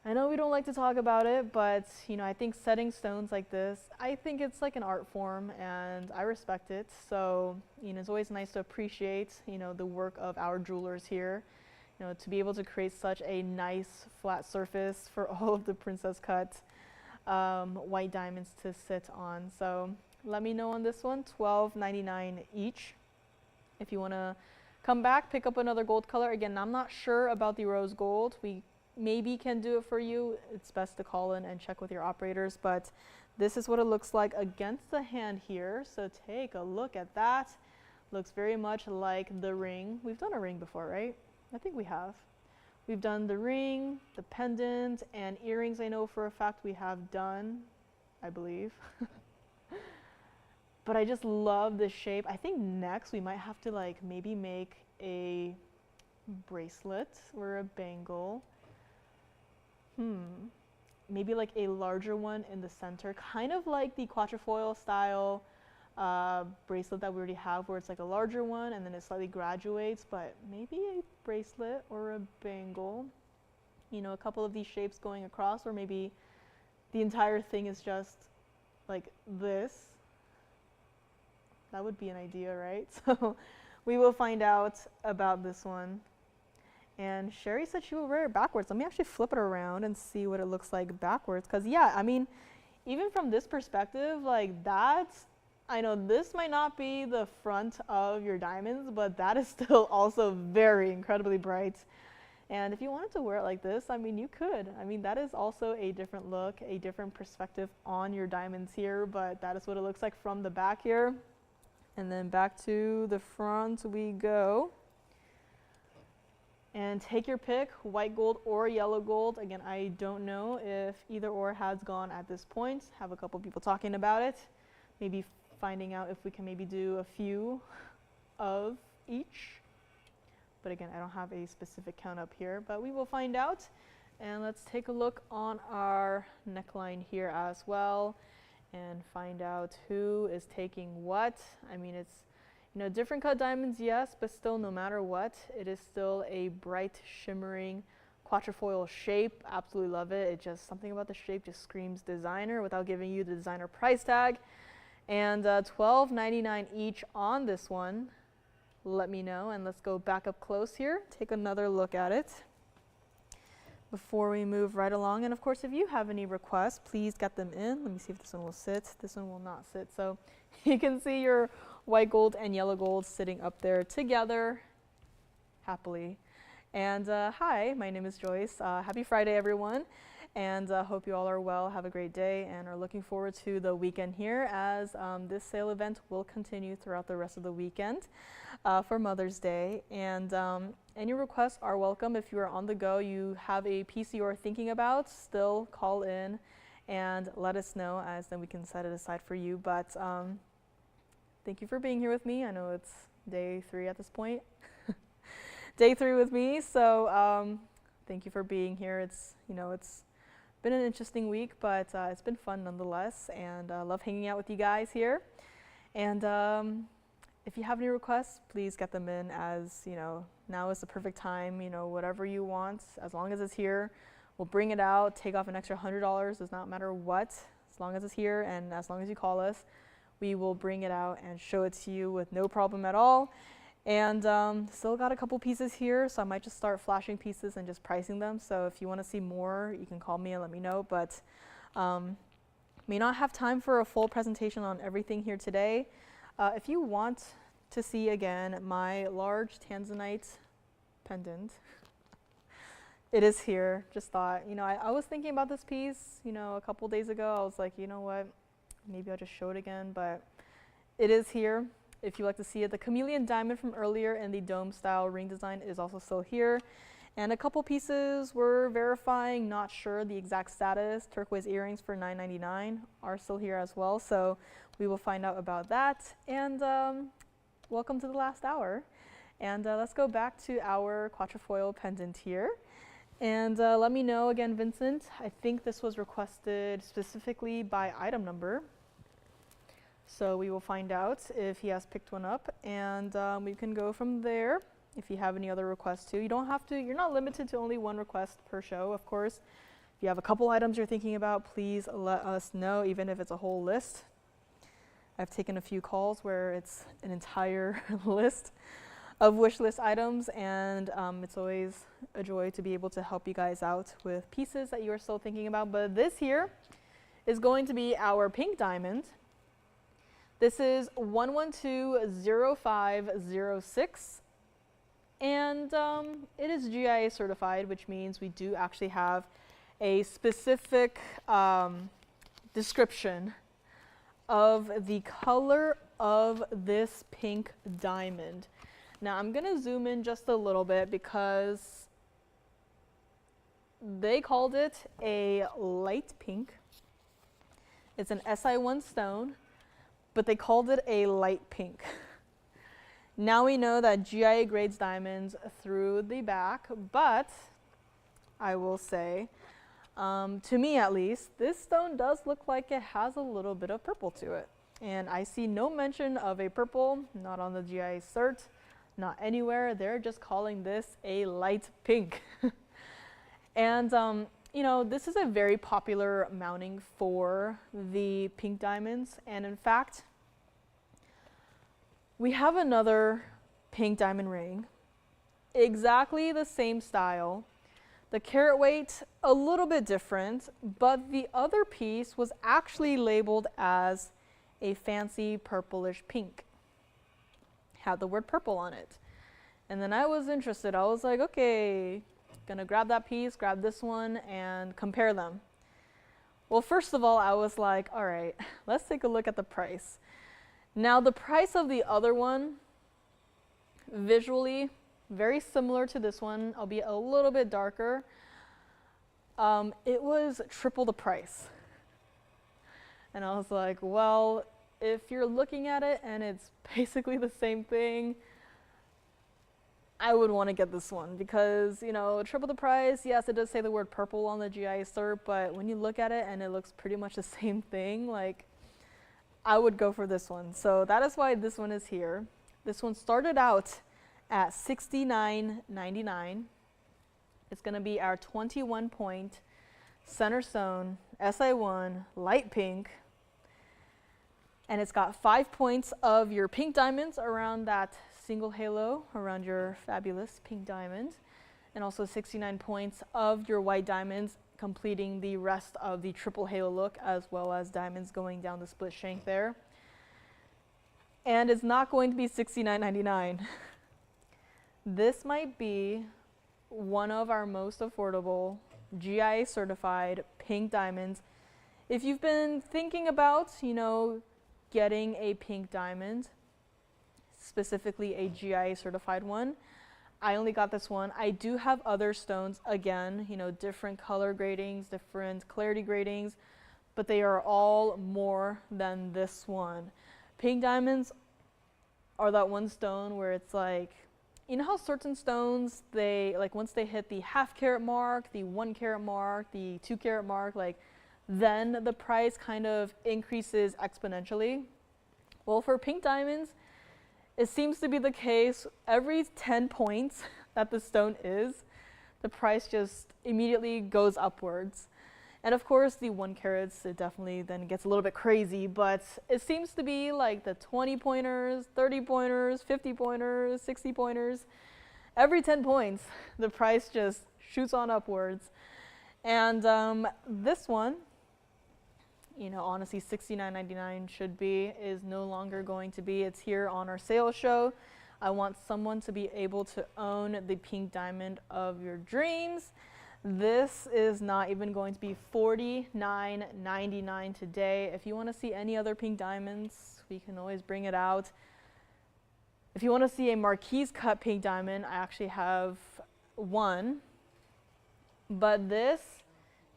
I know we don't like to talk about it, but you know, I think setting stones like this, I think it's like an art form and I respect it. So, you know, it's always nice to appreciate, you know, the work of our jewelers here. You know, to be able to create such a nice flat surface for all of the princess cut white diamonds to sit on. So let me know on this one, $12.99 each. If you want to come back, pick up another gold color. Again, I'm not sure about the rose gold. We maybe can do it for you. It's best to call in and check with your operators, but this is what it looks like against the hand here. So take a look at that. Looks very much like the ring. We've done a ring before, right? I think we have. We've done the ring, the pendant, and earrings. I know for a fact we have done, I believe. But I just love the shape. I think next we might have to like maybe make a bracelet or a bangle. Maybe like a larger one in the center, kind of like the quatrefoil style bracelet that we already have, where it's like a larger one and then it slightly graduates, but maybe a bracelet or a bangle, you know, a couple of these shapes going across, or maybe the entire thing is just like this. That would be an idea, right? So we will find out about this one. And Sherry said she will wear it backwards. Let me actually flip it around and see what it looks like backwards. Because yeah, I mean, even from this perspective, like that's, I know this might not be the front of your diamonds, but that is still also very incredibly bright. And if you wanted to wear it like this, I mean, you could. I mean, that is also a different look, a different perspective on your diamonds here, but that is what it looks like from the back here. And then back to the front we go. And take your pick, white gold or yellow gold. Again, I don't know if either or has gone at this point. Have a couple people talking about it. Maybe finding out if we can maybe do a few of each. But again, I don't have a specific count up here, but we will find out. And let's take a look on our neckline here as well and find out who is taking what. I mean, it's, you know, different cut diamonds, yes, but still, no matter what, it is still a bright, shimmering quatrefoil shape. Absolutely love it. It just, something about the shape just screams designer without giving you the designer price tag. And $12.99 each on this one. Let me know, and let's go back up close here, take another look at it before we move right along. And of course, if you have any requests, please get them in. Let me see if this one will sit. This one will not sit. So you can see your white gold and yellow gold sitting up there together happily. And hi, my name is Joyce. Happy Friday, everyone. And hope you all are well, have a great day, and are looking forward to the weekend here, as this sale event will continue throughout the rest of the weekend for Mother's Day. And any requests are welcome. If you are on the go, you have a piece you are thinking about, still call in and let us know, as then we can set it aside for you. But thank you for being here with me. I know it's day 3 at this point. Day 3 with me, so thank you for being here. It's, you know, it's been an interesting week, but it's been fun nonetheless, and I love hanging out with you guys here. And if you have any requests, please get them in, as you know, now is the perfect time. You know, whatever you want, as long as it's here, we'll bring it out, take off an extra $100, does not matter what, as long as it's here and as long as you call us, we will bring it out and show it to you with no problem at all. And still got a couple pieces here, so I might just start flashing pieces and just pricing them. So if you want to see more, you can call me and let me know. But may not have time for a full presentation on everything here today. If you want to see again my large tanzanite pendant, it is here. Just thought, you know, I was thinking about this piece, you know, a couple days ago. I was like, you know what, maybe I'll just show it again, but it is here. If you like to see it, the chameleon diamond from earlier in the dome style ring design is also still here. And a couple pieces we're verifying, not sure the exact status. Turquoise earrings for $9.99 are still here as well, so we will find out about that. And welcome to the last hour. And let's go back to our quatrefoil pendant here. And let me know again, Vincent, I think this was requested specifically by item number. So we will find out if he has picked one up, and we can go from there. If you have any other requests too, you don't have to, you're not limited to only one request per show, of course. If you have a couple items you're thinking about, please let us know, even if it's a whole list. I've taken a few calls where it's an entire list of wish list items, and it's always a joy to be able to help you guys out with pieces that you are still thinking about. But this here is going to be our pink diamond. This is 1120506. And it is GIA certified, which means we do actually have a specific description of the color of this pink diamond. Now I'm going to zoom in just a little bit because they called it a light pink. It's an SI1 stone, but they called it a light pink. Now we know that GIA grades diamonds through the back, but I will say, to me at least, this stone does look like it has a little bit of purple to it. And I see no mention of a purple, not on the GIA cert, not anywhere. They're just calling this a light pink. And you know, this is a very popular mounting for the pink diamonds. And in fact, we have another pink diamond ring, exactly the same style. The carat weight, a little bit different, but the other piece was actually labeled as a fancy purplish pink. Had the word purple on it. And then I was interested. I was like, okay, gonna grab that piece, grab this one, and compare them. Well, first of all, I was like, all right, let's take a look at the price. Now, the price of the other one, visually, very similar to this one, albeit a little bit darker. It was triple the price. And I was like, well, if you're looking at it and it's basically the same thing, I would want to get this one because, you know, triple the price, yes, it does say the word purple on the GIA cert, but when you look at it and it looks pretty much the same thing, like, I would go for this one. So that is why this one is here. This one started out at $69.99. It's going to be our 21 point center stone SI1 light pink. And it's got 5 points of your pink diamonds around that single halo around your fabulous pink diamond. And also 69 points of your white diamonds, completing the rest of the triple halo look, as well as diamonds going down the split shank there. And it's not going to be $69.99. This might be one of our most affordable GIA certified pink diamonds. If you've been thinking about, you know, getting a pink diamond, specifically a GIA certified one, I only got this one. I do have other stones, again, you know, different color gradings, different clarity gradings, but they are all more than this one. Pink diamonds are that one stone where it's like, you know how certain stones, they, like once they hit the ½ carat mark, the 1 carat mark, the 2 carat mark, like then the price kind of increases exponentially. Well, for pink diamonds, it seems to be the case every 10 points that the stone is, the price just immediately goes upwards. And of course, the 1 carats, it definitely then gets a little bit crazy, but it seems to be like the 20 pointers, 30 pointers, 50 pointers, 60 pointers. Every 10 points, the price just shoots on upwards. And this one, you know, honestly, $69.99 should be, is no longer going to be. It's here on our sales show. I want someone to be able to own the pink diamond of your dreams. This is not even going to be $49.99 today. If you want to see any other pink diamonds, we can always bring it out. If you want to see a marquise cut pink diamond, I actually have 1, but this,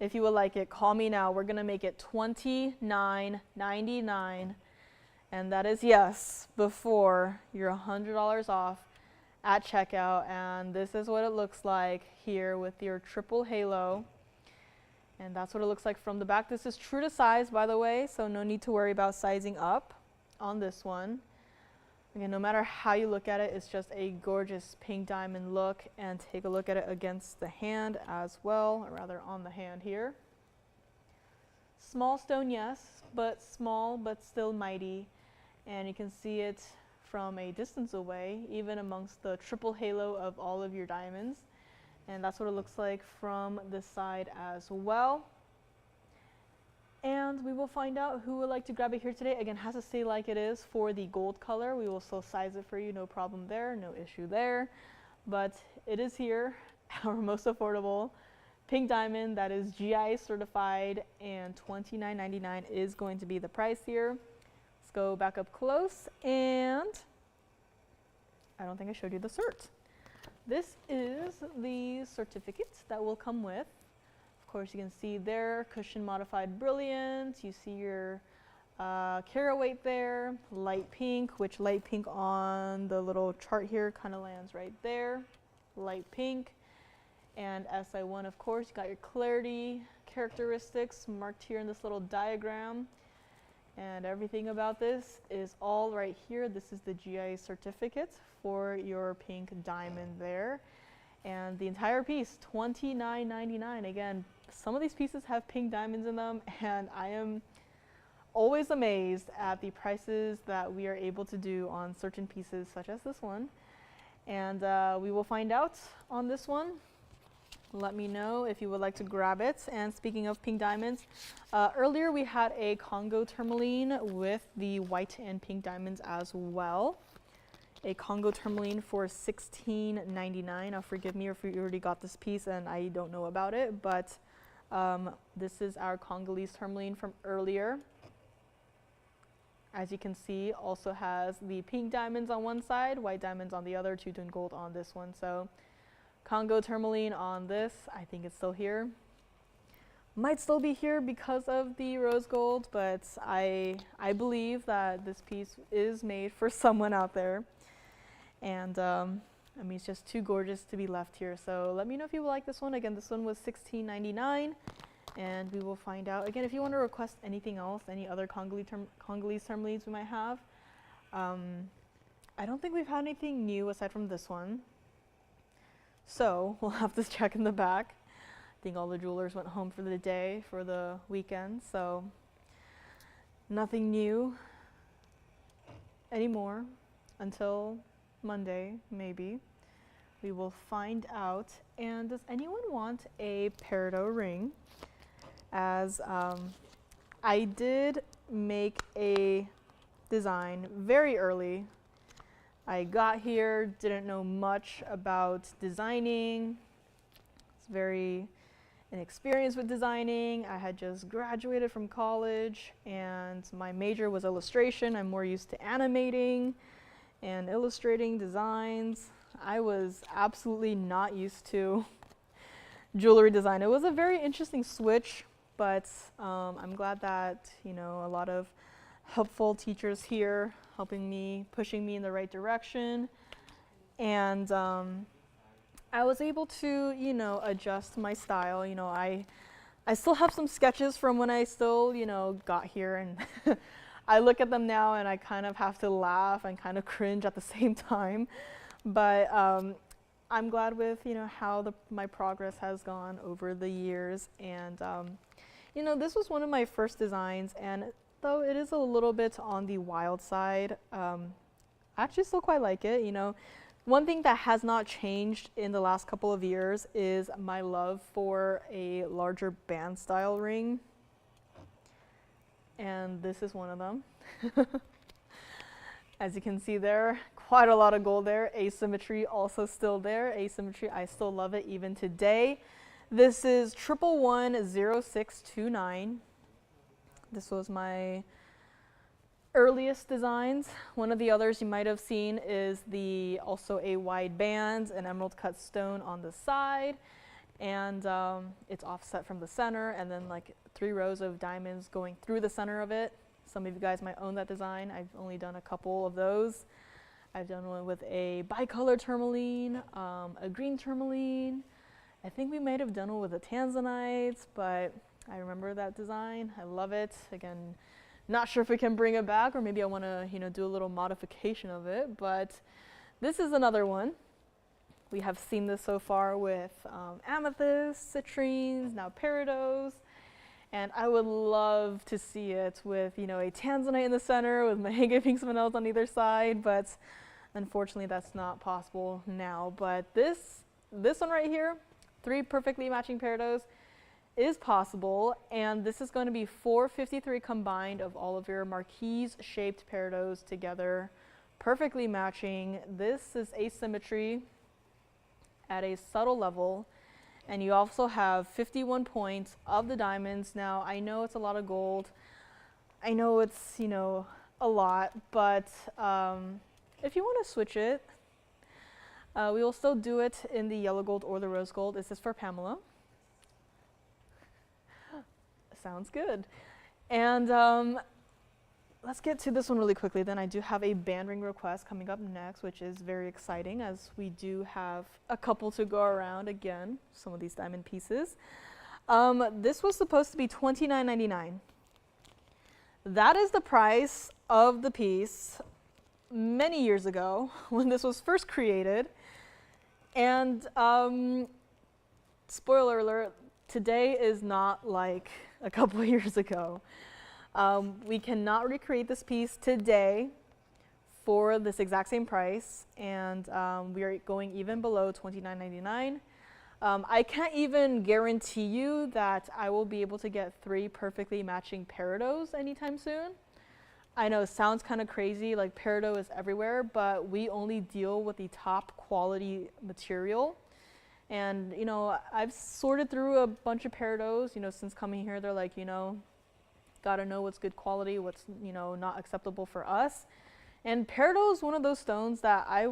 if you would like it, call me now. We're gonna make it $29.99, and that is, yes, before you're $100 off at checkout. And this is what it looks like here with your triple halo. And that's what it looks like from the back. This is true to size, by the way, so no need to worry about sizing up on this one. Again, no matter how you look at it, it's just a gorgeous pink diamond look. And take a look at it against the hand as well, or rather on the hand here. Small stone, yes, but small, but still mighty. And you can see it from a distance away, even amongst the triple halo of all of your diamonds. And that's what it looks like from this side as well. And we will find out who would like to grab it here today. Again, has to stay like it is for the gold color. We will still size it for you, no problem there, no issue there. But it is here, our most affordable pink diamond that is GI certified, and $29.99 is going to be the price here. Let's go back up close, and I don't think I showed you the cert. This is the certificate that will come with. Of course, you can see there, cushion modified brilliant. You see your carat weight there, light pink, which light pink on the little chart here kind of lands right there, light pink. And SI1, of course, you got your clarity characteristics marked here in this little diagram. And everything about this is all right here. This is the GI certificate for your pink diamond there. And the entire piece, $29.99. Again, some of these pieces have pink diamonds in them, and I am always amazed at the prices that we are able to do on certain pieces such as this one. And we will find out on this one. Let me know if you would like to grab it. And speaking of pink diamonds, earlier we had a Congo tourmaline with the white and pink diamonds as well. A Congo tourmaline for $16.99. Now forgive me if you already got this piece and I don't know about it, but this is our Congolese tourmaline from earlier. As you can see, also has the pink diamonds on one side, white diamonds on the other, two-tone gold on this one. So Congo tourmaline on this, I think it's still here. Might still be here because of the rose gold, but I believe that this piece is made for someone out there. And I mean, it's just too gorgeous to be left here. So let me know if you would like this one. Again, this one was $16.99, and we will find out. Again, if you want to request anything else, any other Congolese tourmalines we might have. I don't think we've had anything new aside from this one. So we'll have to check in the back. I think all the jewelers went home for the day, for the weekend, so nothing new anymore until Monday, maybe. We will find out. And does anyone want a peridot ring? As I did make a design very early. I got here, didn't know much about designing. It's very inexperienced with designing. I had just graduated from college and my major was illustration. I'm more used to animating and illustrating designs. I was absolutely not used to jewelry design. It was a very interesting switch, but I'm glad that, you know, a lot of helpful teachers here helping me, pushing me in the right direction. And I was able to, you know, adjust my style. You know, I still have some sketches from when I still, you know, got here, and I look at them now and I kind of have to laugh and kind of cringe at the same time. But I'm glad with, you know, how my progress has gone over the years. And, you know, this was one of my first designs, and though it is a little bit on the wild side, I actually still quite like it. You know, one thing that has not changed in the last couple of years is my love for a larger band style ring. And this is one of them. As you can see there, quite a lot of gold there. Asymmetry also still there. Asymmetry, I still love it even today. This is 1110629. This was my earliest designs. One of the others you might have seen is also a wide band, an emerald cut stone on the side, and it's offset from the center, and then like 3 rows of diamonds going through the center of it. Some of you guys might own that design. I've only done a couple of those. I've done one with a bicolor tourmaline, a green tourmaline. I think we might have done one with a tanzanite, but I remember that design. I love it. Again, not sure if we can bring it back, or maybe I want to, do a little modification of it, but this is another one. We have seen this so far with amethyst, citrines, now peridos, and I would love to see it with, a tanzanite in the center with mahogany pink spinels on either side, but unfortunately that's not possible now. But this one right here, 3 perfectly matching peridos, is possible, and this is going to be 453 combined of all of your marquise shaped peridos together, perfectly matching. This is asymmetry at a subtle level, and you also have 51 points of the diamonds. Now I know it's a lot of gold, I know it's a lot, but if you want to switch it, we will still do it in the yellow gold or the rose gold. This is for Pamela. Sounds good. And let's get to this one really quickly. Then I do have a band ring request coming up next, which is very exciting, as we do have a couple to go around again, some of these diamond pieces. This was supposed to be $29.99. That is the price of the piece many years ago when this was first created. And spoiler alert, today is not like a couple of years ago. We cannot recreate this piece today for this exact same price, and we are going even below $29.99. I can't even guarantee you that I will be able to get 3 perfectly matching peridos anytime soon. I know it sounds kind of crazy, like peridot is everywhere, but we only deal with the top quality material. And I've sorted through a bunch of peridots, since coming here. They're like, gotta know what's good quality, what's not acceptable for us. And peridot is one of those stones that I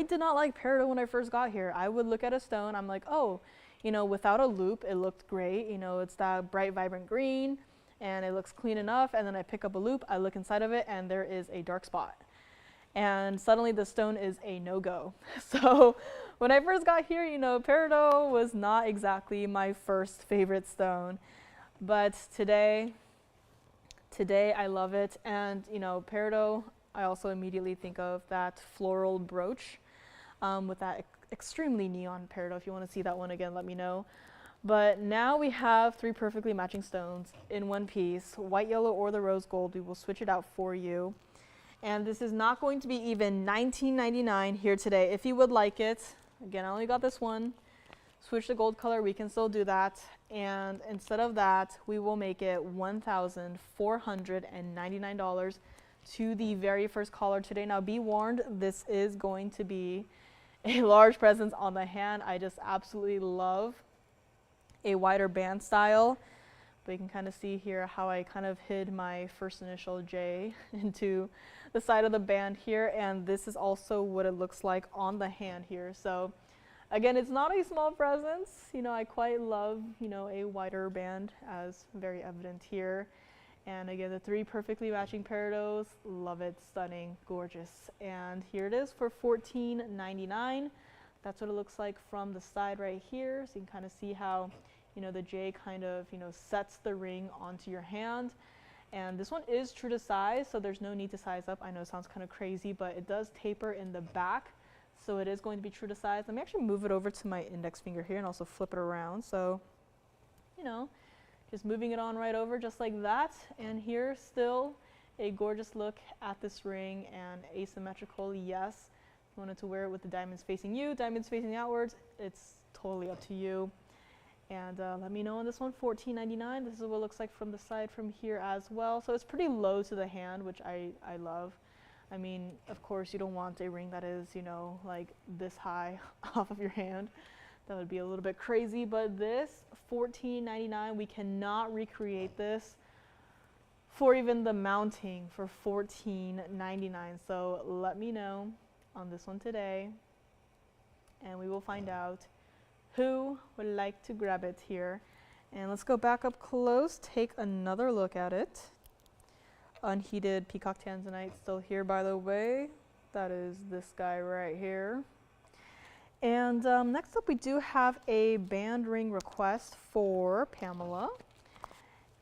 did not like peridot when I first got here. I would look at a stone, I'm like, oh, without a loop, it looked great. It's that bright, vibrant green, and it looks clean enough. And then I pick up a loop, I look inside of it, and there is a dark spot. And suddenly the stone is a no-go. So when I first got here, peridot was not exactly my first favorite stone. But today I love it. And peridot, I also immediately think of that floral brooch with that extremely neon peridot. If you want to see that one again, let me know. But now we have 3 perfectly matching stones in one piece, white, yellow, or the rose gold. We will switch it out for you. And this is not going to be even $19.99 here today. If you would like it, again, I only got this one. Switch the gold color, we can still do that. And instead of that, we will make it $1,499 to the very first caller today. Now be warned, this is going to be a large presence on the hand. I just absolutely love a wider band style. But you can kind of see here how I kind of hid my first initial J into the side of the band here, and this is also what it looks like on the hand here. So again, it's not a small presence. I quite love, a wider band, as very evident here. And again, the 3 perfectly matching peridots, love it, stunning, gorgeous. And here it is for $14.99. That's what it looks like from the side right here. So you can kind of see how the J kind of, sets the ring onto your hand. And this one is true to size, so there's no need to size up. I know it sounds kind of crazy, but it does taper in the back, so it is going to be true to size. Let me actually move it over to my index finger here and also flip it around. So, just moving it on right over just like that. And here still a gorgeous look at this ring, and asymmetrical, yes. If you wanted to wear it with the diamonds facing you, diamonds facing outwards, it's totally up to you. And let me know on this one, $14.99. This is what it looks like from the side from here as well. So it's pretty low to the hand, which I love. I mean, of course, you don't want a ring that is, like this high off of your hand. That would be a little bit crazy. But this, $14.99, we cannot recreate this for even the mounting for $14.99. So let me know on this one today, and we will find out who would like to grab it here. And let's go back up close, take another look at it. Unheated peacock tanzanite still here, by the way. That is this guy right here. And next up, we do have a band ring request for Pamela.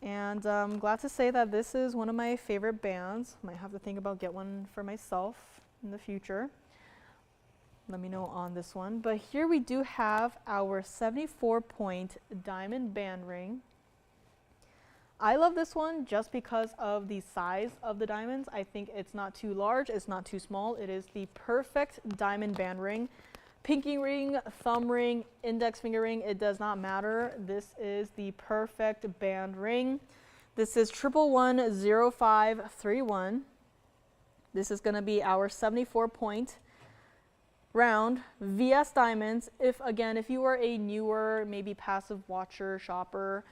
And I'm glad to say that this is one of my favorite bands. Might have to think about get one for myself in the future. Let me know on this one. But here we do have our 74-point diamond band ring. I love this one just because of the size of the diamonds. I think it's not too large, it's not too small. It is the perfect diamond band ring. Pinky ring, thumb ring, index finger ring, it does not matter. This is the perfect band ring. This is 1110531. This is going to be our 74-point round VS diamonds. If you are a newer, maybe passive watcher, shopper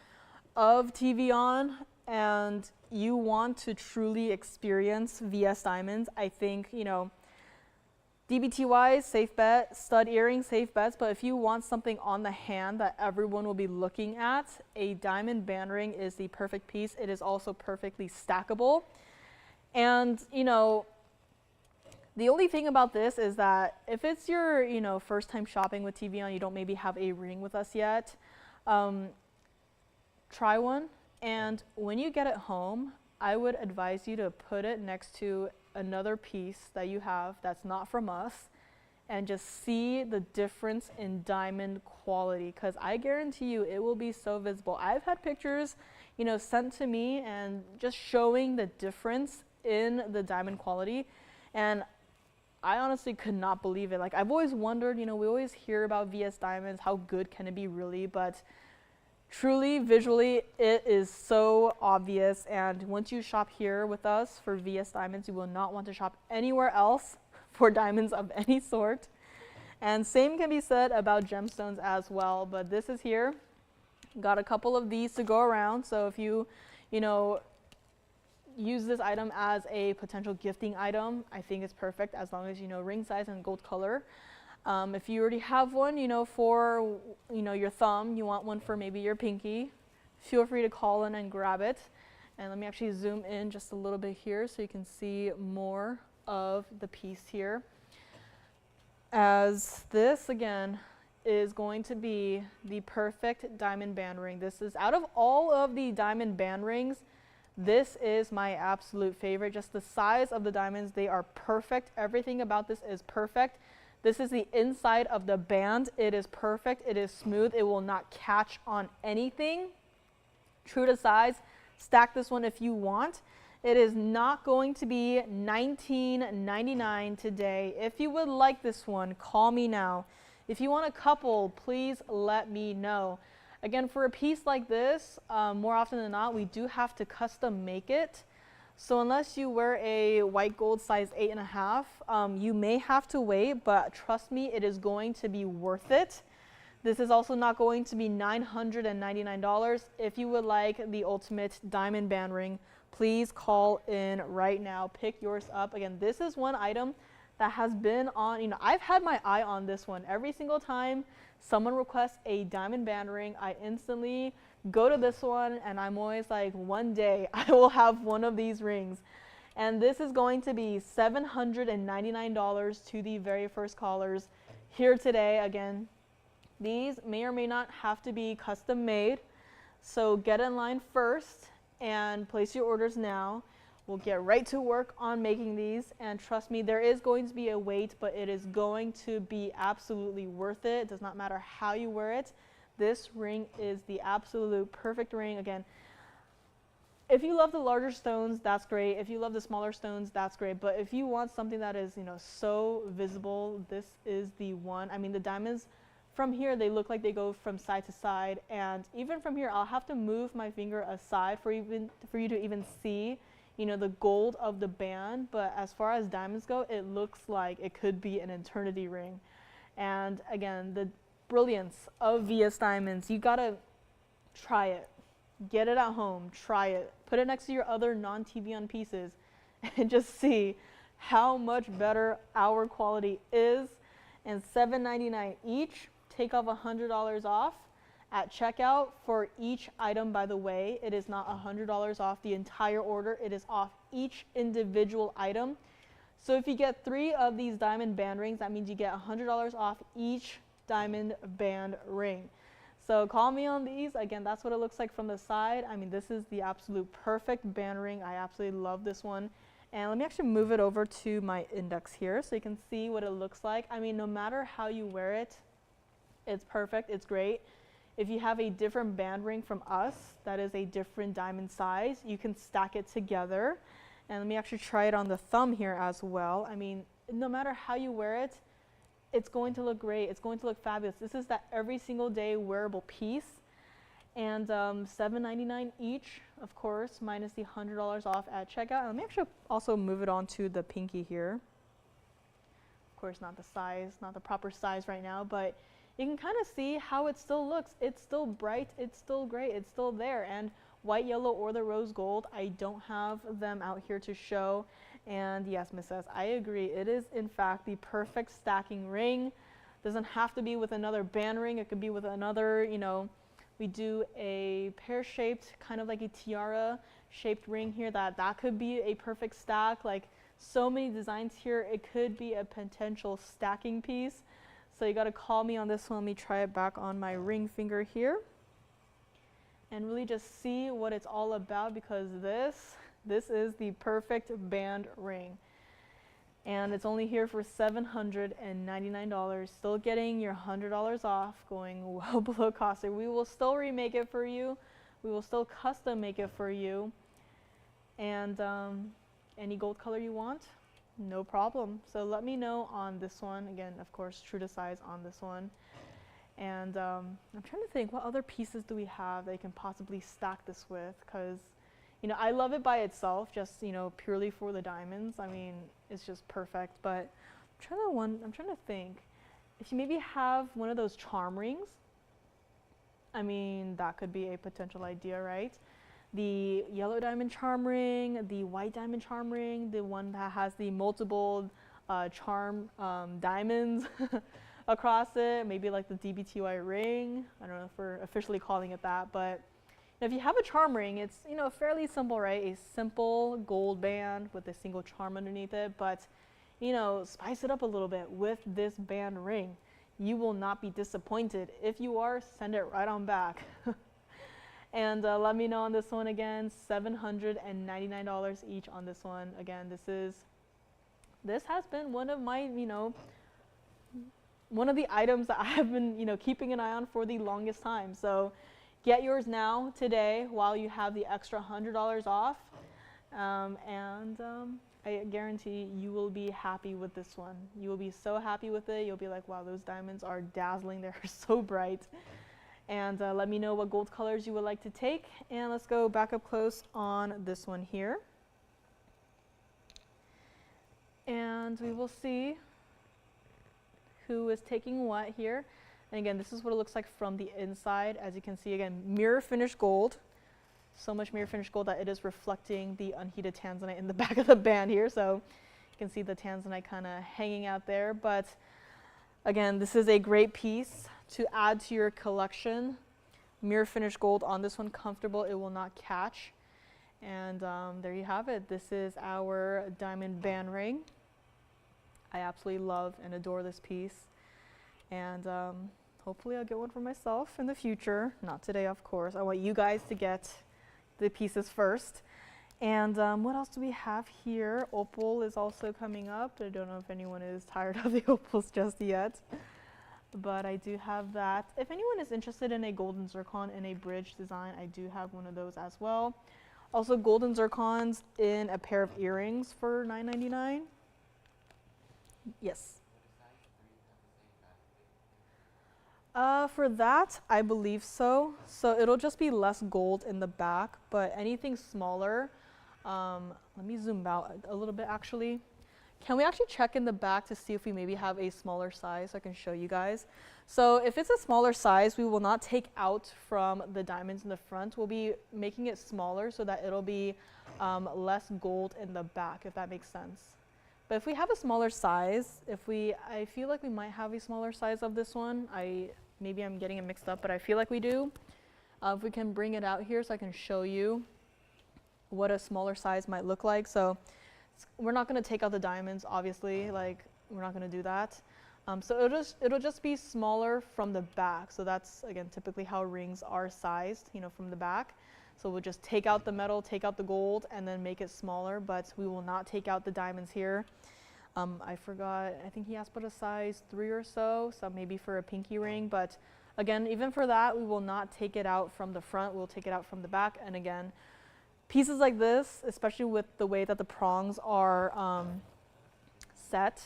of TVON and you want to truly experience VS diamonds, I think, DBT wise, safe bet. Stud earrings, safe bets. But if you want something on the hand that everyone will be looking at, a diamond band ring is the perfect piece. It is also perfectly stackable. And, the only thing about this is that if it's your, first time shopping with TVON, you don't maybe have a ring with us yet, try one. And when you get it home, I would advise you to put it next to another piece that you have that's not from us and just see the difference in diamond quality, because I guarantee you it will be so visible. I've had pictures, sent to me and just showing the difference in the diamond quality, and I honestly could not believe it. Like, I've always wondered, we always hear about VS diamonds, how good can it be really, but truly, visually, it is so obvious, and once you shop here with us for VS diamonds, you will not want to shop anywhere else for diamonds of any sort. And same can be said about gemstones as well, but this is here. Got a couple of these to go around, so if you, use this item as a potential gifting item, I think it's perfect as long as you know ring size and gold color. If you already have one, for, your thumb, you want one for maybe your pinky, feel free to call in and grab it. And let me actually zoom in just a little bit here so you can see more of the piece here. As this, again, is going to be the perfect diamond band ring. This is, out of all of the diamond band rings, this is my absolute favorite. Just the size of the diamonds, they are perfect. Everything about this is perfect. This is the inside of the band. It is perfect. It is smooth. It will not catch on anything. True to size. Stack this one if you want. It is not going to be $19.99 today. If you would like this one, call me now. If you want a couple, please let me know. Again, for a piece like this, more often than not, we do have to custom make it. So unless you wear a white gold size 8.5, you may have to wait, but trust me, it is going to be worth it. This is also not going to be $999. If you would like the ultimate diamond band ring, please call in right now. Pick yours up. Again, this is one item that has been on, I've had my eye on this one. Every single time someone requests a diamond band ring, I instantly go to this one, and I'm always like, one day I will have one of these rings. And this is going to be $799 to the very first callers here today. Again, these may or may not have to be custom made, so get in line first and place your orders now. We'll get right to work on making these, and trust me, there is going to be a wait, but it is going to be absolutely worth it. It does not matter how you wear it. This ring is the absolute perfect ring. Again, if you love the larger stones, that's great. If you love the smaller stones, that's great. But if you want something that is, so visible, this is the one. I mean, the diamonds from here, they look like they go from side to side. And even from here, I'll have to move my finger aside for you to even see, the gold of the band. But as far as diamonds go, it looks like it could be an eternity ring. And again, the brilliance of VS diamonds, you gotta try it. Get it at home, try it, put it next to your other non-TVON pieces, and just see how much better our quality is. And $7.99 each, take off $100 off at checkout for each item. By the way, it is not $100 off the entire order, it is off each individual item. So if you get 3 of these diamond band rings, that means you get $100 off each diamond band ring. So call me on these. Again, that's what it looks like from the side. I mean, this is the absolute perfect band ring. I absolutely love this one. And let me actually move it over to my index here so you can see what it looks like. I mean, no matter how you wear it, it's perfect, it's great. If you have a different band ring from us, that is a different diamond size, you can stack it together. And let me actually try it on the thumb here as well. I mean, no matter how you wear it, it's going to look great. It's going to look fabulous. This is that every single day wearable piece. And $7.99 each, of course, minus the $100 off at checkout. Let me actually also move it on to the pinky here. Of course, not the size, not the proper size right now, but you can kind of see how it still looks. It's still bright, it's still great, it's still there. And white, yellow, or the rose gold, I don't have them out here to show. And yes, Miss S, I agree. It is, in fact, the perfect stacking ring. Doesn't have to be with another band ring. It could be with another, you know, we do a pear-shaped, kind of like a tiara-shaped ring here. That could be a perfect stack. Like, so many designs here. It could be a potential stacking piece. So you got to call me on this one. Let me try it back on my ring finger here. And really just see what it's all about, because this is the perfect band ring. And it's only here for $799, still getting your $100 off, going well below cost. We will still remake it for you. We will still custom make it for you. And any gold color you want, no problem. So let me know on this one. Again, of course, true to size on this one. And I'm trying to think, what other pieces do we have that you can possibly stack this with? Because, you know, I love it by itself, just, you know, purely for the diamonds. I mean, it's just perfect. But I'm trying to think, if you maybe have one of those charm rings, I mean, that could be a potential idea, right? The yellow diamond charm ring, the white diamond charm ring, the one that has the multiple charm diamonds across it, maybe like the DBTY ring. I don't know if we're officially calling it that, but if you have a charm ring, it's, you know, fairly simple, right? A simple gold band with a single charm underneath it, but, you know, spice it up a little bit with this band ring. You will not be disappointed. If you are, send it right on back. And let me know on this one again, $799 each on this one. Again, this has been one of my, you know, one of the items that I have been, you know, keeping an eye on for the longest time. So get yours now, today, while you have the extra $100 off. I guarantee you will be happy with this one. You will be so happy with it. You'll be like, wow, those diamonds are dazzling. They're so bright. And let me know what gold colors you would like to take. And let's go back up close on this one here. And we will see who is taking what here. And again, this is what it looks like from the inside. As you can see, again, mirror finished gold. So much mirror finished gold that it is reflecting the unheated tanzanite in the back of the band here. So you can see the tanzanite kind of hanging out there. But again, this is a great piece to add to your collection. Mirror finished gold on this one, comfortable, it will not catch. And there you have it. This is our diamond band ring. I absolutely love and adore this piece. And hopefully I'll get one for myself in the future. Not today, of course. I want you guys to get the pieces first. And what else do we have here? Opal is also coming up. I don't know if anyone is tired of the opals just yet. But I do have that. If anyone is interested in a golden zircon in a bridge design, I do have one of those as well. Also golden zircons in a pair of earrings for $9.99. Yes. For that, I believe so. So it'll just be less gold in the back, but anything smaller, let me zoom out a little bit actually. Can we actually check in the back to see if we maybe have a smaller size so I can show you guys? So if it's a smaller size, we will not take out from the diamonds in the front. We'll be making it smaller so that it'll be less gold in the back, if that makes sense. But if we have a smaller size, I feel like we might have a smaller size of this one. Maybe I'm getting it mixed up, but I feel like we do. If we can bring it out here so I can show you what a smaller size might look like. So we're not going to take out the diamonds, obviously, like we're not going to do that. So it'll just be smaller from the back. So that's, again, typically how rings are sized, from the back. So we'll just take out the metal, take out the gold, and then make it smaller, but we will not take out the diamonds here. I forgot, I think he asked about a size 3 or so maybe for a pinky ring, but again, even for that, we will not take it out from the front, we'll take it out from the back. And again, pieces like this, especially with the way that the prongs are set,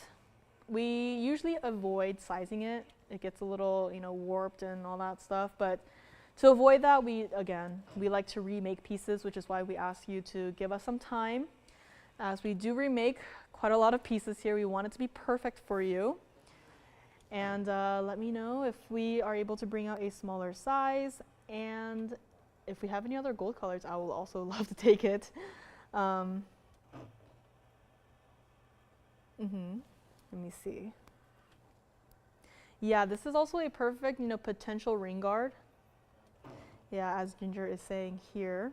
we usually avoid sizing it. It gets a little, warped and all that stuff, but to avoid that, we like to remake pieces, which is why we ask you to give us some time. As we do remake quite a lot of pieces here, we want it to be perfect for you. And let me know if we are able to bring out a smaller size, and if we have any other gold colors, I will also love to take it. Let me see. Yeah, this is also a perfect, potential ring guard. Yeah, as Ginger is saying here.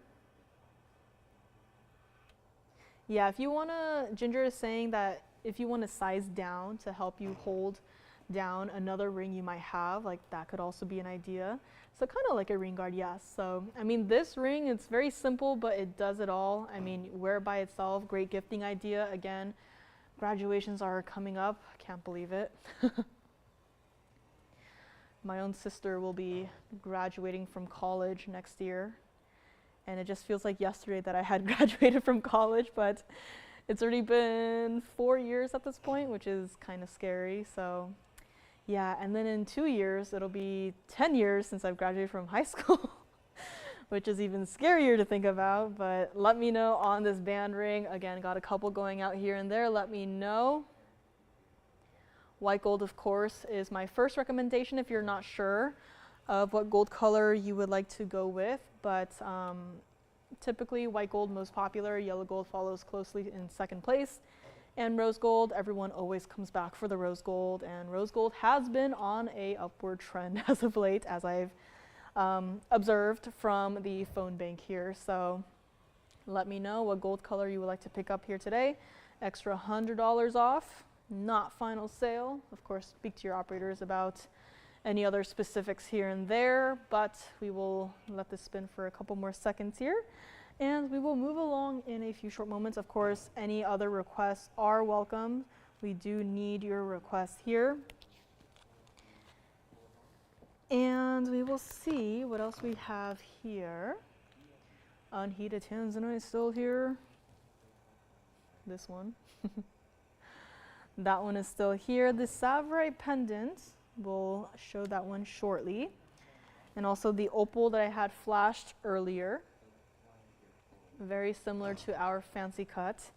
Yeah, Ginger is saying that if you want to size down to help you hold down another ring you might have, like that could also be an idea. So kind of like a ring guard, yes. So, this ring, it's very simple, but it does it all. Wear it by itself, great gifting idea. Again, graduations are coming up, can't believe it. My own sister will be graduating from college next year, and it just feels like yesterday that I had graduated from college, but it's already been 4 years at this point, which is kind of scary. So yeah, and then in 2 years, it'll be 10 years since I've graduated from high school, which is even scarier to think about. But let me know on this band ring. Again, got a couple going out here and there. Let me know. White gold, of course, is my first recommendation if you're not sure of what gold color you would like to go with, but typically white gold most popular, yellow gold follows closely in second place, and rose gold, everyone always comes back for the rose gold, and rose gold has been on a upward trend as of late, as I've observed from the phone bank here. So let me know what gold color you would like to pick up here today. Extra $100 off. Not final sale. Of course, speak to your operators about any other specifics here and there, but we will let this spin for a couple more seconds here, and we will move along in a few short moments. Of course, any other requests are welcome. We do need your requests here. And we will see what else we have here. Unheated tanzanite is still here. This one. That one is still here. The Savorite pendant, we'll show that one shortly. And also the opal that I had flashed earlier. Very similar to our fancy cut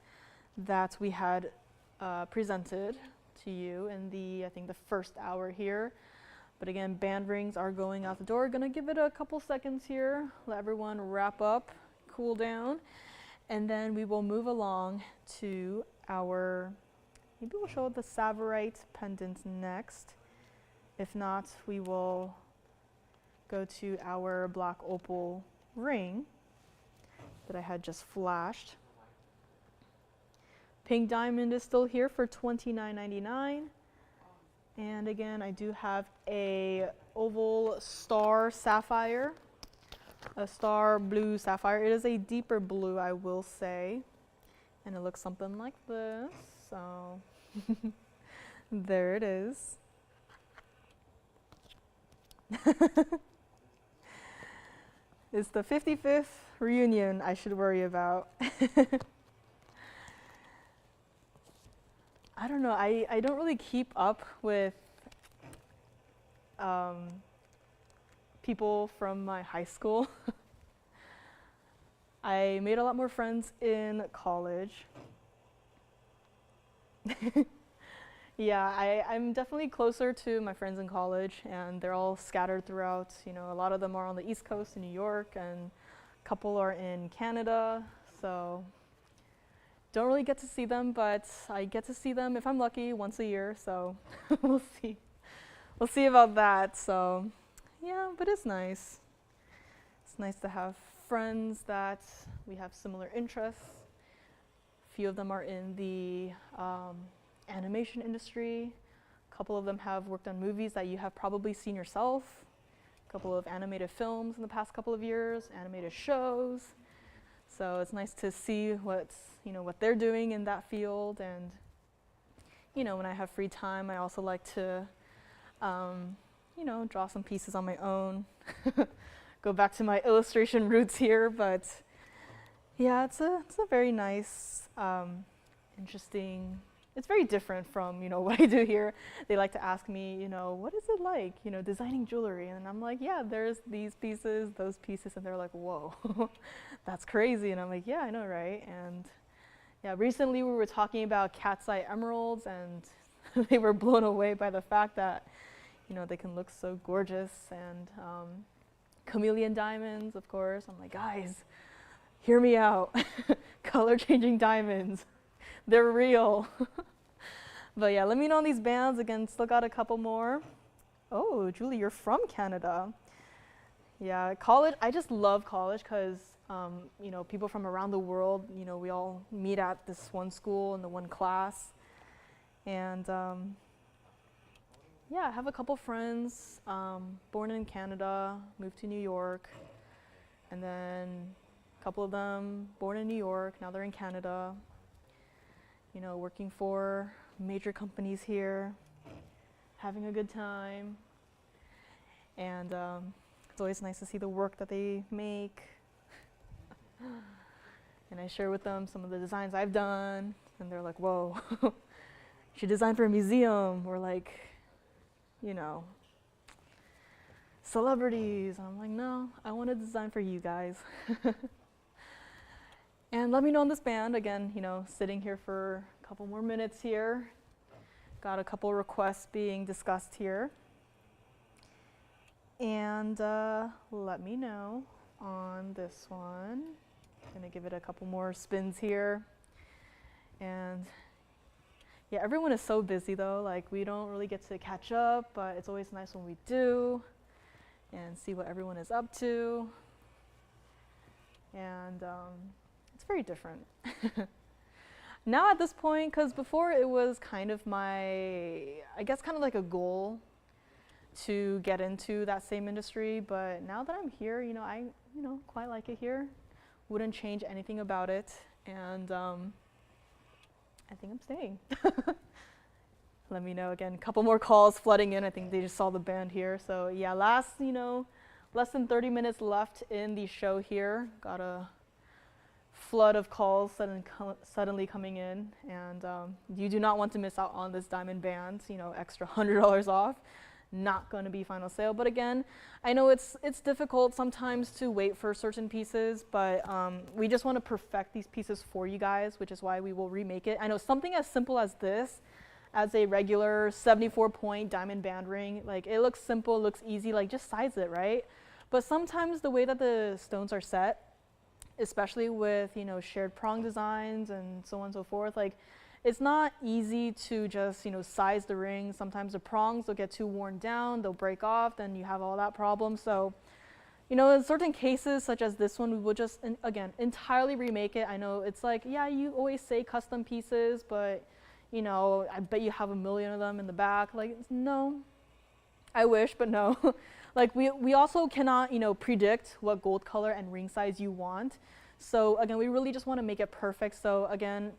that we had presented to you in I think the first hour here. But again, band rings are going out the door. Gonna give it a couple seconds here, let everyone wrap up, cool down, and then we will move along to our, maybe we'll show the Savorite pendant next. If not, we will go to our black opal ring that I had just flashed. Pink diamond is still here for $29.99. And again, I do have a oval star sapphire, a star blue sapphire. It is a deeper blue, I will say, and it looks something like this. So there it is. It's the 55th reunion I should worry about. I don't know, I don't really keep up with people from my high school. I made a lot more friends in college. Yeah, I'm definitely closer to my friends in college, and they're all scattered throughout. You know, a lot of them are on the East Coast in New York, and a couple are in Canada. So don't really get to see them, but I get to see them if I'm lucky once a year. So we'll see. We'll see about that. So yeah, but it's nice. It's nice to have friends that we have similar interests. A few of them are in the animation industry. A couple of them have worked on movies that you have probably seen yourself. A couple of animated films in the past couple of years, animated shows. So it's nice to see what they're doing in that field. And when I have free time, I also like to draw some pieces on my own. Go back to my illustration roots here, but yeah, it's a very nice, interesting. It's very different from what I do here. They like to ask me, what is it like, designing jewelry? And I'm like, yeah, there's these pieces, those pieces, and they're like, whoa, that's crazy. And I'm like, yeah, I know, right? And yeah, recently we were talking about cat's eye emeralds, and they were blown away by the fact that they can look so gorgeous. And chameleon diamonds, of course. I'm like, guys, hear me out. Color changing diamonds. They're real. But yeah, let me know on these bands. Again, still got a couple more. Oh, Julie, you're from Canada. Yeah, college, I just love college because, people from around the world, we all meet at this one school in the one class. And yeah, I have a couple friends, born in Canada, moved to New York. And then a couple of them born in New York, now they're in Canada. Working for major companies here, having a good time. And it's always nice to see the work that they make. And I share with them some of the designs I've done, and they're like, whoa, you should design for a museum, or like, celebrities. And I'm like, no, I want to design for you guys. And let me know on this band. Again, sitting here for a couple more minutes here. Got a couple requests being discussed here. And let me know on this one. Gonna give it a couple more spins here. And yeah, everyone is so busy though. Like, we don't really get to catch up, but it's always nice when we do and see what everyone is up to. And it's very different. Now at this point, because before it was kind of kind of like a goal to get into that same industry, but now that I'm here, I quite like it here. Wouldn't change anything about it, and I think I'm staying. Let me know. Again, a couple more calls flooding in. I think they just saw the band here. So yeah, less than 30 minutes left in the show here. Got a flood of calls suddenly coming in, and you do not want to miss out on this diamond band. Extra $100 off. Not going to be final sale, but again, I know it's difficult sometimes to wait for certain pieces, but we just want to perfect these pieces for you guys, which is why we will remake it. I know something as simple as this, as a regular 74-point diamond band ring, like, it looks simple, looks easy, like, just size it, right? But sometimes the way that the stones are set, especially with shared prong designs and so on and so forth, like, it's not easy to just size the ring. Sometimes the prongs will get too worn down, they'll break off, then you have all that problem. So in certain cases such as this one, we will just again entirely remake it. I know it's like, yeah, you always say custom pieces, but I bet you have a million of them in the back. Like, no, I wish, but no. Like, we also cannot predict what gold color and ring size you want. So again, we really just want to make it perfect. So again,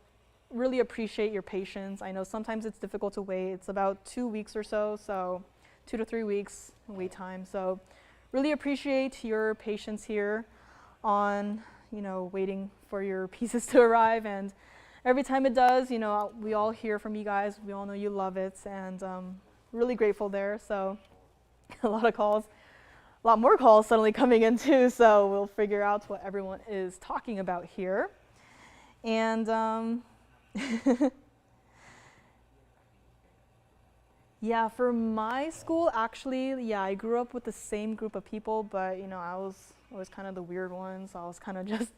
really appreciate your patience. I know sometimes it's difficult to wait. It's about 2 weeks or so 2 to 3 weeks wait time. So really appreciate your patience here on waiting for your pieces to arrive. And every time it does, we all hear from you guys. We all know you love it, and really grateful there. So a lot of calls, a lot more calls suddenly coming in too. So we'll figure out what everyone is talking about here. And Yeah, for my school, actually, yeah, I grew up with the same group of people, but I was kind of the weird one, so I was kind of just,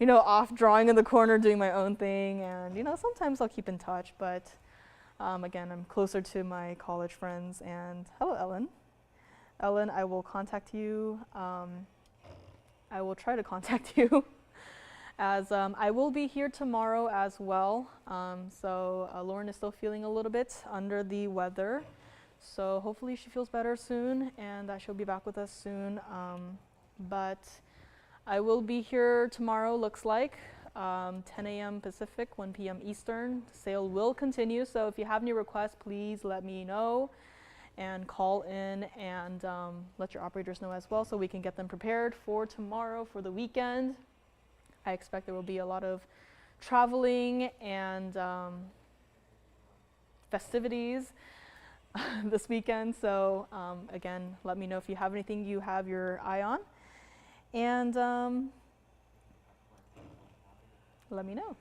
off drawing in the corner, doing my own thing, and sometimes I'll keep in touch, but again, I'm closer to my college friends. And hello, Ellen. Ellen, I will contact you. I will try to contact you. As I will be here tomorrow as well. So Lauren is still feeling a little bit under the weather. So hopefully she feels better soon and she'll be back with us soon. But I will be here tomorrow, looks like, 10 a.m. Pacific, 1 p.m. Eastern. Sale will continue, so if you have any requests, please let me know and call in and let your operators know as well so we can get them prepared for tomorrow, for the weekend. I expect there will be a lot of traveling and festivities this weekend. So again, let me know if you have anything you have your eye on. And let me know.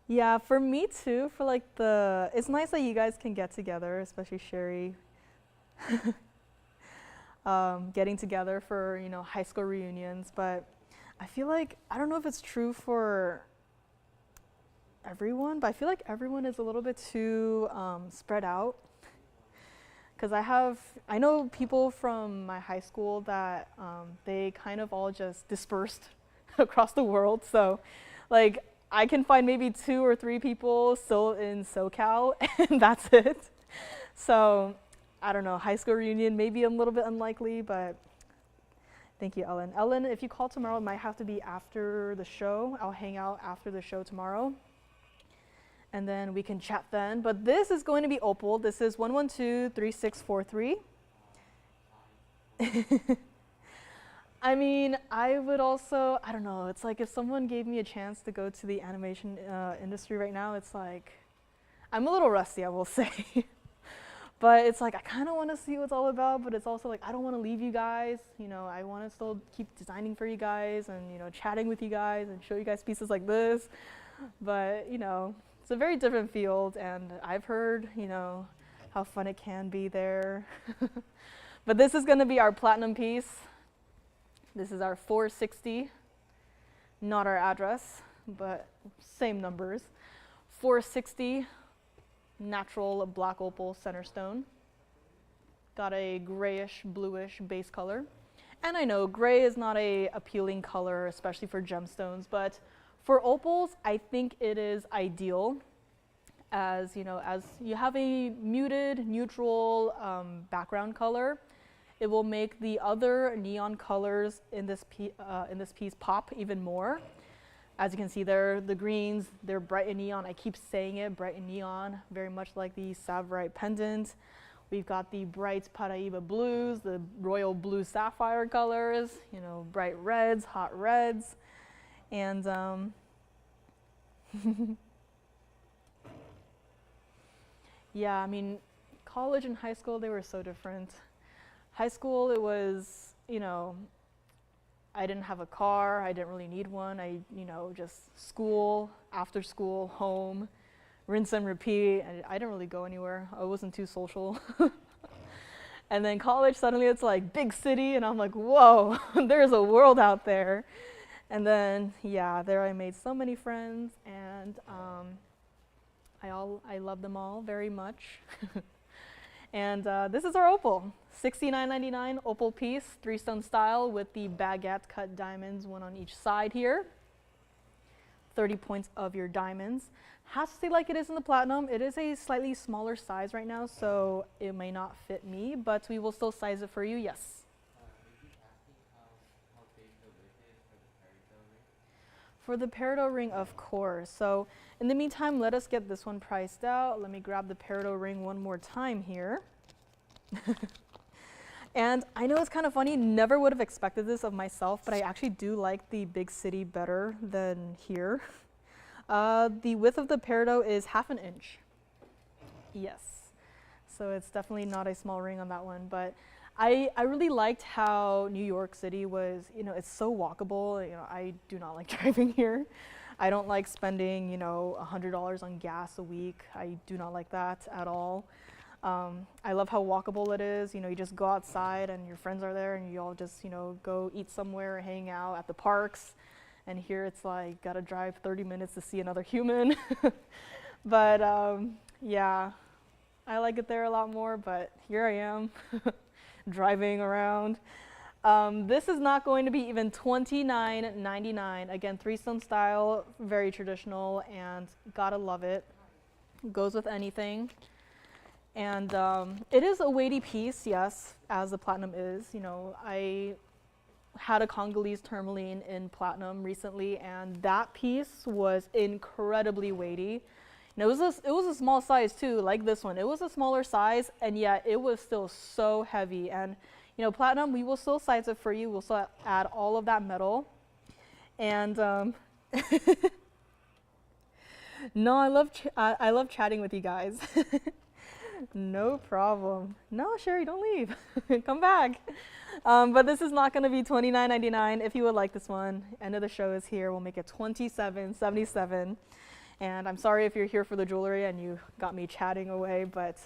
Yeah, for me too, for like it's nice that you guys can get together, especially Sherry. Getting together for, high school reunions, but I feel like, I don't know if it's true for everyone, but I feel like everyone is a little bit too spread out. Because I know people from my high school that they kind of all just dispersed across the world. So like I can find maybe 2 or 3 people still in SoCal and that's it. So I don't know, high school reunion may be a little bit unlikely, but thank you, Ellen. Ellen, if you call tomorrow, it might have to be after the show. I'll hang out after the show tomorrow. And then we can chat then. But this is going to be Opal. This is 112-3643. I mean, I would also, I don't know, it's like if someone gave me a chance to go to the animation industry right now, it's like, I'm a little rusty, I will say. But it's like, I kind of want to see what it's all about, but it's also like, I don't want to leave you guys. I want to still keep designing for you guys and, chatting with you guys and show you guys pieces like this. But, it's a very different field, and I've heard, how fun it can be there. But this is going to be our platinum piece. This is our 460, not our address, but same numbers. 460. Natural black opal center stone. Got a grayish bluish base color. And I know gray is not a appealing color, especially for gemstones, but for opals, I think it is ideal as, as you have a muted neutral background color, it will make the other neon colors in this piece pop even more. As you can see there, the greens, they're bright and neon. I keep saying it, bright and neon, very much like the Savarite pendant. We've got the bright Paraíba blues, the royal blue sapphire colors, bright reds, hot reds. And yeah, I mean, college and high school, they were so different. High school, it was, I didn't have a car, I didn't really need one. Just school, after school, home, rinse and repeat. I didn't really go anywhere. I wasn't too social. And then college, suddenly it's like big city, and I'm like, whoa, there's a world out there. And then, yeah, there I made so many friends, and I love them all very much. And this is our opal, $69.99 opal piece, 3-stone style with the baguette cut diamonds, one on each side here. 30 points of your diamonds. Has to stay like it is in the platinum. It is a slightly smaller size right now, so it may not fit me, but we will still size it for you, yes. How big the width is for the peridot ring? For the peridot ring, of course. So in the meantime, let us get this one priced out. Let me grab the peridot ring one more time here. And I know it's kind of funny, never would have expected this of myself, but I actually do like the big city better than here. The width of the peridot is 1/2 inch. Yes. So it's definitely not a small ring on that one, but I really liked how New York City was, it's so walkable. I do not like driving here. I don't like spending, you know, $100 on gas a week. I do not like that at all. I love how walkable it is. You know, you just go outside and your friends are there and you all just, you know, go eat somewhere, hang out at the parks. And here it's like, gotta drive 30 minutes to see another human. But yeah, I like it there a lot more, but here I am driving around. This is not going to be even $29.99. Again, 3-stone style, very traditional, and gotta love it. Goes with anything. And it is a weighty piece, yes, as the platinum is. You know, I had a Congolese tourmaline in platinum recently, and that piece was incredibly weighty. And it was a small size too, like this one. It was a smaller size, and yet it was still so heavy. And you know, platinum, we will still size it for you. We'll still add all of that metal. And no, I love chatting with you guys. No problem. No, Sherry, don't leave. Come back. But this is not going to be $29.99. If you would like this one, end of the show is here. We'll make it $27.77. And I'm sorry if you're here for the jewelry and you got me chatting away, but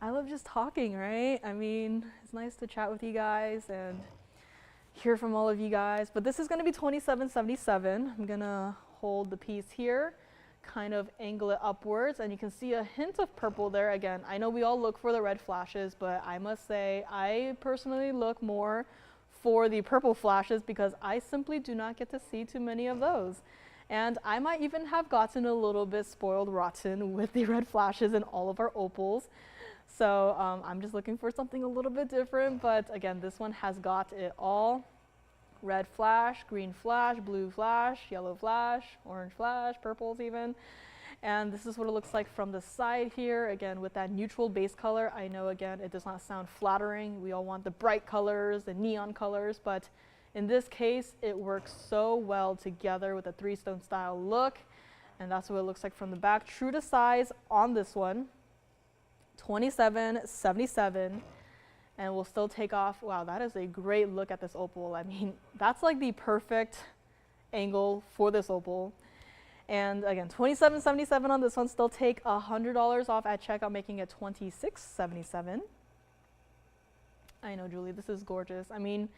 I love just talking, right? I mean, it's nice to chat with you guys and hear from all of you guys. But this is going to be $27.77. I'm going to hold the piece here, kind of angle it upwards, and you can see a hint of purple there. Again, I know we all look for the red flashes, but I must say I personally look more for the purple flashes because I simply do not get to see too many of those. And I might even have gotten a little bit spoiled rotten with the red flashes in all of our opals. So I'm just looking for something a little bit different, but again, this one has got it all. Red flash, green flash, blue flash, yellow flash, orange flash, purples even. And this is what it looks like from the side here, again with that neutral base color. I know, again, it does not sound flattering. We all want the bright colors, the neon colors, but in this case, it works so well together with a 3-stone style look. And that's what it looks like from the back. True to size on this one, $27.77. And we'll still take off. Wow, that is a great look at this opal. I mean, that's like the perfect angle for this opal. And again, $27.77 on this one. Still take $100 off at checkout, making it $26.77. I know, Julie, this is gorgeous. I mean,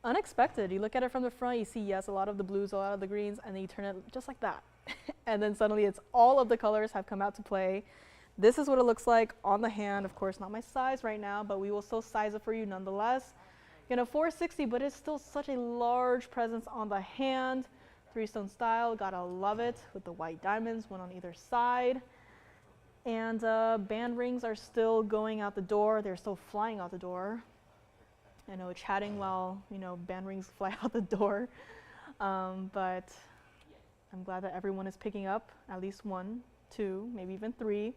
unexpected. You look at it from the front, you see, yes, a lot of the blues, a lot of the greens, and then you turn it just like that. And then suddenly it's all of the colors have come out to play. This is what it looks like on the hand. Of course, not my size right now, but we will still size it for you nonetheless. You know, $460, but it's still such a large presence on the hand. 3-stone style, gotta love it, with the white diamonds, one on either side. And band rings are still going out the door. They're still flying out the door. I know, chatting while, you know, band rings fly out the door. But I'm glad that everyone is picking up at least 1, 2, maybe even 3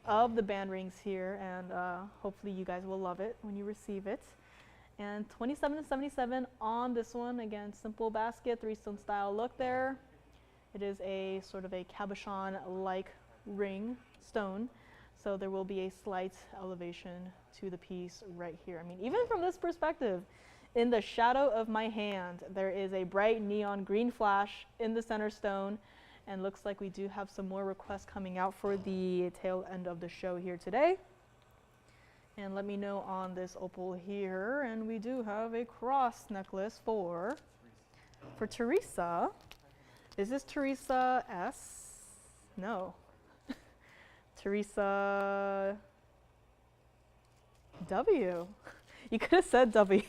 of the band rings here. And hopefully you guys will love it when you receive it. And $27.77 on this one. Again, simple basket, 3-stone style look there. It is a sort of a cabochon-like ring stone. So there will be a slight elevation to the piece right here. I mean, even from this perspective, in the shadow of my hand, there is a bright neon green flash in the center stone. And looks like we do have some more requests coming out for the tail end of the show here today. And let me know on this opal here. And we do have a cross necklace for Teresa. Is this Teresa S? No. Teresa W. You could have said W.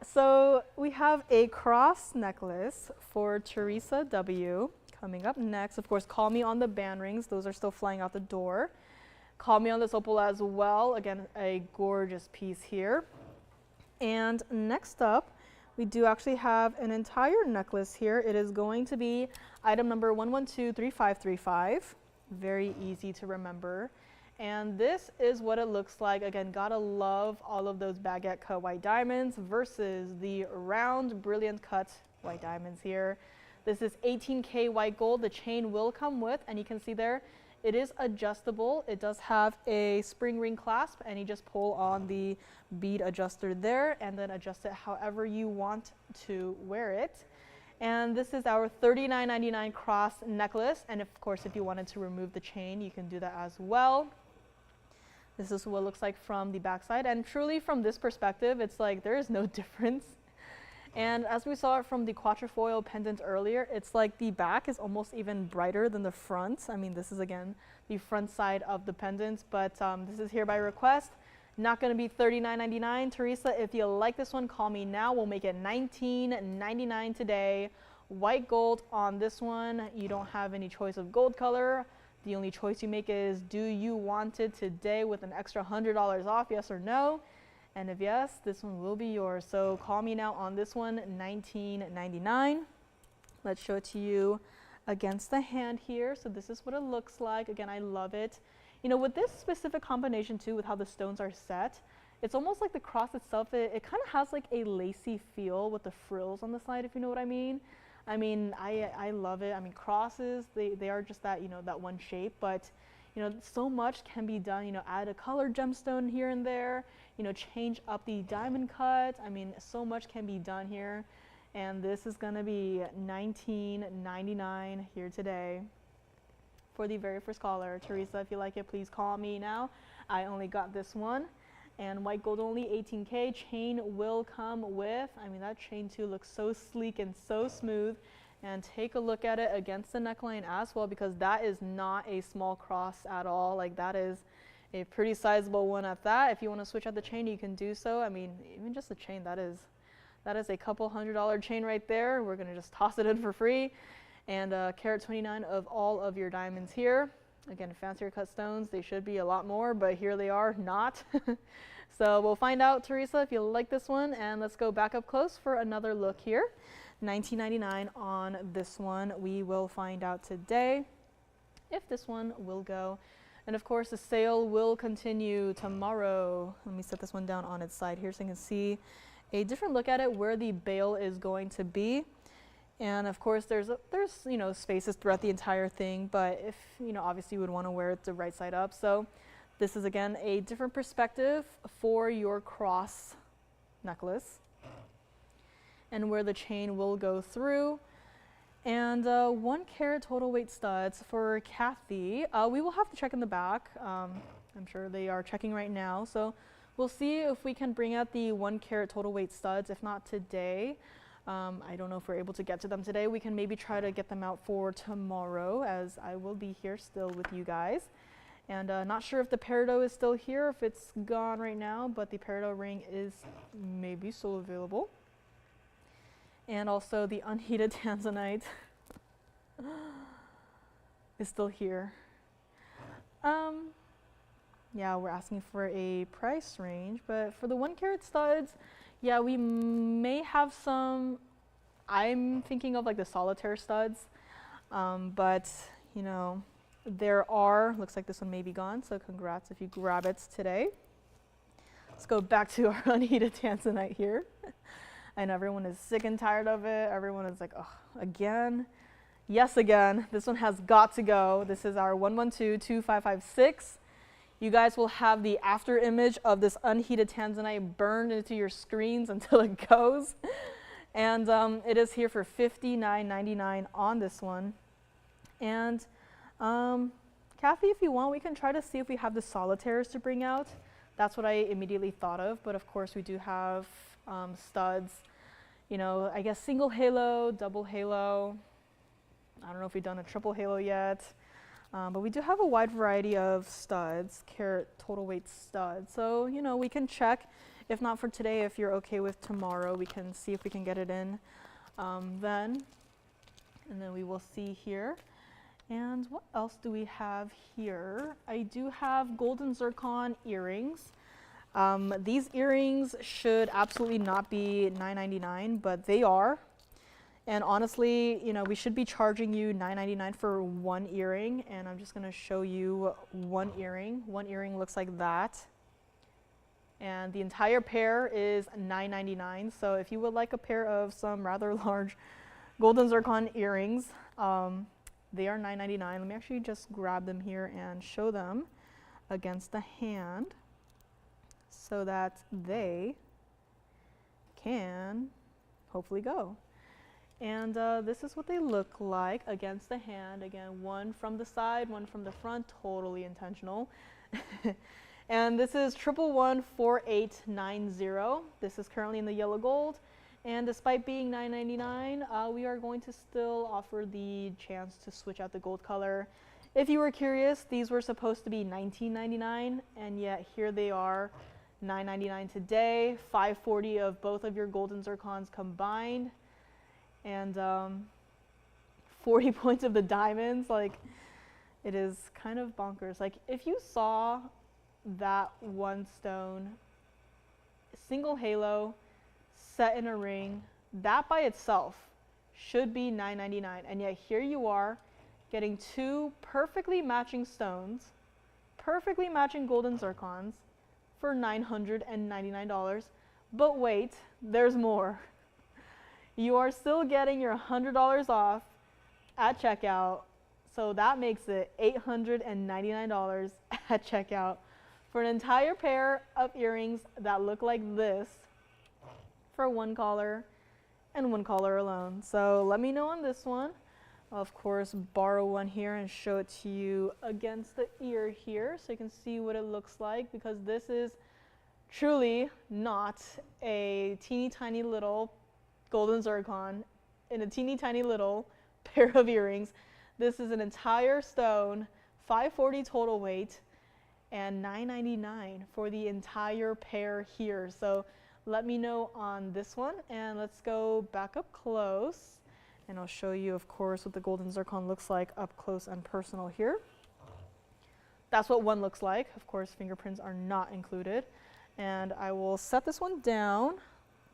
So we have a cross necklace for Teresa W. Coming up next. Of course, call me on the band rings. Those are still flying out the door. Call me on this opal as well. Again, a gorgeous piece here. And next up, we do actually have an entire necklace here. It is going to be item number 1123535. Very easy to remember. And this is what it looks like. Again, gotta love all of those baguette cut white diamonds versus the round brilliant cut white diamonds here. This is 18K white gold. The chain will come with, and you can see there, It is adjustable. It does have a spring ring clasp, and you just pull on the bead adjuster there and then adjust it however you want to wear it. And this is our $39.99 cross necklace, and of course if you wanted to remove the chain, you can do that as well. This is what it looks like from the backside, and truly from this perspective, it's like there is no difference. And as we saw it from the quatrefoil pendant earlier, it's like the back is almost even brighter than the front. I mean, this is again the front side of the pendant, but this is here by request. Not going to be $39.99. Teresa, if you like this one, call me now. We'll make it $19.99 today. White gold on this one. You don't have any choice of gold color. The only choice you make is, do you want it today with an extra $100 off, yes or no? And if yes, this one will be yours. So call me now on this one, $19.99. Let's show it to you against the hand here. So this is what it looks like. Again, I love it. You know, with this specific combination too, with how the stones are set, it's almost like the cross itself, it kind of has like a lacy feel with the frills on the side, if you know what I mean. I love it. I mean, crosses, they are just that, you know, that one shape, but you know, so much can be done. You know, add a colored gemstone here and there, you know, change up the diamond cut. I mean, so much can be done here. And this is gonna be $19.99 here today for the very first caller. Teresa, if you like it, please call me now. I only got this one. And white gold only, 18K. Chain will come with, I mean, that chain too looks so sleek and so smooth. And take a look at it against the neckline as well, because that is not a small cross at all. Like, that is a pretty sizable one at that. If you want to switch out the chain, you can do so. I mean, even just the chain, that is a couple $100 chain right there. We're gonna just toss it in for free. And carat 29 of all of your diamonds here. Again, fancier cut stones, they should be a lot more, but here they are not. So we'll find out, Teresa, if you like this one, and let's go back up close for another look here. $19.99 on this one. We will find out today if this one will go. And of course, the sale will continue tomorrow. Let me set this one down on its side here so you can see a different look at it, where the bail is going to be. And of course, there's you know, spaces throughout the entire thing, but if, you know, obviously you would want to wear it the right side up. So this is again a different perspective for your cross necklace, and where the chain will go through. And 1 carat total weight studs for Kathy. We will have to check in the back. I'm sure they are checking right now. So we'll see if we can bring out the 1 carat total weight studs. If not today, I don't know if we're able to get to them today. We can maybe try to get them out for tomorrow, as I will be here still with you guys. And not sure if the peridot is still here, if it's gone right now, but the peridot ring is maybe still available. And also the unheated tanzanite is still here. Yeah, we're asking for a price range, but for the 1 carat studs, yeah, we may have some. I'm thinking of like the solitaire studs, but you know, there are, looks like this one may be gone, so congrats if you grab it today. Let's go back to our unheated tanzanite here. I know everyone is sick and tired of it. Everyone is like, oh, again? Yes, again. This one has got to go. This is our 1122556. You guys will have the after image of this unheated tanzanite burned into your screens until it goes. And it is here for $59.99 on this one. And Kathy, if you want, we can try to see if we have the solitaires to bring out. That's what I immediately thought of, but of course we do have studs, you know, I guess single halo, double halo. I don't know if we've done a triple halo yet, but we do have a wide variety of studs, carat total weight studs. So, you know, we can check. If not for today, if you're okay with tomorrow, we can see if we can get it in then. And then we will see here. And what else do we have here? I do have golden zircon earrings. These earrings should absolutely not be $9.99, but they are. And honestly, you know, we should be charging you $9.99 for 1 earring. And I'm just going to show you 1 earring. 1 earring looks like that. And the entire pair is $9.99. So if you would like a pair of some rather large golden zircon earrings, They are $9.99. Let me actually just grab them here and show them against the hand so that they can hopefully go. And this is what they look like against the hand. Again, one from the side, one from the front, totally intentional. And this is 1114890. This is currently in the yellow gold. And despite being $9.99, we are going to still offer the chance to switch out the gold color. If you were curious, these were supposed to be $19.99, and yet here they are, $9.99 today, $5.40 of both of your gold and zircons combined, and 40 points of the diamonds. Like, it is kind of bonkers. Like, if you saw that one stone, single halo, set in a ring, that by itself should be $9.99, and yet here you are getting two perfectly matching stones, perfectly matching golden zircons for $999. But wait, there's more. You are still getting your $100 off at checkout, so that makes it $899 at checkout for an entire pair of earrings that look like this for one collar and one collar alone. So let me know on this one. I'll of course borrow one here and show it to you against the ear here so you can see what it looks like, because this is truly not a teeny tiny little golden zircon in a teeny tiny little pair of earrings. This is an entire stone, $5.40 total weight, and $9.99 for the entire pair here. So let me know on this one, and let's go back up close, and I'll show you, of course, what the golden zircon looks like up close and personal here. That's what one looks like. Of course, fingerprints are not included. And I will set this one down.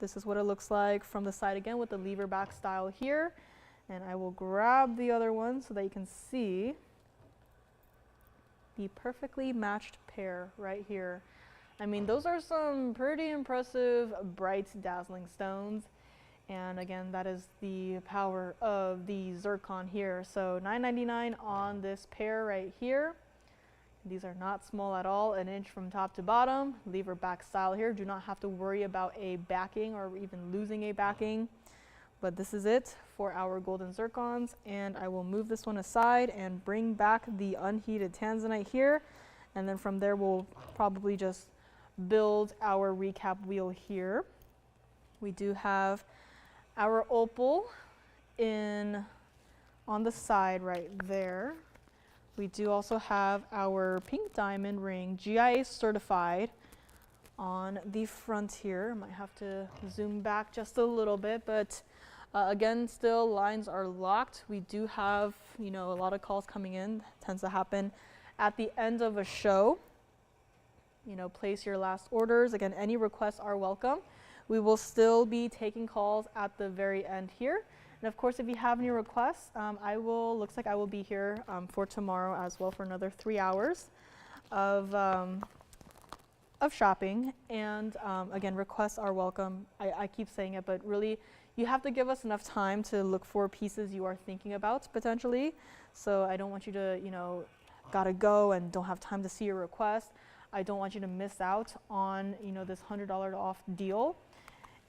This is what it looks like from the side again with the lever back style here. And I will grab the other one so that you can see the perfectly matched pair right here. I mean, those are some pretty impressive, bright, dazzling stones. And again, that is the power of the zircon here. So $9.99 on this pair right here. These are not small at all, an inch from top to bottom, lever back style here. Do not have to worry about a backing or even losing a backing. But this is it for our golden zircons, and I will move this one aside and bring back the unheated tanzanite here. And then from there, we'll probably just build our recap wheel here. We do have our opal on the side right there. We do also have our pink diamond ring, GIA certified, on the front here. I might have to zoom back just a little bit, but again, still lines are locked. We do have, a lot of calls coming in. Tends to happen at the end of a show. Place your last orders. Again, any requests are welcome. We will still be taking calls at the very end here. And of course, if you have any requests, looks like I will be here for tomorrow as well for another 3 hours of shopping. And again, requests are welcome. I keep saying it, but really, you have to give us enough time to look for pieces you are thinking about potentially. So I don't want you to, gotta go and don't have time to see your request. I don't want you to miss out on, this $100 off deal.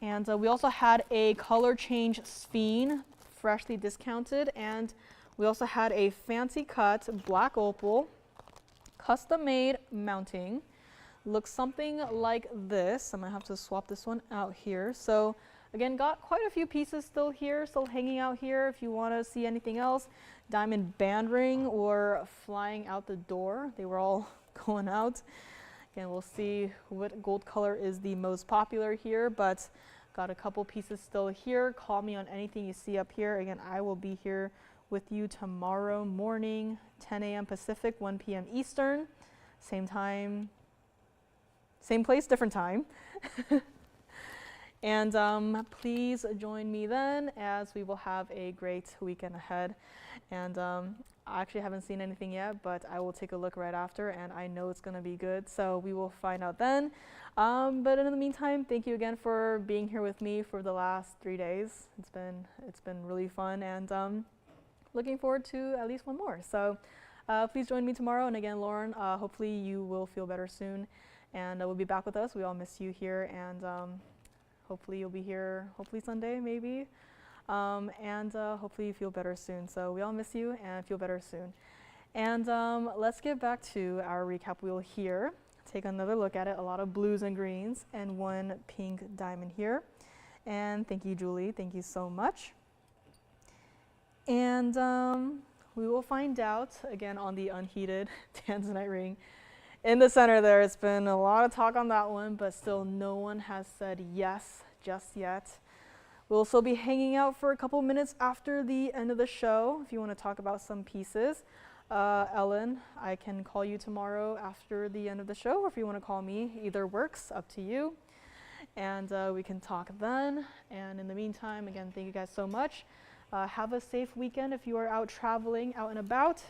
And we also had a color change sphene, freshly discounted, and we also had a fancy cut black opal, custom made mounting. Looks something like this. I might have to swap this one out here. So again, got quite a few pieces still here, still hanging out here. If you want to see anything else, diamond band ring or flying out the door, they were all going out. Again, we'll see what gold color is the most popular here, but got a couple pieces still here. Call me on anything you see up here. Again, I will be here with you tomorrow morning, 10 a.m. Pacific, 1 p.m. Eastern. Same time, same place, different time. And please join me then, as we will have a great weekend ahead. And I actually haven't seen anything yet, but I will take a look right after, and I know it's going to be good. So we will find out then. But in the meantime, thank you again for being here with me for the last 3 days. It's been really fun, and looking forward to at least one more. So please join me tomorrow. And again, Lauren, hopefully you will feel better soon, and we'll be back with us. We all miss you here, and hopefully you'll be here, hopefully Sunday maybe, and hopefully you feel better soon. So we all miss you and feel better soon. And let's get back to our recap wheel here. Take another look at it. A lot of blues and greens and one pink diamond here. And thank you, Julie. Thank you so much. And we will find out again on the unheated tanzanite ring. In the center there, it's been a lot of talk on that one, but still no one has said yes just yet. We'll still be hanging out for a couple minutes after the end of the show if you want to talk about some pieces. Ellen, I can call you tomorrow after the end of the show, or if you want to call me, either works, up to you. And we can talk then. And in the meantime, again, thank you guys so much. Have a safe weekend if you are out traveling, out and about.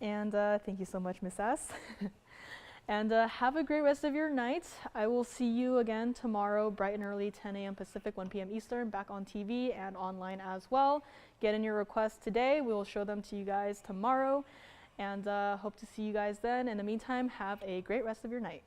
And thank you so much, Miss S. And have a great rest of your night. I will see you again tomorrow, bright and early, 10 a.m. Pacific, 1 p.m. Eastern, back on TV and online as well. Get in your requests today. We will show them to you guys tomorrow. And hope to see you guys then. In the meantime, have a great rest of your night.